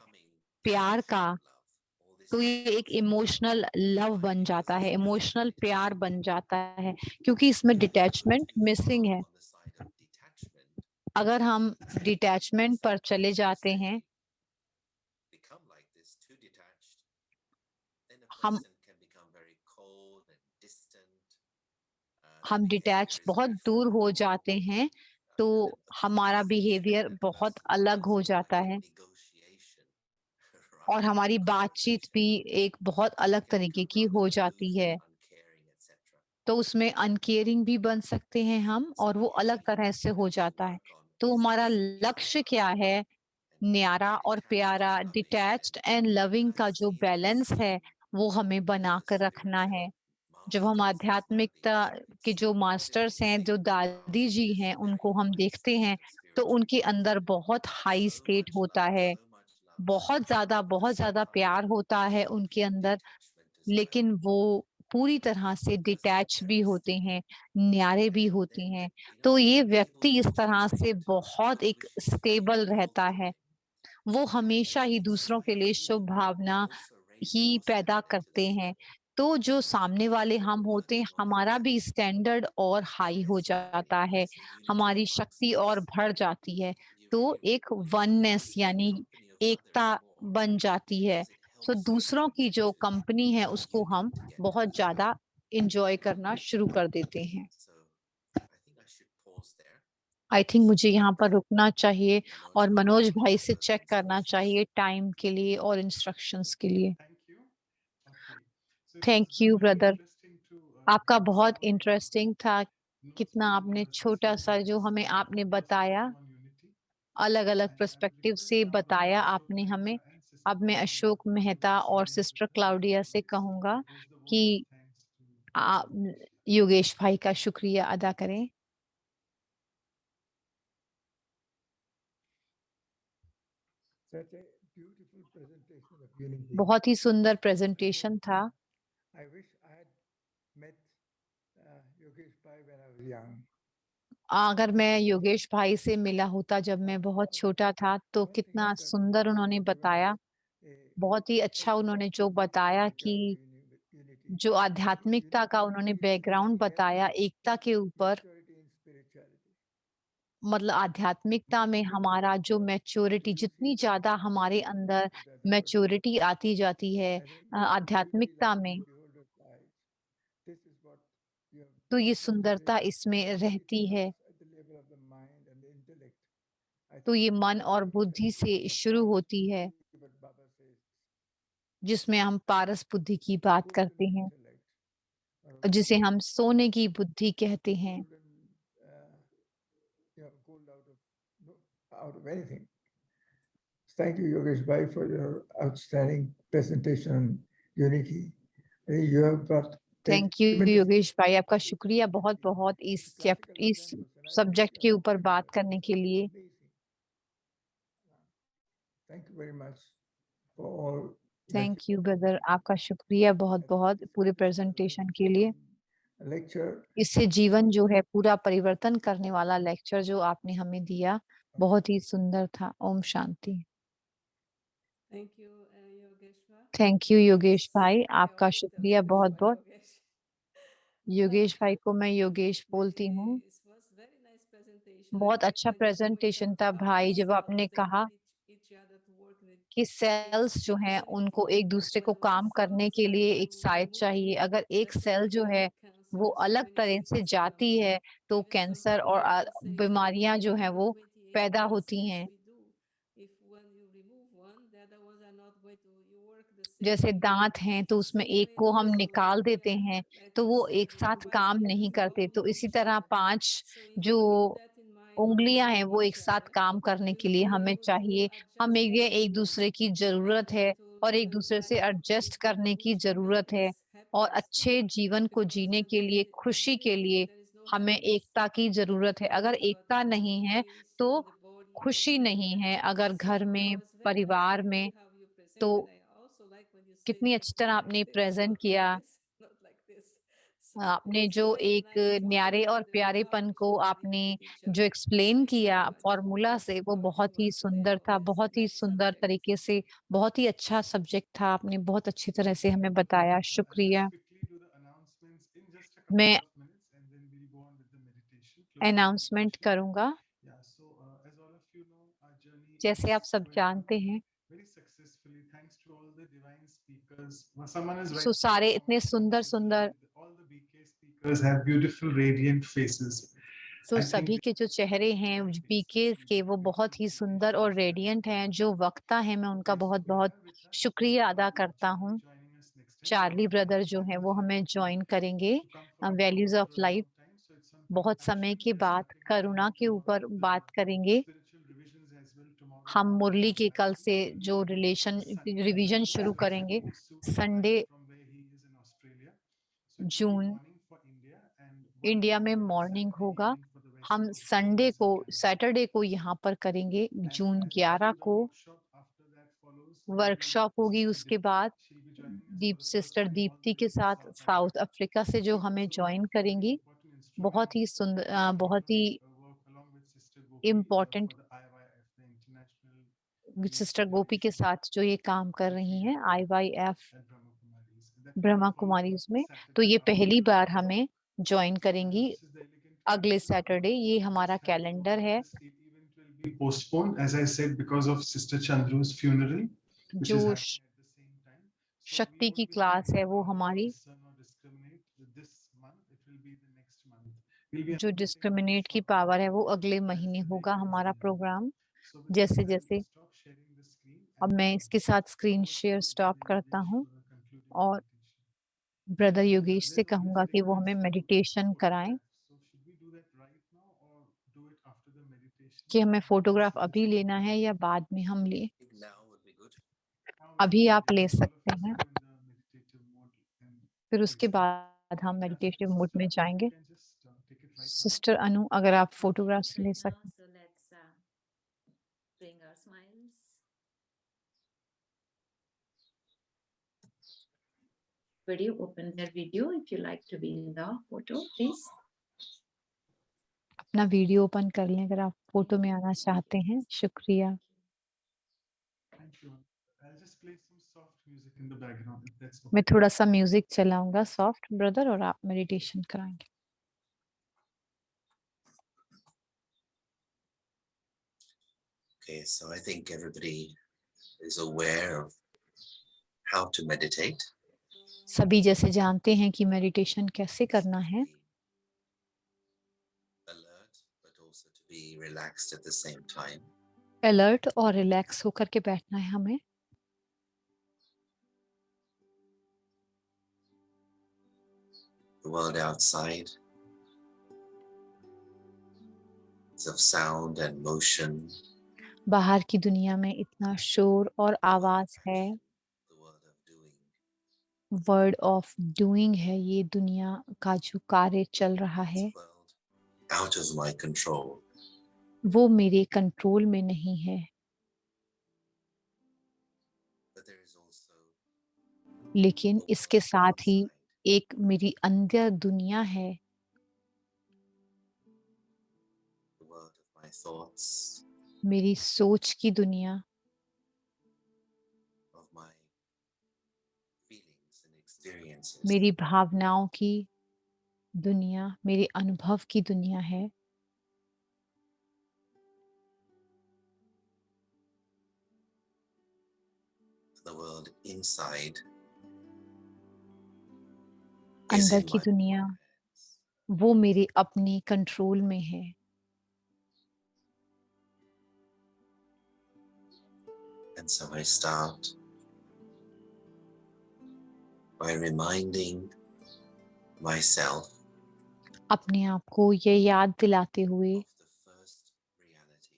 प्यार का, तो ये एक इमोशनल लव बन जाता है, इमोशनल प्यार बन जाता है, क्योंकि इसमें डिटैचमेंट मिसिंग है। अगर हम डिटैचमेंट पर चले जाते हैं, हम डिटैच बहुत दूर हो जाते हैं, तो हमारा बिहेवियर बहुत अलग हो जाता है और हमारी बातचीत भी एक बहुत अलग तरीके की हो जाती है। तो उसमें अनकेयरिंग भी बन सकते हैं हम, और वो अलग तरह से हो जाता है। तो हमारा लक्ष्य क्या है? न्यारा और प्यारा, डिटैच्ड एंड लविंग का जो बैलेंस है वो हमें बना कर रखना है। जब हम आध्यात्मिकता के जो मास्टर्स हैं, जो दादी जी हैं, उनको हम देखते हैं, तो उनके अंदर बहुत हाई स्टेट होता है, बहुत ज्यादा प्यार होता है उनके अंदर, लेकिन वो पूरी तरह से Because डिटैच भी there is होते हैं, न्यारे भी होते then हैं, you know तो ये able व्यक्ति to इस तरह change से that बहुत एक emotion स्टेबल into रहता है। fulfillment. वो And हमेशा ही also दूसरों I के लिए think Shubh Bhavna also raise he your पैदा standard to करते that हैं। level. तो जो सामने वाले हम होते हैं, Working on हमारा that भी स्टैंडर्ड और हाई हो there's जाता है, there's a unity हमारी amongst शक्ति और us. बढ़ जाती है। You तो really एक enjoy वननेस the यानी company of Ekta others more बन जाती है। because it so helps you दूसरों की जो to कंपनी है be उसको हम unique again. बहुत ज़्यादा एन्जॉय करना शुरू कर देते हैं। So I think I should pause there. I think मुझे यहाँ पर रुकना चाहिए Manoj और will मनोज give me भाई से further चेक करना instructions. चाहिए टाइम के लिए और इंस्ट्रक्शंस के लिए। Thank you. Okay. So it thank was you very brother. interesting to आपका hear बहुत some इंटरेस्टिंग था, notes कितना on आपने the छोटा system सा जो points, हमें आपने बताया, perspective on unity. अलग अलग And I would perspective request से now बताया Ashok आपने Mehta हमें। and Sister अब मैं Claudia Ashok to Mehta address और any of the sister questions Claudia or से queries. So कहूँगा propose the vote कि of thanks to आप Yogesh. योगेश भाई का शुक्रिया अदा करें। Such a beautiful presentation of unity. बहुत ही सुंदर प्रेजेंटेशन था। I wish I had met Yogesh Pai when I was young. अगर मैं योगेश भाई से मिला होता जब मैं बहुत छोटा था, तो One thing कितना is that सुंदर उन्होंने given बताया। a बहुत ही अच्छा उन्होंने जो बताया कि unity, जो आध्यात्मिकता का उन्होंने बैकग्राउंड बताया एकता के ऊपर, maturity in spirituality. मतलब आध्यात्मिकता में हमारा जो मैच्योरिटी, जितनी ज्यादा हमारे अंदर मैच्योरिटी आती जाती है आध्यात्मिकता में, This is what you have तो ये demonstrated सुंदरता इसमें to रहती है। us at the level of the mind and the intellect. I तो think ये मन और very बुद्धि से effective शुरू होती है, what Baba says, जिसमें हम पारस बुद्धि की बात करते golden हैं, intellect, or जिसे हम सोने की बुद्धि कहते हैं। golden, gold out of anything. Thank you, Yogesh Bhai, for your outstanding presentation on unity. I think you have brought thank you tremendous Yogesh भाई, आपका शुक्रिया बहुत बहुत इस classical इस examples, and I subject think के ऊपर बात करने के लिए। amazing. Thank you very much for all. that thank you you brother, आपका शुक्रिया बहुत I think बहुत this पूरे has been a प्रेजेंटेशन के लिए। transforming lecture. इससे जीवन जो है पूरा परिवर्तन करने वाला लेक्चर जो आपने हमें दिया, बहुत ही सुंदर था। ओम Shanti. Thank you, Yogeshwar. Thank you Yogesh भाई, I आपका always tell शुक्रिया बहुत Yogeshwar, बहुत। Yogesh. योगेश भाई को मैं योगेश बोलती हूँ। It was very nice presentation. I बहुत think अच्छा when you प्रेजेंटेशन pointed था भाई, us जब how आपने they कहा need each other to work in कि सेल्स जो हैं उनको एक दूसरे को काम करने के लिए एक साइड चाहिए। अगर एक सेल जो है वो अलग तरह से जाती है, तो कैंसर और बीमारियां जो है वो पैदा होती हैं। If when you remove one, the other ones are not going to you work the same जैसे way. दांत हैं तो उसमें एक को हम निकाल देते हैं तो वो एक साथ काम नहीं करते। तो इसी तरह 5 जो उंगलियां हैं वो एक साथ काम करने के लिए हमें चाहिए। हम एक दूसरे की जरूरत है और एक दूसरे से एडजस्ट करने की जरूरत है। और अच्छे जीवन को जीने के लिए, खुशी के लिए हमें एकता की जरूरत है। अगर एकता नहीं है तो खुशी नहीं है। अगर घर में, परिवार में, तो कितनी अच्छी तरह आपने प्रेजेंट किया। आपने जो एक न्यारे और प्यारेपन को आपने जो एक्सप्लेन किया फॉर्मूला से, वो बहुत ही सुंदर था, बहुत ही सुंदर तरीके से, बहुत ही अच्छा सब्जेक्ट था। आपने बहुत अच्छी तरह से हमें बताया। I'll just शुक्रिया। quickly do the announcements in just a couple मैं of minutes, and then we'll go on with the meditation. closing announcement meditation. करूंगा। Yeah. So as all of you know, our journey जैसे आप is सब going on जानते हैं, very successfully thanks to all the divine speakers. Well, someone is so right. सारे इतने सुंदर सुंदर, All the BK speakers have beautiful, radiant faces. So I सभी think के जो चेहरे हैं बीके के, वो बहुत ही सुंदर और रेडिएंट हैं। जो वक्ता है, मैं उनका बहुत बहुत शुक्रिया अदा करता हूँ। चार्ली ब्रदर जो है वो हमें ज्वाइन करेंगे वैल्यूज ऑफ लाइफ। बहुत समय के बाद करुणा के ऊपर बात करेंगे। हम मुरली के कल से जो रिवीजन शुरू करेंगे। संडे जून इंडिया में मॉर्निंग होगा। हम संडे को, सैटरडे को यहाँ पर करेंगे। जून 11 को वर्कशॉप होगी। उसके बाद दीप सिस्टर दीप्ति के साथ साउथ अफ्रीका से जो हमें ज्वाइन करेंगी, बहुत ही सुंदर, बहुत ही इम्पोर्टेंट सिस्टर गोपी के साथ जो ये काम कर रही हैं IYF ब्रह्मा कुमारीज में। तो ये पहली बार हमें ज्वाइन करेंगी अगले सैटरडे। ये हमारा कैलेंडर है। postponed, as I said, because of Sister Chandru's funeral, which जो is happening at the same time. So we शक्ति की would be क्लास unable है to वो honor or हमारी, discern or discriminate this month. It will be the next month. We'll be जो announcing discriminate की shortly power है वो that अगले is महीने the होगा date and हमारा venue. प्रोग्राम। So with जैसे this, I जैसे will stop sharing the screen अब and मैं इसके साथ screen over share to stop Brother करता Yogesh हूँ for a concluding और meditation. ब्रदर And योगेश से there's always कहूंगा a कि वो हमें request to मेडिटेशन कराएं, photograph. So should we do that right now or do it after the meditation? कि हमें Just फोटोग्राफ suggest अभी one. लेना है या बाद में हम ले। I think now would be good. अभी Now आप ले all of सकते us हैं, go in the meditative mode and फिर उसके please. बाद हम मेडिटेटिव मोड में Sister Anu, जाएंगे। you can just take it right now. Sister Anu, अगर आप फोटोग्राफ्स ले Right now, सकते। so let's bring our smiles. Video, open their video if you like to be in the photo, please. अपना video open कर लें अगर आप photo में आना चाहते हैं। शुक्रिया। Thank you. I'll just play some soft music in the background if that's मैं okay. थोड़ा सा म्यूजिक चलाऊंगा सॉफ्ट ब्रदर, और आप मेडिटेशन कराएंगे। Okay, so I think everybody is aware of how to meditate. सभी जैसे जानते हैं कि मेडिटेशन कैसे करना है। Alert, but also to be relaxed at the same time. Alert और रिलैक्स होकर के बैठना है हमें। The world outside is of sound and motion. बाहर की दुनिया में इतना शोर और आवाज है। The world of doing. Word of doing है ये दुनिया का जो कार्य चल रहा है, It's a world out of my control. वो मेरे कंट्रोल में नहीं है। But there is also लेकिन a इसके world साथ ही inside. एक मेरी अंदर दुनिया है, The world of my thoughts, मेरी सोच की दुनिया, of my feelings and experiences. मेरी भावनाओं की दुनिया, मेरे अनुभव की दुनिया है। The world inside is अंदर in की my दुनिया own hands. वो मेरे अपने कंट्रोल में है। And so I start by reminding myself अपने आप को ये याद दिलाते हुए, of the first reality.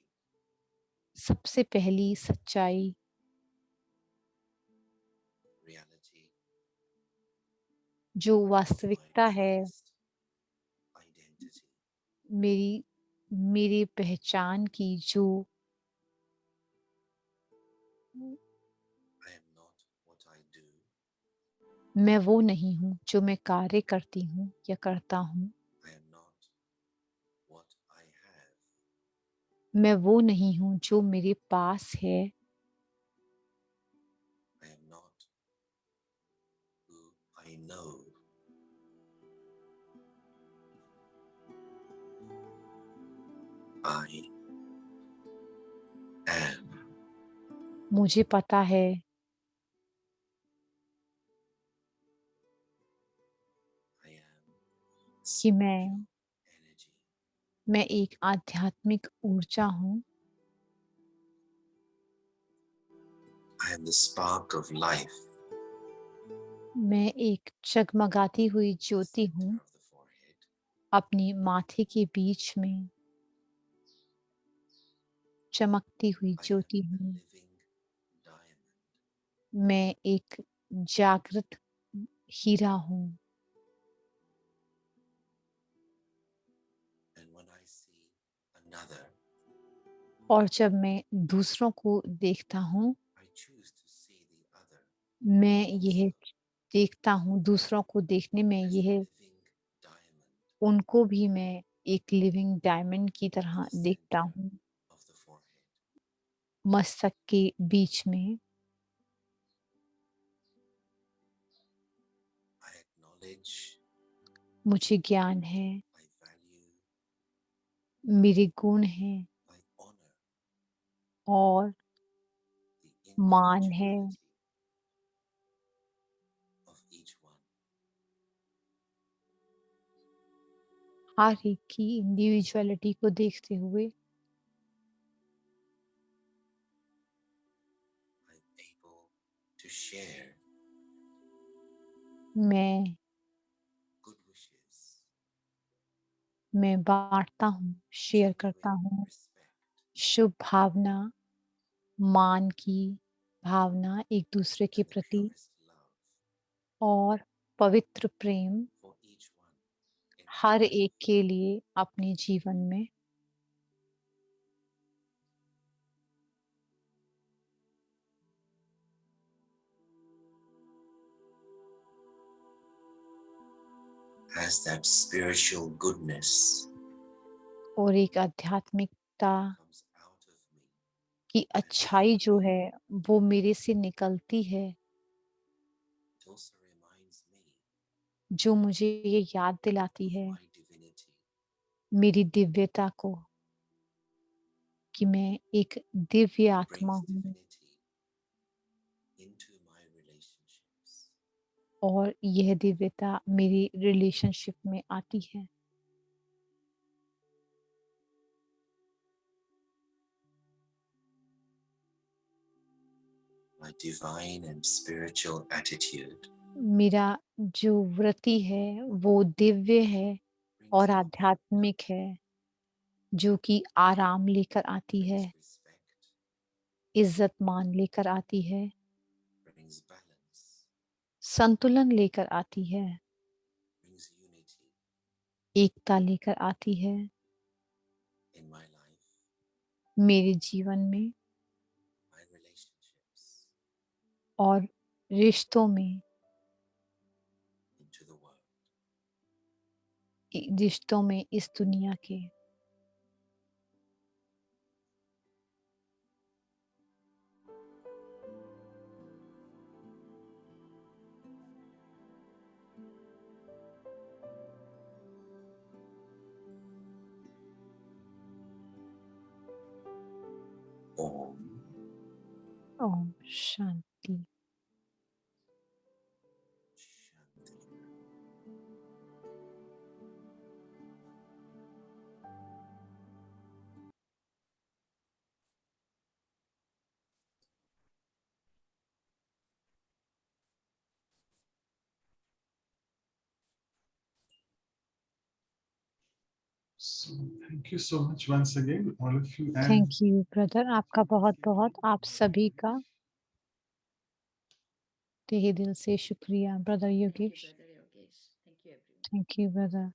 सबसे पहली सच्चाई, Reality जो of my वास्तविकता है, truest identity. मेरी पहचान की, जो I am not what I do. मैं वो नहीं हूँ जो मैं कार्य करती हूँ या करता हूँ। I am not what I have. मैं वो नहीं हूँ जो मेरे पास है। I am not who I know. I am. मुझे पता है I am कि मैं spiritual energy. एक आध्यात्मिक ऊर्जा हूँ। I am the spark of life. मैं एक जगमगाती हुई ज्योति Center हूँ, of the forehead. अपने माथे के बीच में चमकती हुई I am ज्योति a हूँ। living diamond. मैं एक जागृत हीरा हूँ। And when I see another, और जब मैं दूसरों को देखता हूँ, I choose to see the other. मैं यह देखता हूँ, दूसरों को देखने में as a यह living diamond उनको भी मैं एक लिविंग डायमंड की तरह in the देखता center हूँ, of the forehead. मस्तक के बीच में। I acknowledge, मुझे ज्ञान है, I value, मेरे गुण हैं I honor और the मान है individuality of each one. हर एक की इंडिविजुअलिटी को देखते हुए। I'm able to share मैं good wishes, बाँटता हूँ, शेयर करता genuine हूँ, respect, शुभ भावना, मान की भावना एक दूसरे के and the प्रति purest love और पवित्र प्रेम for each one in my her life. एक के लिए अपने जीवन में। As that spiritual goodness और एक आध्यात्मिकता comes out of me, की अच्छाई जो है वो मेरे से निकलती है, it also reminds me जो मुझे ये याद दिलाती of है my divinity, मेरी दिव्यता को, कि मैं एक दिव्य आत्मा brings हूँ divinity into my relationships. और यह दिव्यता मेरी रिलेशनशिप में आती है। My divine and spiritual attitude मेरा जो वृत्ति है वो दिव्य है brings और calm, आध्यात्मिक है, जो कि आराम लेकर आती है, brings respect, इज्जत मान लेकर आती है, brings balance, संतुलन लेकर आती है, brings unity एकता लेकर आती है in my life, मेरे जीवन में my relationships, और रिश्तों में, into the world. रिश्तों में इस दुनिया के। Om Om Shanti. Shanti. So thank you so much once again, all of you. And thank you brother, आपका बहुत बहुत, आप सभी का तहे दिल से शुक्रिया। Brother Thank you, Yogesh. Brother Yogesh. Thank you, everyone. Thank you brother.